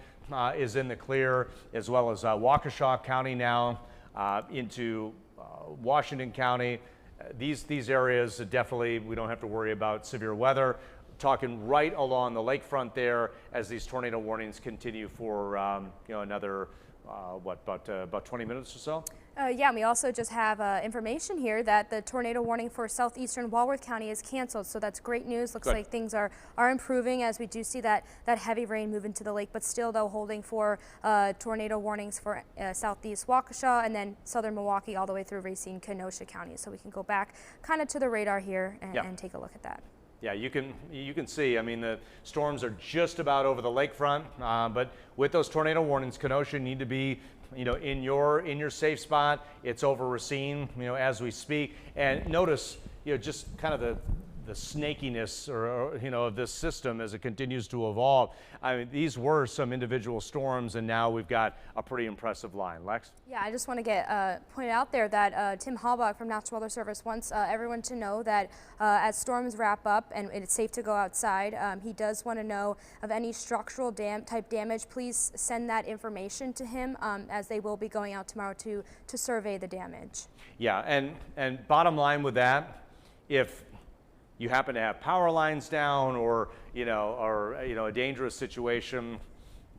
is in the clear, as well as Waukesha County now into Washington County. These areas definitely we don't have to worry about severe weather. Talking right along the lakefront there as these tornado warnings continue for another about 20 minutes or so? Yeah, and we also just have information here that the tornado warning for southeastern Walworth County is canceled, so that's great news. Looks like things are improving as we do see that heavy rain move into the lake, but still though holding for tornado warnings for southeast Waukesha and then southern Milwaukee all the way through Racine, Kenosha County. So we can go back kind of to the radar here and take a look at that. Yeah, you can see, I mean, the storms are just about over the lakefront, but with those tornado warnings, Kenosha need to be, in your safe spot. It's over Racine, as we speak. And notice, just kind of the snakiness of this system as it continues to evolve. I mean, these were some individual storms, and now we've got a pretty impressive line. Lex? Yeah, I just want to get pointed out there that Tim Halbach from National Weather Service wants everyone to know that as storms wrap up and it's safe to go outside, he does want to know of any structural type damage. Please send that information to him as they will be going out tomorrow to survey the damage. Yeah, and bottom line with that, if you happen to have power lines down or a dangerous situation,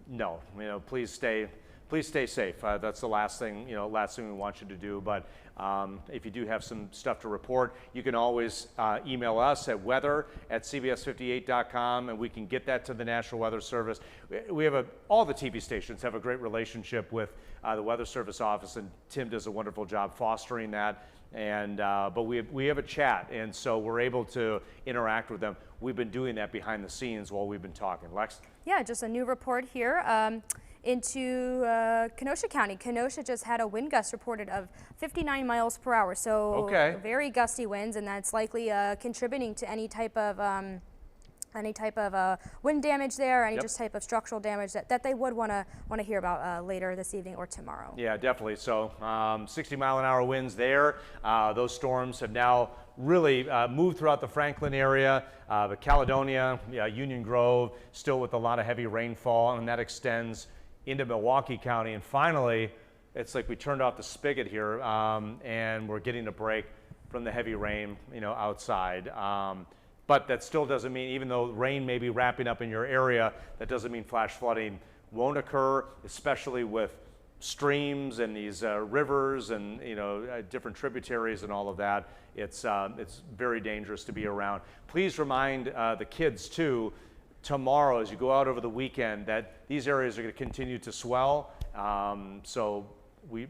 no, please stay safe. That's the last thing we want you to do. But if you do have some stuff to report, you can always email us at weather@cbs58.com, and we can get that to the National Weather Service. We have all the TV stations have a great relationship with the Weather Service office, and Tim does a wonderful job fostering that. And but we have a chat, and so we're able to interact with them. We've been doing that behind the scenes while we've been talking. Lex? Yeah, just a new report here into Kenosha County. Kenosha just had a wind gust reported of 59 miles per hour, so very gusty winds, and that's likely contributing to any type of any type of wind damage there, any Yep. just type of structural damage that they would want to hear about later this evening or tomorrow. Yeah, definitely. So 60-mile-an-hour winds there. Those storms have now really moved throughout the Franklin area, but Caledonia, Union Grove, still with a lot of heavy rainfall, and that extends into Milwaukee County. And finally, it's like we turned off the spigot here, and we're getting a break from the heavy rain, outside. But that still doesn't mean, even though rain may be wrapping up in your area, that doesn't mean flash flooding won't occur, especially with streams and these rivers and different tributaries and all of that. It's very dangerous to be around. Please remind the kids too, tomorrow as you go out over the weekend, that these areas are going to continue to swell. So we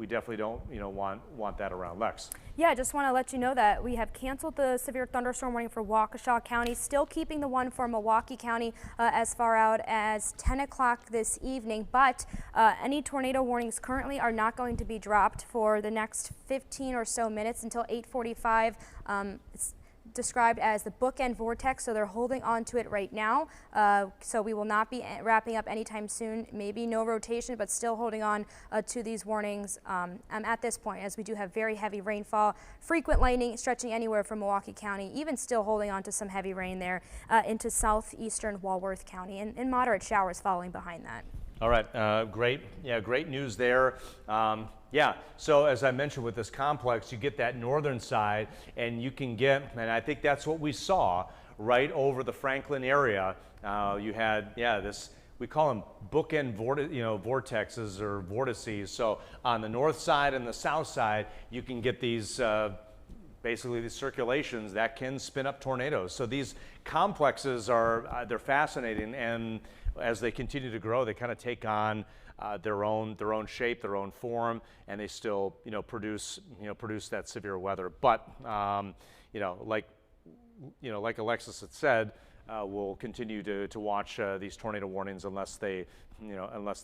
definitely don't want that around. Lex. Yeah, I just want to let you know that we have canceled the severe thunderstorm warning for Waukesha County, still keeping the one for Milwaukee County as far out as 10 o'clock this evening, but any tornado warnings currently are not going to be dropped for the next 15 or so minutes until 8:45. It's described as the bookend vortex, so they're holding on to it right now. So we will not be wrapping up anytime soon. Maybe no rotation, but still holding on to these warnings at this point, as we do have very heavy rainfall, frequent lightning stretching anywhere from Milwaukee County, even still holding on to some heavy rain there into southeastern Walworth County, and moderate showers following behind that. All right, great. Yeah, great news there. Yeah, so as I mentioned with this complex, you get that northern side, and you can get, and I think that's what we saw right over the Franklin area. You had, this, we call them bookend vortexes or vortices. So on the north side and the south side, you can get these basically these circulations that can spin up tornadoes. So these complexes are they're fascinating, and as they continue to grow, they kind of take on their own shape, their own form, and they still produce that severe weather. But like Alexis had said, we'll continue to watch these tornado warnings unless they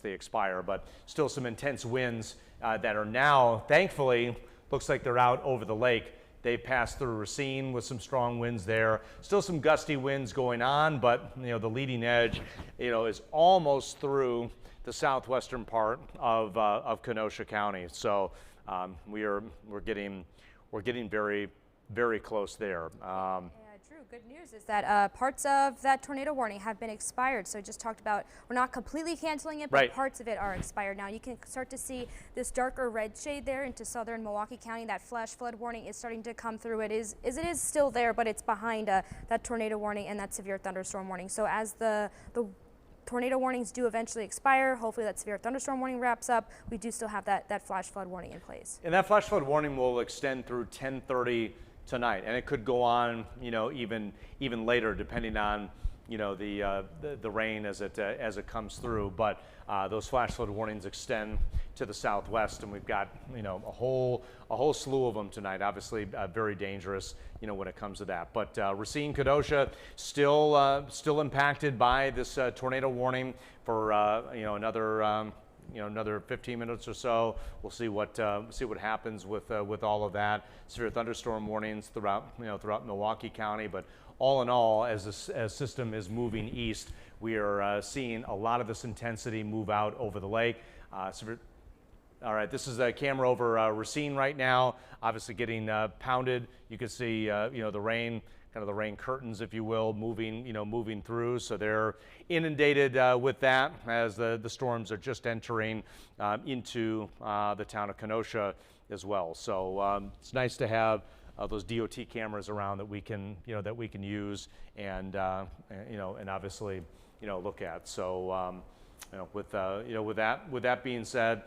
expire. But still some intense winds that are now, thankfully, looks like they're out over the lake. They passed through Racine with some strong winds there. Still some gusty winds going on, but the leading edge is almost through the southwestern part of Kenosha County. So we're getting very, very close there. Drew, good news is that parts of that tornado warning have been expired. So just talked about, we're not completely canceling it, but right. Parts of it are expired now. You can start to see this darker red shade there into southern Milwaukee County. That flash flood warning is starting to come through. It is still there, but it's behind that tornado warning and that severe thunderstorm warning. So as the tornado warnings do eventually expire, hopefully that severe thunderstorm warning wraps up, we do still have that flash flood warning in place. And that flash flood warning will extend through 10:30 tonight, and it could go on, even later, depending on, the rain as it comes through. But those flash flood warnings extend to the southwest, and we've got, a whole slew of them tonight. Obviously, very dangerous, when it comes to that. But Racine, Kenosha, still impacted by this tornado warning for another 15 minutes or so. We'll see what happens with all of that. Severe thunderstorm warnings throughout Milwaukee County, but all in all, as the system is moving east, we are seeing a lot of this intensity move out over the lake. All right, this is a camera over Racine right now, obviously getting pounded. You can see the rain, kind of the rain curtains, if you will, moving through. So they're inundated with that as the storms are just entering into the town of Kenosha as well. So it's nice to have those DOT cameras around that we can use and obviously look at. So with that being said,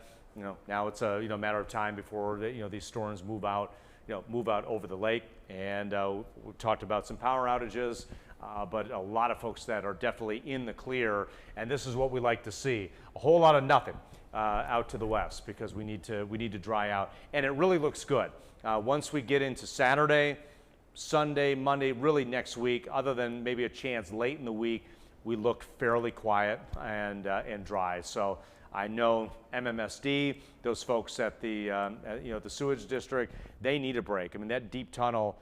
now it's a matter of time before these storms move out over the lake. And we talked about some power outages, but a lot of folks that are definitely in the clear. And this is what we like to see: a whole lot of nothing out to the west, because we need to dry out. And it really looks good once we get into Saturday, Sunday, Monday, really next week. Other than maybe a chance late in the week, we look fairly quiet and dry. So I know MMSD, those folks at the the sewage district, they need a break. I mean, that deep tunnel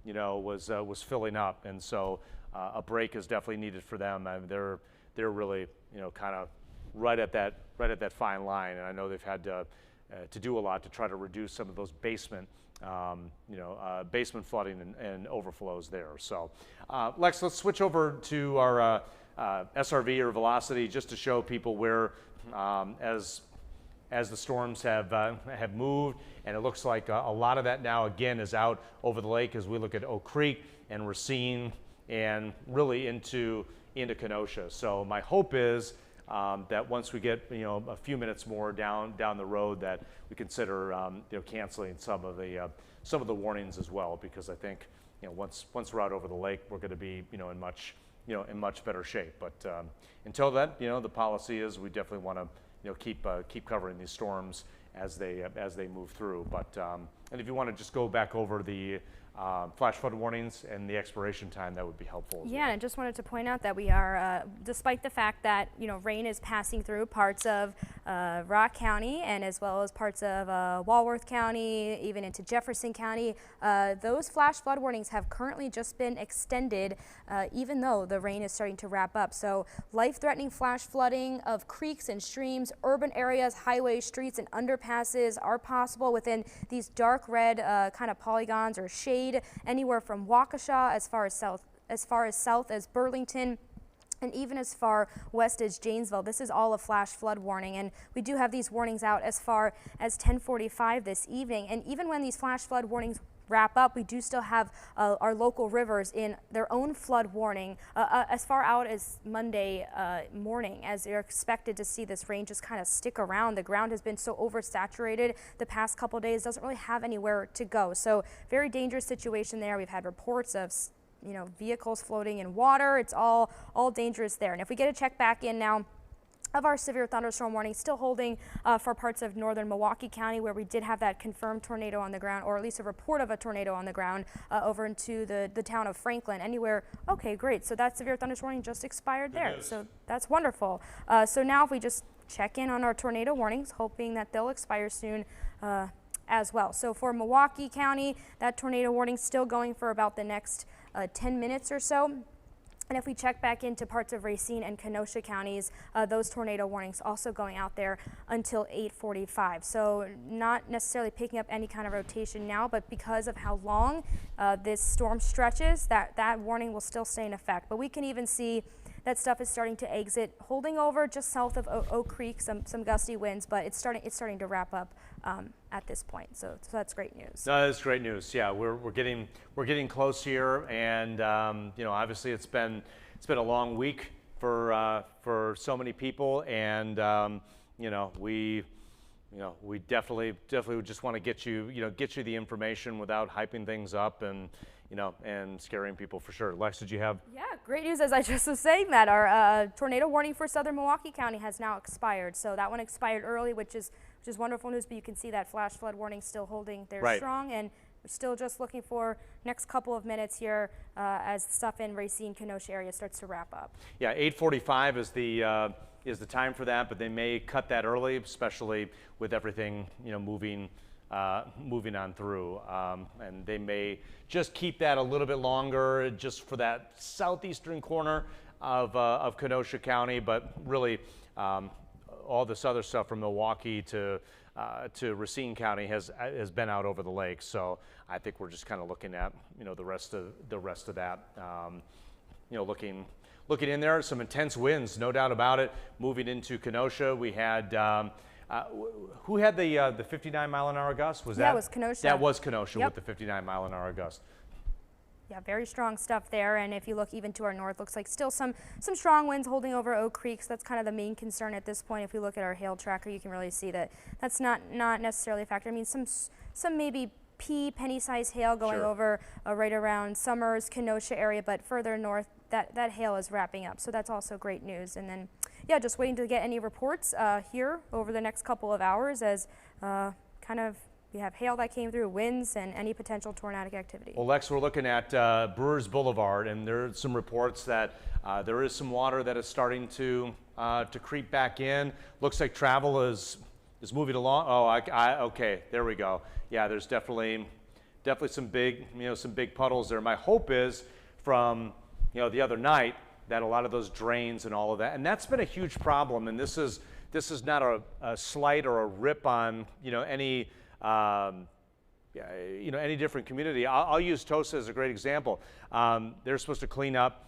was filling up, and so a break is definitely needed for them. I mean, they're really kind of right at that fine line, and I know they've had to do a lot to try to reduce some of those basement basement flooding and overflows there. So, Lex, let's switch over to our SRV or velocity, just to show people where as the storms have moved, and it looks like a lot of that now again is out over the lake as we look at Oak Creek and Racine and really into Kenosha. So my hope is that once we get a few minutes more down the road, that we consider canceling some of the warnings as well, because I think once we're out over the lake, we're going to be in much better shape. But until then, the policy is we definitely want to keep covering these storms as they move through. But and if you want to just go back over the flash flood warnings and the expiration time, that would be helpful. Yeah, and I just wanted to point out that we are, despite the fact that rain is passing through parts of Rock County and as well as parts of Walworth County, even into Jefferson County, those flash flood warnings have currently just been extended, even though the rain is starting to wrap up. So life-threatening flash flooding of creeks and streams, urban areas, highways, streets, and underpasses are possible within these dark red kind of polygons or shade, anywhere from Waukesha as far as south as Burlington, and even as far west as Janesville. This is all a flash flood warning, and we do have these warnings out as far as 10:45 this evening. And even when these flash flood warnings wrap up, we do still have our local rivers in their own flood warning as far out as Monday morning, as you're expected to see this rain just kind of stick around. The ground has been so oversaturated the past couple of days, doesn't really have anywhere to go. So very dangerous situation there. We've had reports of vehicles floating in water. It's all dangerous there. And if we get a check back in now of our severe thunderstorm warning, still holding for parts of northern Milwaukee County, where we did have that confirmed tornado on the ground, or at least a report of a tornado on the ground, over into the town of Franklin. Anywhere, okay, great. So that severe thunderstorm warning just expired there. So that's wonderful. So now if we just check in on our tornado warnings, hoping that they'll expire soon as well. So for Milwaukee County, that tornado warning still going for about the next 10 minutes or so. And if we check back into parts of Racine and Kenosha counties, those tornado warnings also going out there until 8:45. So not necessarily picking up any kind of rotation now, but because of how long this storm stretches, that warning will still stay in effect. But we can even see that stuff is starting to exit, holding over just south of Oak Creek, some gusty winds, but it's starting to wrap up at this point. So that's great news. No, that's great news. Yeah, we're getting close here, and obviously it's been a long week for so many people, and we definitely just want to get you the information without hyping things up and scaring people for sure. Lex, did you have? Yeah, great news. As I just was saying, that our tornado warning for southern Milwaukee County has now expired. So that one expired early, which is wonderful news. But you can see that flash flood warning still holding there strong, and we're still just looking for next couple of minutes here as stuff in Racine, Kenosha area starts to wrap up. Yeah, 8:45 is the time for that, but they may cut that early, especially with everything moving on through, and they may just keep that a little bit longer just for that southeastern corner of Kenosha County. But really, all this other stuff from Milwaukee to Racine County has been out over the lake. So I think we're just kind of looking at the rest of that. Looking in there, some intense winds, no doubt about it. Moving into Kenosha, we had. Who had the 59 mile an hour gust? That was Kenosha. That was Kenosha with the 59 mile an hour gust. Yeah, very strong stuff there. And if you look even to our north, looks like still some strong winds holding over Oak Creek. So that's kind of the main concern at this point. If we look at our hail tracker, you can really see that that's not necessarily a factor. I mean, some maybe penny-sized hail going over right around Summers, Kenosha area, but further north, that hail is wrapping up. So that's also great news. And then, yeah, just waiting to get any reports here over the next couple of hours as we have hail that came through, winds, and any potential tornadic activity. Well, Lex, we're looking at Brewers Boulevard, and there are some reports that there is some water that is starting to creep back in. Looks like travel is moving along. Oh, okay, there we go. Yeah, there's definitely definitely some big puddles there. My hope is from the other night that a lot of those drains and all of that, and that's been a huge problem. And this is not a slight or a rip on any any different community. I'll use Tosa as a great example. They're supposed to clean up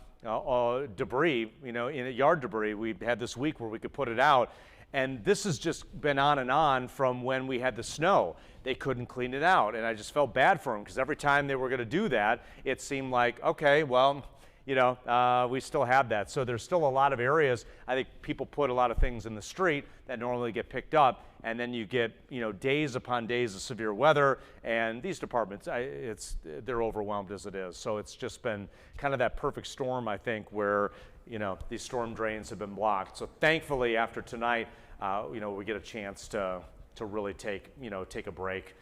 debris, yard debris. We had this week where we could put it out, and this has just been on and on from when we had the snow. They couldn't clean it out, and I just felt bad for them because every time they were going to do that, it seemed like, okay, well, we still have that. So there's still a lot of areas. I think people put a lot of things in the street that normally get picked up, and then you get days upon days of severe weather, and these departments, they're overwhelmed as it is. So it's just been kind of that perfect storm, I think, where these storm drains have been blocked. So thankfully, after tonight, we get a chance to really take a break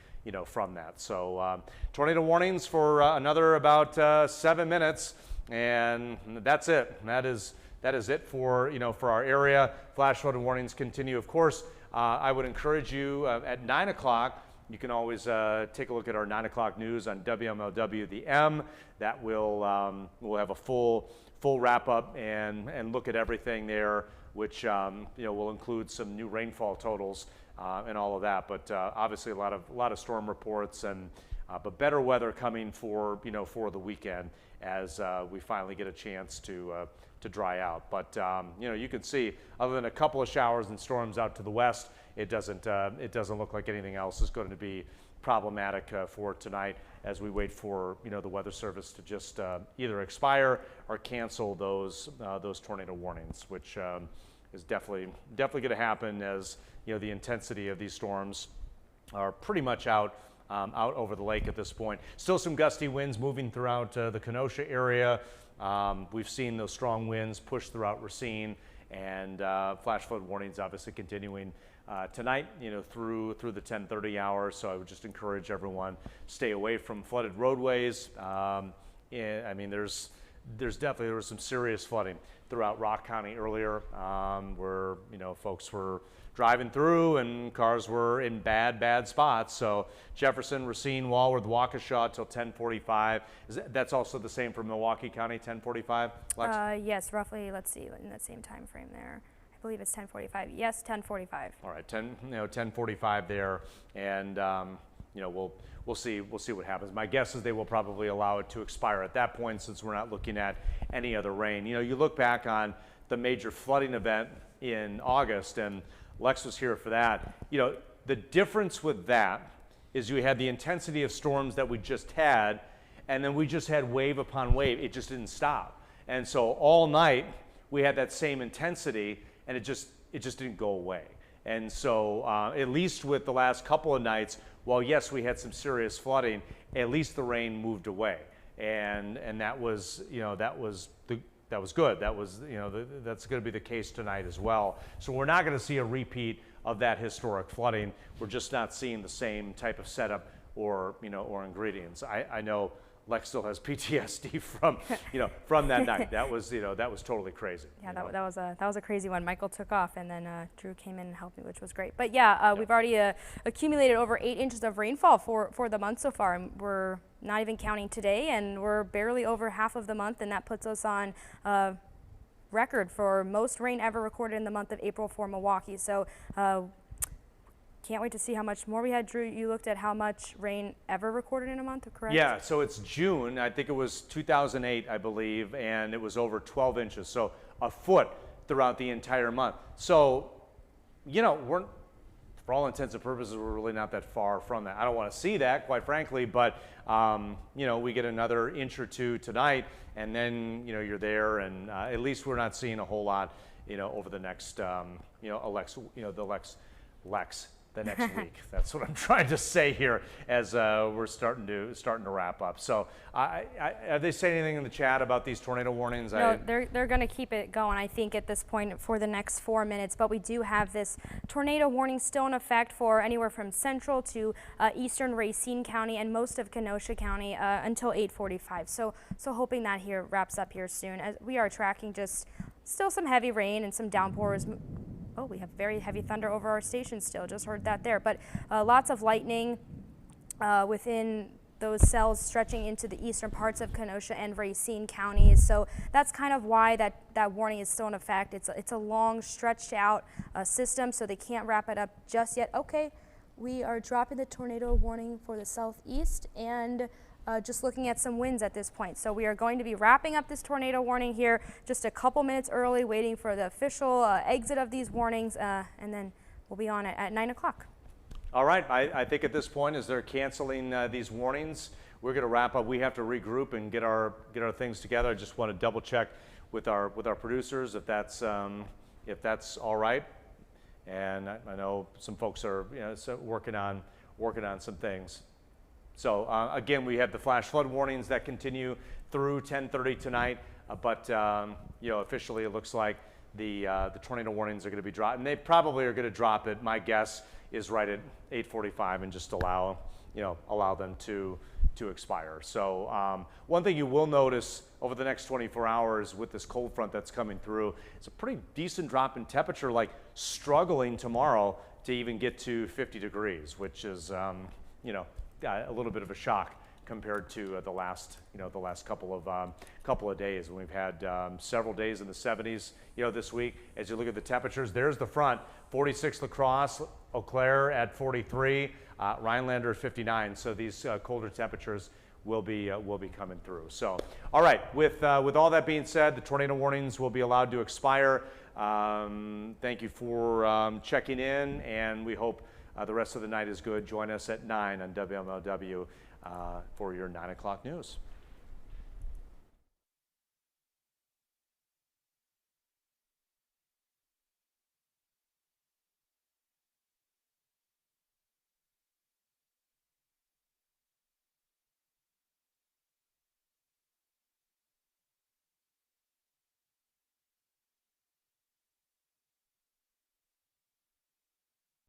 from that. So tornado warnings for another about 7 minutes. And that's it. That is it for for our area. Flash flood warnings continue. Of course, I would encourage you at 9 o'clock. You can always take a look at our 9 o'clock news on WMLW The M. That will we'll have a full wrap up and look at everything there, which will include some new rainfall totals and all of that. But obviously a lot of storm reports and but better weather coming for the weekend as we finally get a chance to dry out. But you can see, other than a couple of showers and storms out to the west, it doesn't look like anything else is going to be problematic for tonight as we wait for the Weather Service to just either expire or cancel those tornado warnings, which is definitely going to happen as the intensity of these storms are pretty much out over the lake at this point. Still some gusty winds moving throughout the Kenosha area. We've seen those strong winds push throughout Racine, and flash flood warnings obviously continuing tonight, through the 10:30 hour. So I would just encourage everyone stay away from flooded roadways. I mean, there was some serious flooding throughout Rock County earlier, where folks were driving through and cars were in bad spots. So Jefferson, Racine, Walworth, Waukesha till 10:45. That's also the same for Milwaukee County, 10:45? Lex? Yes, roughly. Let's see, in that same time frame there. I believe it's 10:45. Yes, 10:45. All right, 10:45 there, and we'll see what happens. My guess is they will probably allow it to expire at that point, since we're not looking at any other rain. You look back on the major flooding event in August, and Lex was here for that. The difference with that is you had the intensity of storms that we just had, and then we just had wave upon wave. It just didn't stop. And so all night we had that same intensity, and it just didn't go away. And so at least with the last couple of nights, while yes, we had some serious flooding, at least the rain moved away. And that was that was good. That was, that's going to be the case tonight as well. So we're not going to see a repeat of that historic flooding. We're just not seeing the same type of setup or ingredients. I know Lex still has PTSD from that night. That was totally crazy. Yeah, that was a crazy one. Michael took off, and then Drew came in and helped me, which was great. But yeah, we've already accumulated over 8 inches of rainfall for the month so far, and we're not even counting today, and we're barely over half of the month, and that puts us on record for most rain ever recorded in the month of April for Milwaukee. So can't wait to see how much more we had. Drew, you looked at how much rain ever recorded in a month, correct? Yeah, so it's June. I think it was 2008, I believe, and it was over 12 inches, so a foot throughout the entire month. So, we're, for all intents and purposes, we're really not that far from that. I don't want to see that, quite frankly, but, we get another inch or two tonight, and then, you're there, and at least we're not seeing a whole lot, over the next, the next week. That's what I'm trying to say here as we're starting to wrap up. So, have they said anything in the chat about these tornado warnings? No, they're going to keep it going, I think, at this point for the next 4 minutes. But we do have this tornado warning still in effect for anywhere from central to eastern Racine County and most of Kenosha County until 8:45. So hoping that here wraps up here soon. As we are tracking just still some heavy rain and some downpours. Oh, we have very heavy thunder over our station still. Just heard that there. But lots of lightning within those cells stretching into the eastern parts of Kenosha and Racine counties. So that's kind of why that warning is still in effect. It's a long, stretched out system, so they can't wrap it up just yet. Okay, we are dropping the tornado warning for the southeast and just looking at some winds at this point. So we are going to be wrapping up this tornado warning here just a couple minutes early, waiting for the official exit of these warnings, and then we'll be on at 9 o'clock. All right, I think at this point, as they're canceling these warnings, we're going to wrap up. We have to regroup and get our things together. I just want to double check with our producers if that's all right. And I know some folks are working on some things. So again, we have the flash flood warnings that continue through 10:30 tonight, but officially it looks like the tornado warnings are going to be dropped, and they probably are going to drop it. My guess is right at 8:45 and just allow them to expire. So one thing you will notice over the next 24 hours with this cold front that's coming through, it's a pretty decent drop in temperature, like struggling tomorrow to even get to 50 degrees, which is a little bit of a shock compared to the last couple of days. And we've had several days in the 70s this week. As you look at the temperatures, there's the front: 46 La Crosse, Eau Claire at 43, Rhinelander at 59. So these colder temperatures will be coming through. So, all right, with all that being said, the tornado warnings will be allowed to expire. Thank you for checking in, and we hope the rest of the night is good. Join us at 9 on WMLW for your 9 o'clock news.